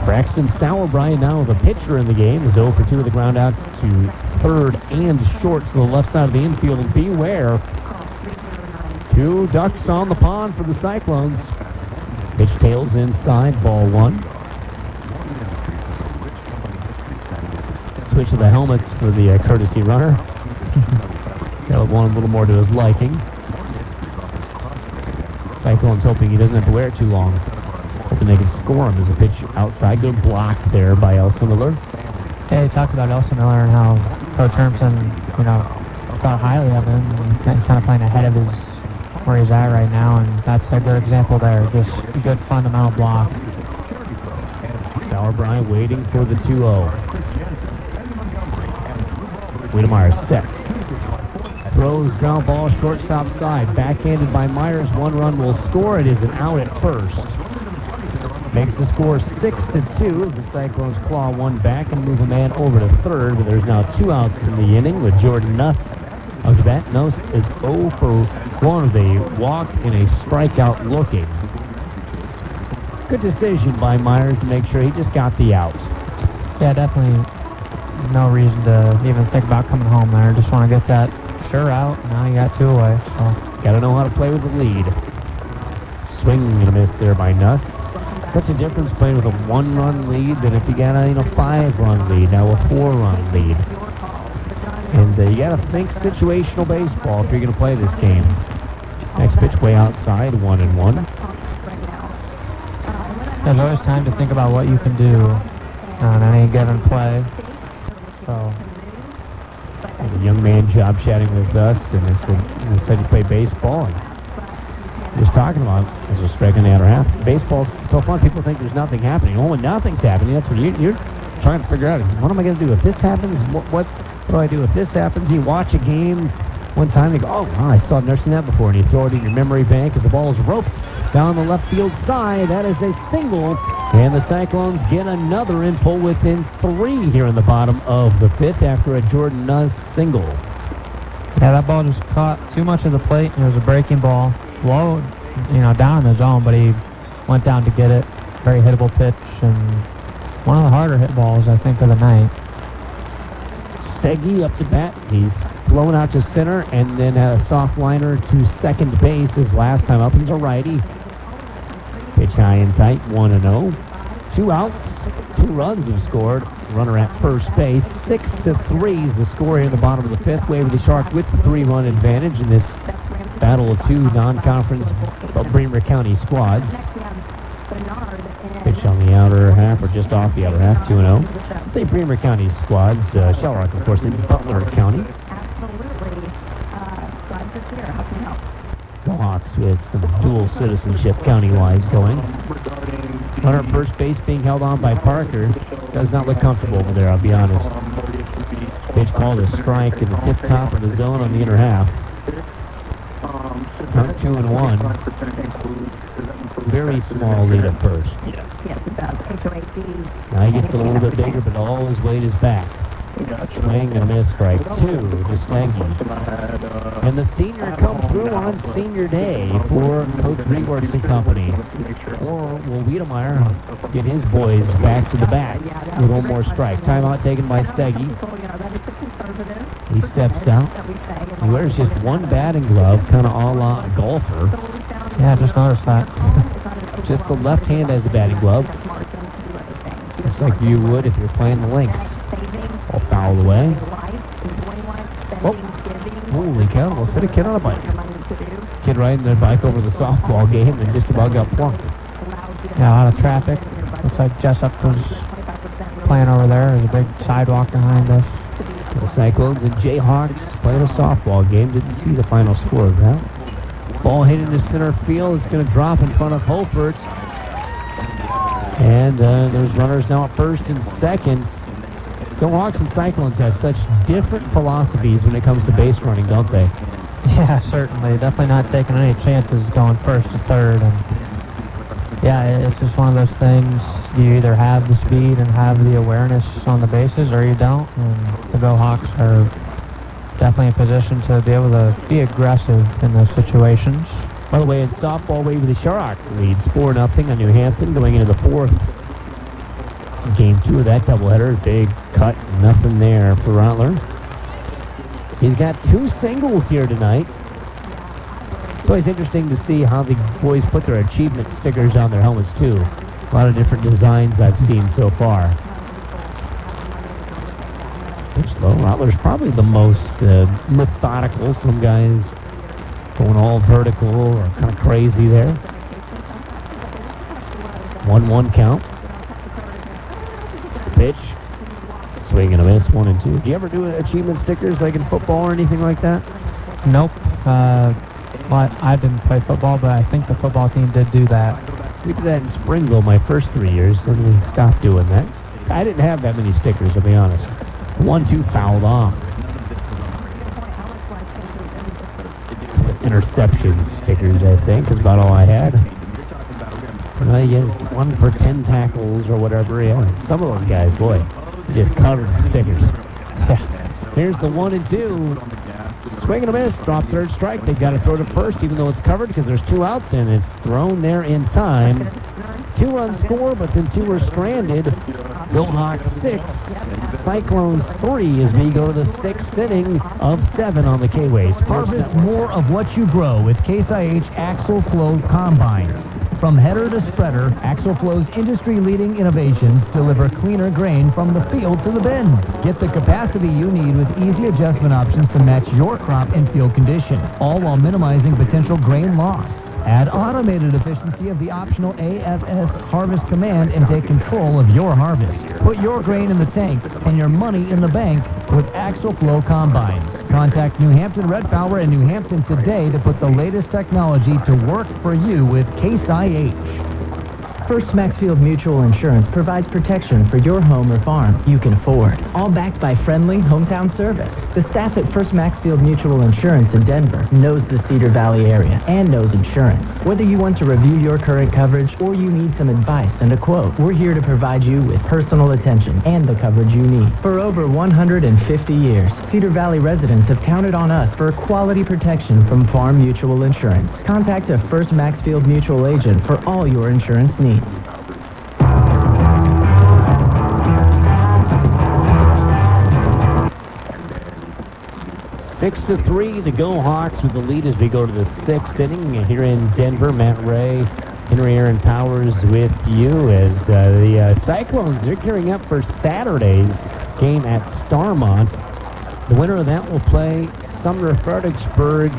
[SPEAKER 2] Braxton Sauerbrei now the pitcher in the game. Is 0 for 2 with the ground out to third and short to the left side of the infield. And beware, 2 ducks on the pond for the Cyclones. Pitch tails inside, ball one. Switch to the helmets for the courtesy runner. Caleb wanted a little more to his liking. Cyclone's hoping he doesn't have to wear it too long. Hoping they can score him as a pitch outside. Good block there by Elsa Miller.
[SPEAKER 15] Yeah, he talked about Elsa Miller and how Coach Hermson, thought highly of him and kind of playing ahead of where he's at right now, and that's a good example there. Just a good fundamental block.
[SPEAKER 2] Sauerbrei waiting for the 2-0. Wiedemeyer sets. Throws ground ball shortstop side. Backhanded by Myers. 1 run will score. It is an out at first. Makes the score 6-2. The Cyclones claw one back and move a man over to third, but there's now 2 outs in the inning with Jordan Nuss of the bat. Nuss is 0 for 1 with a walk and a strikeout looking. Good decision by Myers to make sure he just got the out.
[SPEAKER 15] Yeah, definitely no reason to even think about coming home there. Just want to get that sure out. Now you got 2 away. So
[SPEAKER 2] got to know how to play with the lead. Swing and a miss there by Nuss. Such a difference playing with a 1-run lead than if you got a 5-run lead, now a 4-run lead. And you got to think situational baseball if you're going to play this game. Next pitch way outside, 1-1.
[SPEAKER 15] There's always time to think about what you can do on any given play. So,
[SPEAKER 2] and a young man job chatting with us, and it said you play baseball. And just talking about as we're striking the outer half. Baseball's so fun. People think there's nothing happening. Oh, when nothing's happening, that's when you're trying to figure out, what am I going to do if this happens? What do I do if this happens? You watch a game one time, you go, oh, wow, I've never seen that before, and you throw it in your memory bank as the ball is roped down the left field side. That is a single, and the Cyclones get another and pull within 3 here in the bottom of the 5th after a Jordan Nuss single.
[SPEAKER 15] Yeah, that ball just caught too much of the plate. It was a breaking ball. Low, down in the zone, but he went down to get it. Very hittable pitch, and one of the harder hit balls, I think, of the night.
[SPEAKER 2] Steggy up to bat. He's blown out to center and then had a soft liner to second base his last time up. He's a righty. Pitch high and tight, 1-0. 2 outs, 2 runs have scored. Runner at first base. 6-3 is the score here in the bottom of the 5th. Waverly Sharks with the 3-run advantage in this battle of 2 non-conference Bremer County squads. Pitch on the outer half, or just off the outer half, 2-0. Say Bremer County squads, Shell Rock, of course, in Butler County. The Hawks with some dual citizenship county-wise going. Runner at first base being held on by Parker. Does not look comfortable over there, I'll be honest. Pitch called a strike in the tip top of the zone on the inner half. Count 2-1. Very small lead at first.
[SPEAKER 14] Yes, it does.
[SPEAKER 2] Now he gets a little bit bigger, but all his weight is back. Swing and a miss, strike 2 to Stanky. And the senior come through on senior day for Coach Reworks and company. Or will Wiedemeyer get his boys back to the bat with one more strike? Timeout taken by Steggy. He steps out. He wears just one batting glove, kind of a la golfer.
[SPEAKER 15] Yeah, just noticed that.
[SPEAKER 2] Just the left hand has a batting glove. Looks like you would if you're playing the links. All fouled away. Oh, holy cow, almost hit a kid on a bike. Kid riding their bike over the softball game and just about got plunked.
[SPEAKER 15] Yeah, a lot of traffic. Looks like Jessup was playing over there. There's a big sidewalk behind us.
[SPEAKER 2] The Cyclones and Jayhawks playing a softball game. Didn't see the final score of that. Ball hit into center field. It's going to drop in front of Holford. And there's runners now at first and second. The Hawks and Cyclones have such different philosophies when it comes to base running, don't they?
[SPEAKER 15] Yeah, certainly. Definitely not taking any chances going first to third. And yeah, it's just one of those things. You either have the speed and have the awareness on the bases, or you don't. And the Go Hawks are definitely in position to be able to be aggressive in those situations.
[SPEAKER 2] By the way, in softball, Waverly Sharrock leads 4-0 on New Hampton going into the 4th. Game 2 of that doubleheader. Big cut, nothing there for Rattler. He's got 2 singles here tonight. It's always interesting to see how the boys put their achievement stickers on their helmets, too. A lot of different designs I've seen so far. Slow Rattler's probably the most methodical. Some guys going all vertical or kind of crazy there. 1-1 count. Pitch. Swing and a miss, 1 and 2. Do you ever do achievement stickers like in football or anything like that?
[SPEAKER 15] Nope. Well, I didn't play football, but I think the football team did do that.
[SPEAKER 2] We did that in Springville my first 3 years, then we stopped doing that. I didn't have that many stickers, to be honest. 1-2 fouled off. Interception stickers, I think, is about all I had. You get 1 for 10 tackles or whatever. Yeah, some of those guys, boy, just covered in stickers. Here's the 1 and 2. Swing and a miss. Drop third strike. They've got to throw to first, even though it's covered because there's 2 outs and it's thrown there in time. 2-run score, but then 2 are stranded. Gohawks 6, Cyclones 3 as we go to the 6th inning of 7 on the K-Ways.
[SPEAKER 9] Harvest more of what you grow with Case IH Axle Flow Combines. From header to spreader, Axle Flow's industry-leading innovations deliver cleaner grain from the field to the bin. Get the capacity you need with easy adjustment options to match your crop and field condition, all while minimizing potential grain loss. Add automated efficiency of the optional AFS harvest command and take control of your harvest. Put your grain in the tank and your money in the bank with Axle Flow Combines. Contact New Hampton, Red Power, and New Hampton today to put the latest technology to work for you with Case IH.
[SPEAKER 6] First Maxfield Mutual Insurance provides protection for your home or farm you can afford. All backed by friendly hometown service. The staff at First Maxfield Mutual Insurance in Denver knows the Cedar Valley area and knows insurance. Whether you want to review your current coverage or you need some advice and a quote, we're here to provide you with personal attention and the coverage you need. For over 150 years, Cedar Valley residents have counted on us for quality protection from Farm Mutual Insurance. Contact a First Maxfield Mutual agent for all your insurance needs.
[SPEAKER 2] 6-3, the Gohawks with the lead as we go to the 6th inning here in Denver. Matt Ray, Henry Aaron Powers with you as the Cyclones, they're gearing up for Saturday's game at Starmont. The winner of that will play Sumner Fredericksburg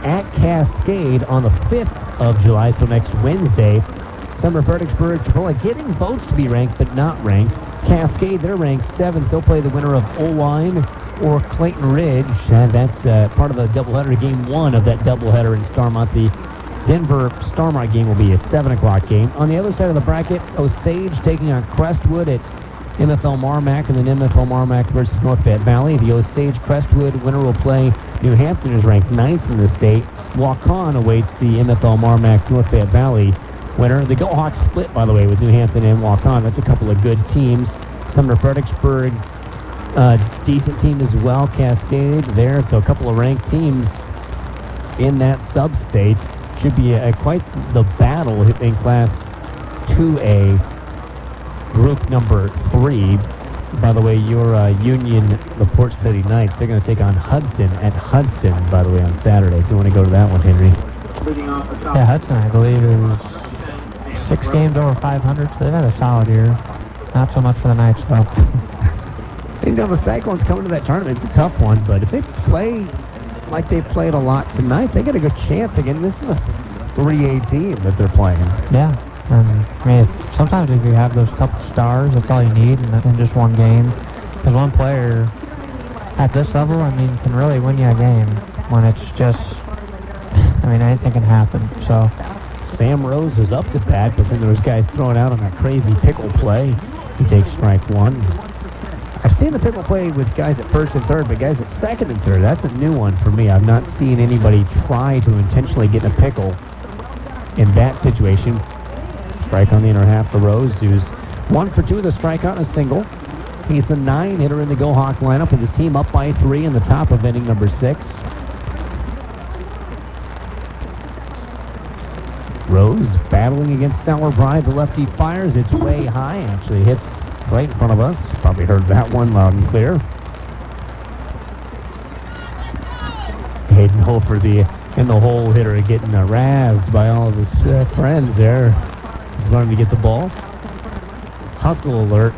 [SPEAKER 2] at Cascade on the 5th of July, so next Wednesday. Sumner Fredericksburg, Chipola getting votes to be ranked, but not ranked. Cascade, they're ranked 7th. They'll play the winner of Oline or Clayton Ridge, and that's part of the doubleheader, game 1 of that doubleheader in Starmont. The Denver Starmont game will be a 7 o'clock game. On the other side of the bracket, Osage taking on Crestwood at MFL Marmac, and then MFL Marmac versus North Fayette Valley. The Osage Crestwood winner will play New Hampton, is ranked 9th in the state. Waukon awaits the MFL Marmac North Fayette Valley winner. The Gohawks split, by the way, with New Hampton and Waukon. That's a couple of good teams. Sumner Fredericksburg, decent team as well. Cascade there, so a couple of ranked teams in that sub-state. Should be quite the battle in Class 2A, group number 3. By the way, your Union, the Port City Knights, they're going to take on Hudson at Hudson, by the way, on Saturday. If you want to go to that one, Henry.
[SPEAKER 15] Yeah, Hudson, I believe, is 6 games over 500, so they've had a solid year. Not so much for the Knights, though.
[SPEAKER 2] You know, the Cyclones coming to that tournament, it's a tough one, but if they play like they've played a lot tonight, they got a good chance again. This is a 3A team that they're playing.
[SPEAKER 15] Yeah. I mean, sometimes if you have those couple stars, that's all you need in just one game. Because one player at this level, I mean, can really win you a game when it's just, I mean, anything can happen. So
[SPEAKER 2] Sam Rose was up to bat, but then there was guys throwing out on that crazy pickle play. He takes strike 1. I've seen the pickle play with guys at first and third, but guys at second and third, that's a new one for me. I've not seen anybody try to intentionally get in a pickle in that situation. Strike on the inner half for Rose, who's 1 for 2 with a strikeout and a single. He's the 9 hitter in the Gohawk lineup with his team up by 3 in the top of inning number 6. Rose battling against Sour Bride. The lefty fires. It's way high. Actually hits right in front of us. Probably heard that one loud and clear. Hayden Hofer, the And the hole hitter getting razzed by all of his friends there. Learning to get the ball. Hustle alert.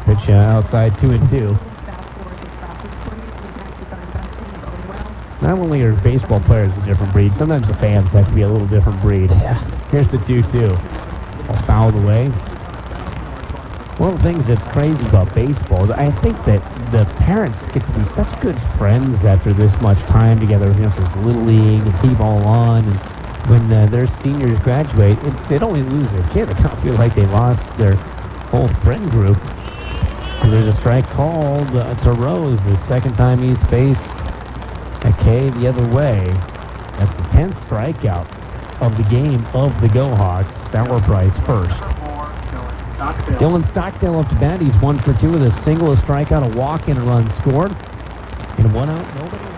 [SPEAKER 2] Pitch outside 2-2. Not only are baseball players a different breed, sometimes the fans have to be a little different breed. Yeah. Here's the 2-2. All fouled away. One of the things that's crazy about baseball is I think that the parents get to be such good friends after this much time together, since Little League and T-ball on, and when their seniors graduate, they don't only lose their kid, they kind of feel like they lost their whole friend group. There's a strike called to Rose, the second time he's faced a K the other way. That's the 10th strikeout of the game of the Go-Hawks. Sour Price first. Dylan Stockdale up to bat. He's 1 for 2 with a single, a strikeout, a walk, and a run scored. And 1 out, nobody.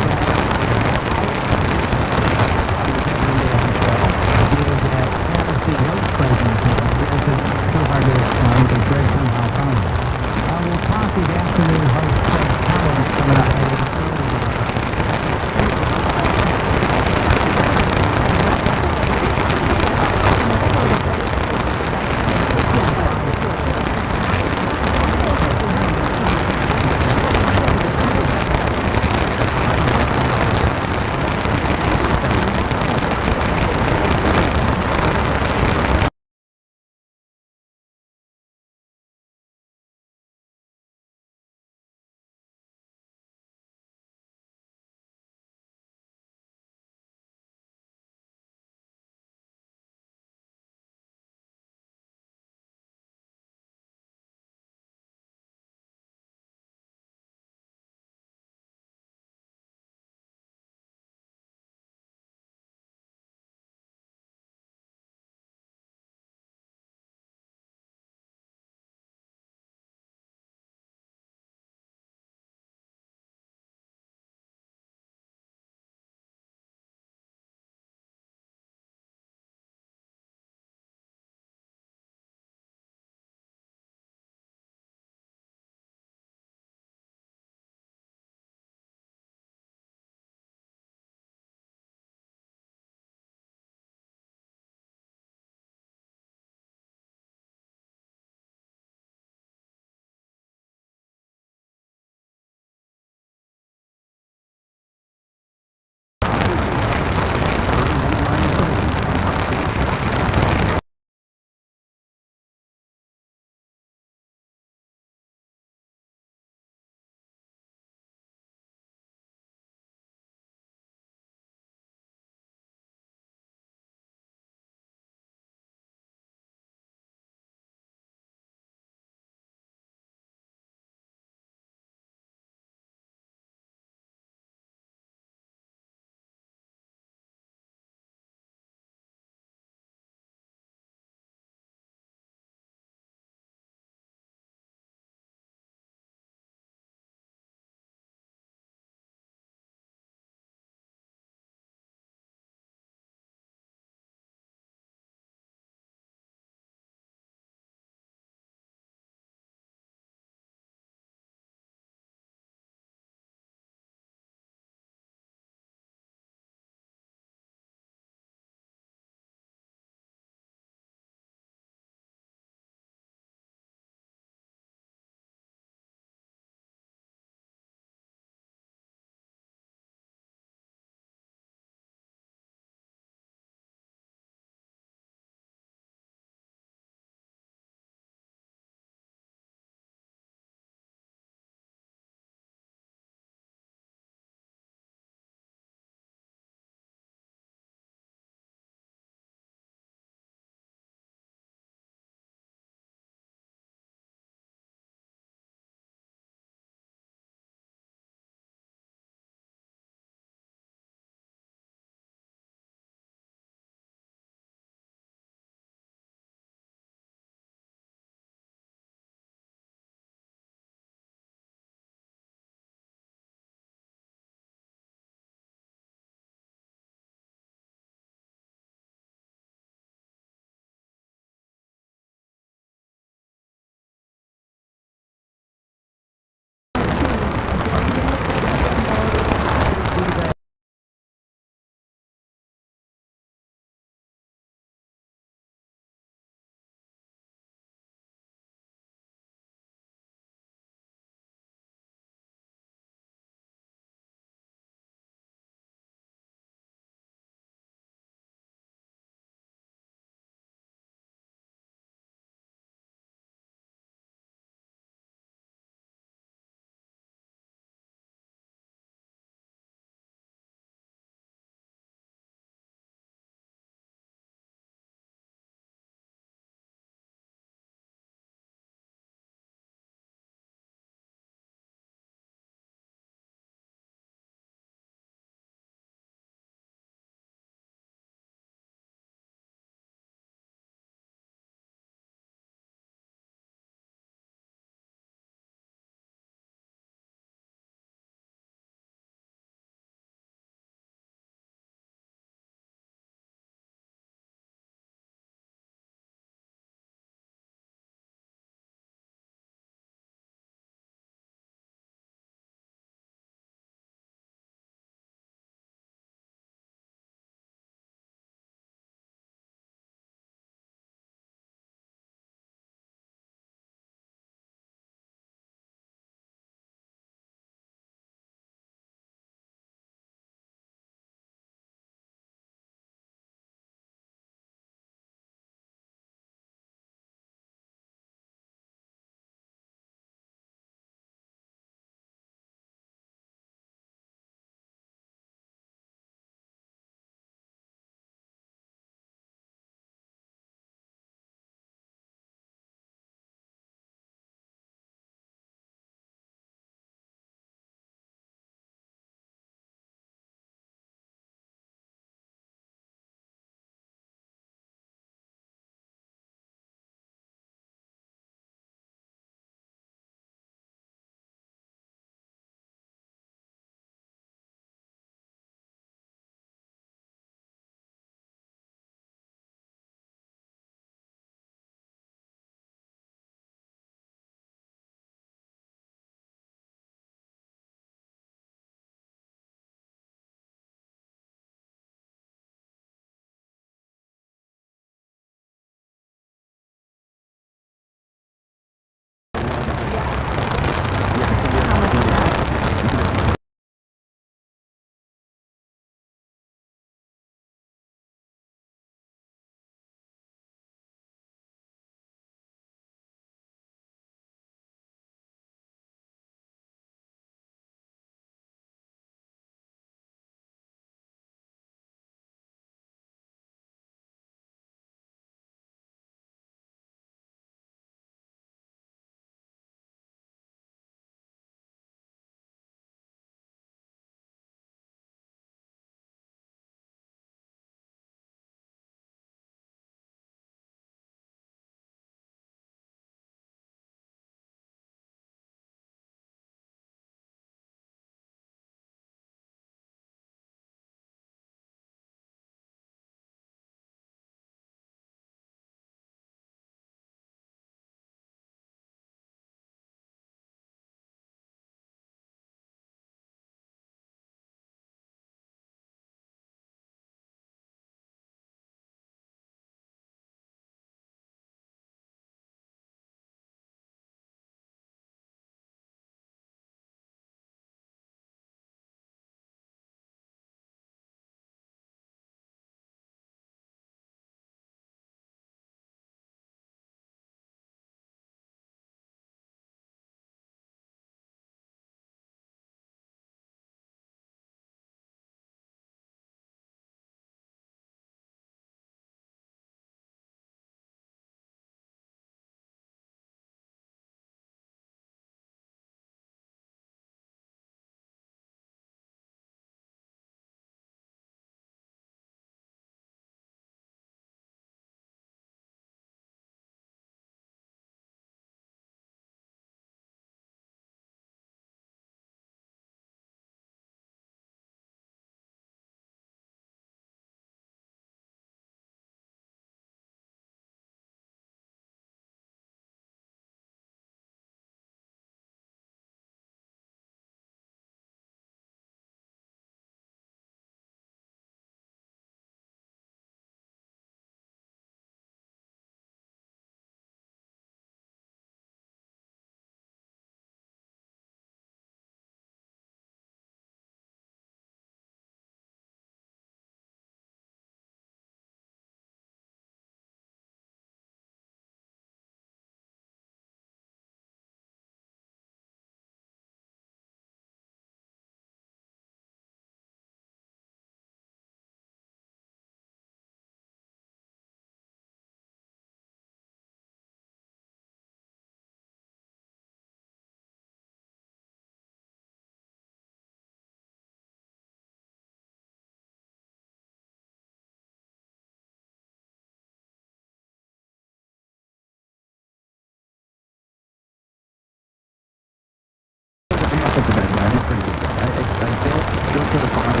[SPEAKER 16] I think the bad guy. He's pretty good. I think she'll put a 5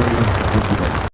[SPEAKER 16] would be good.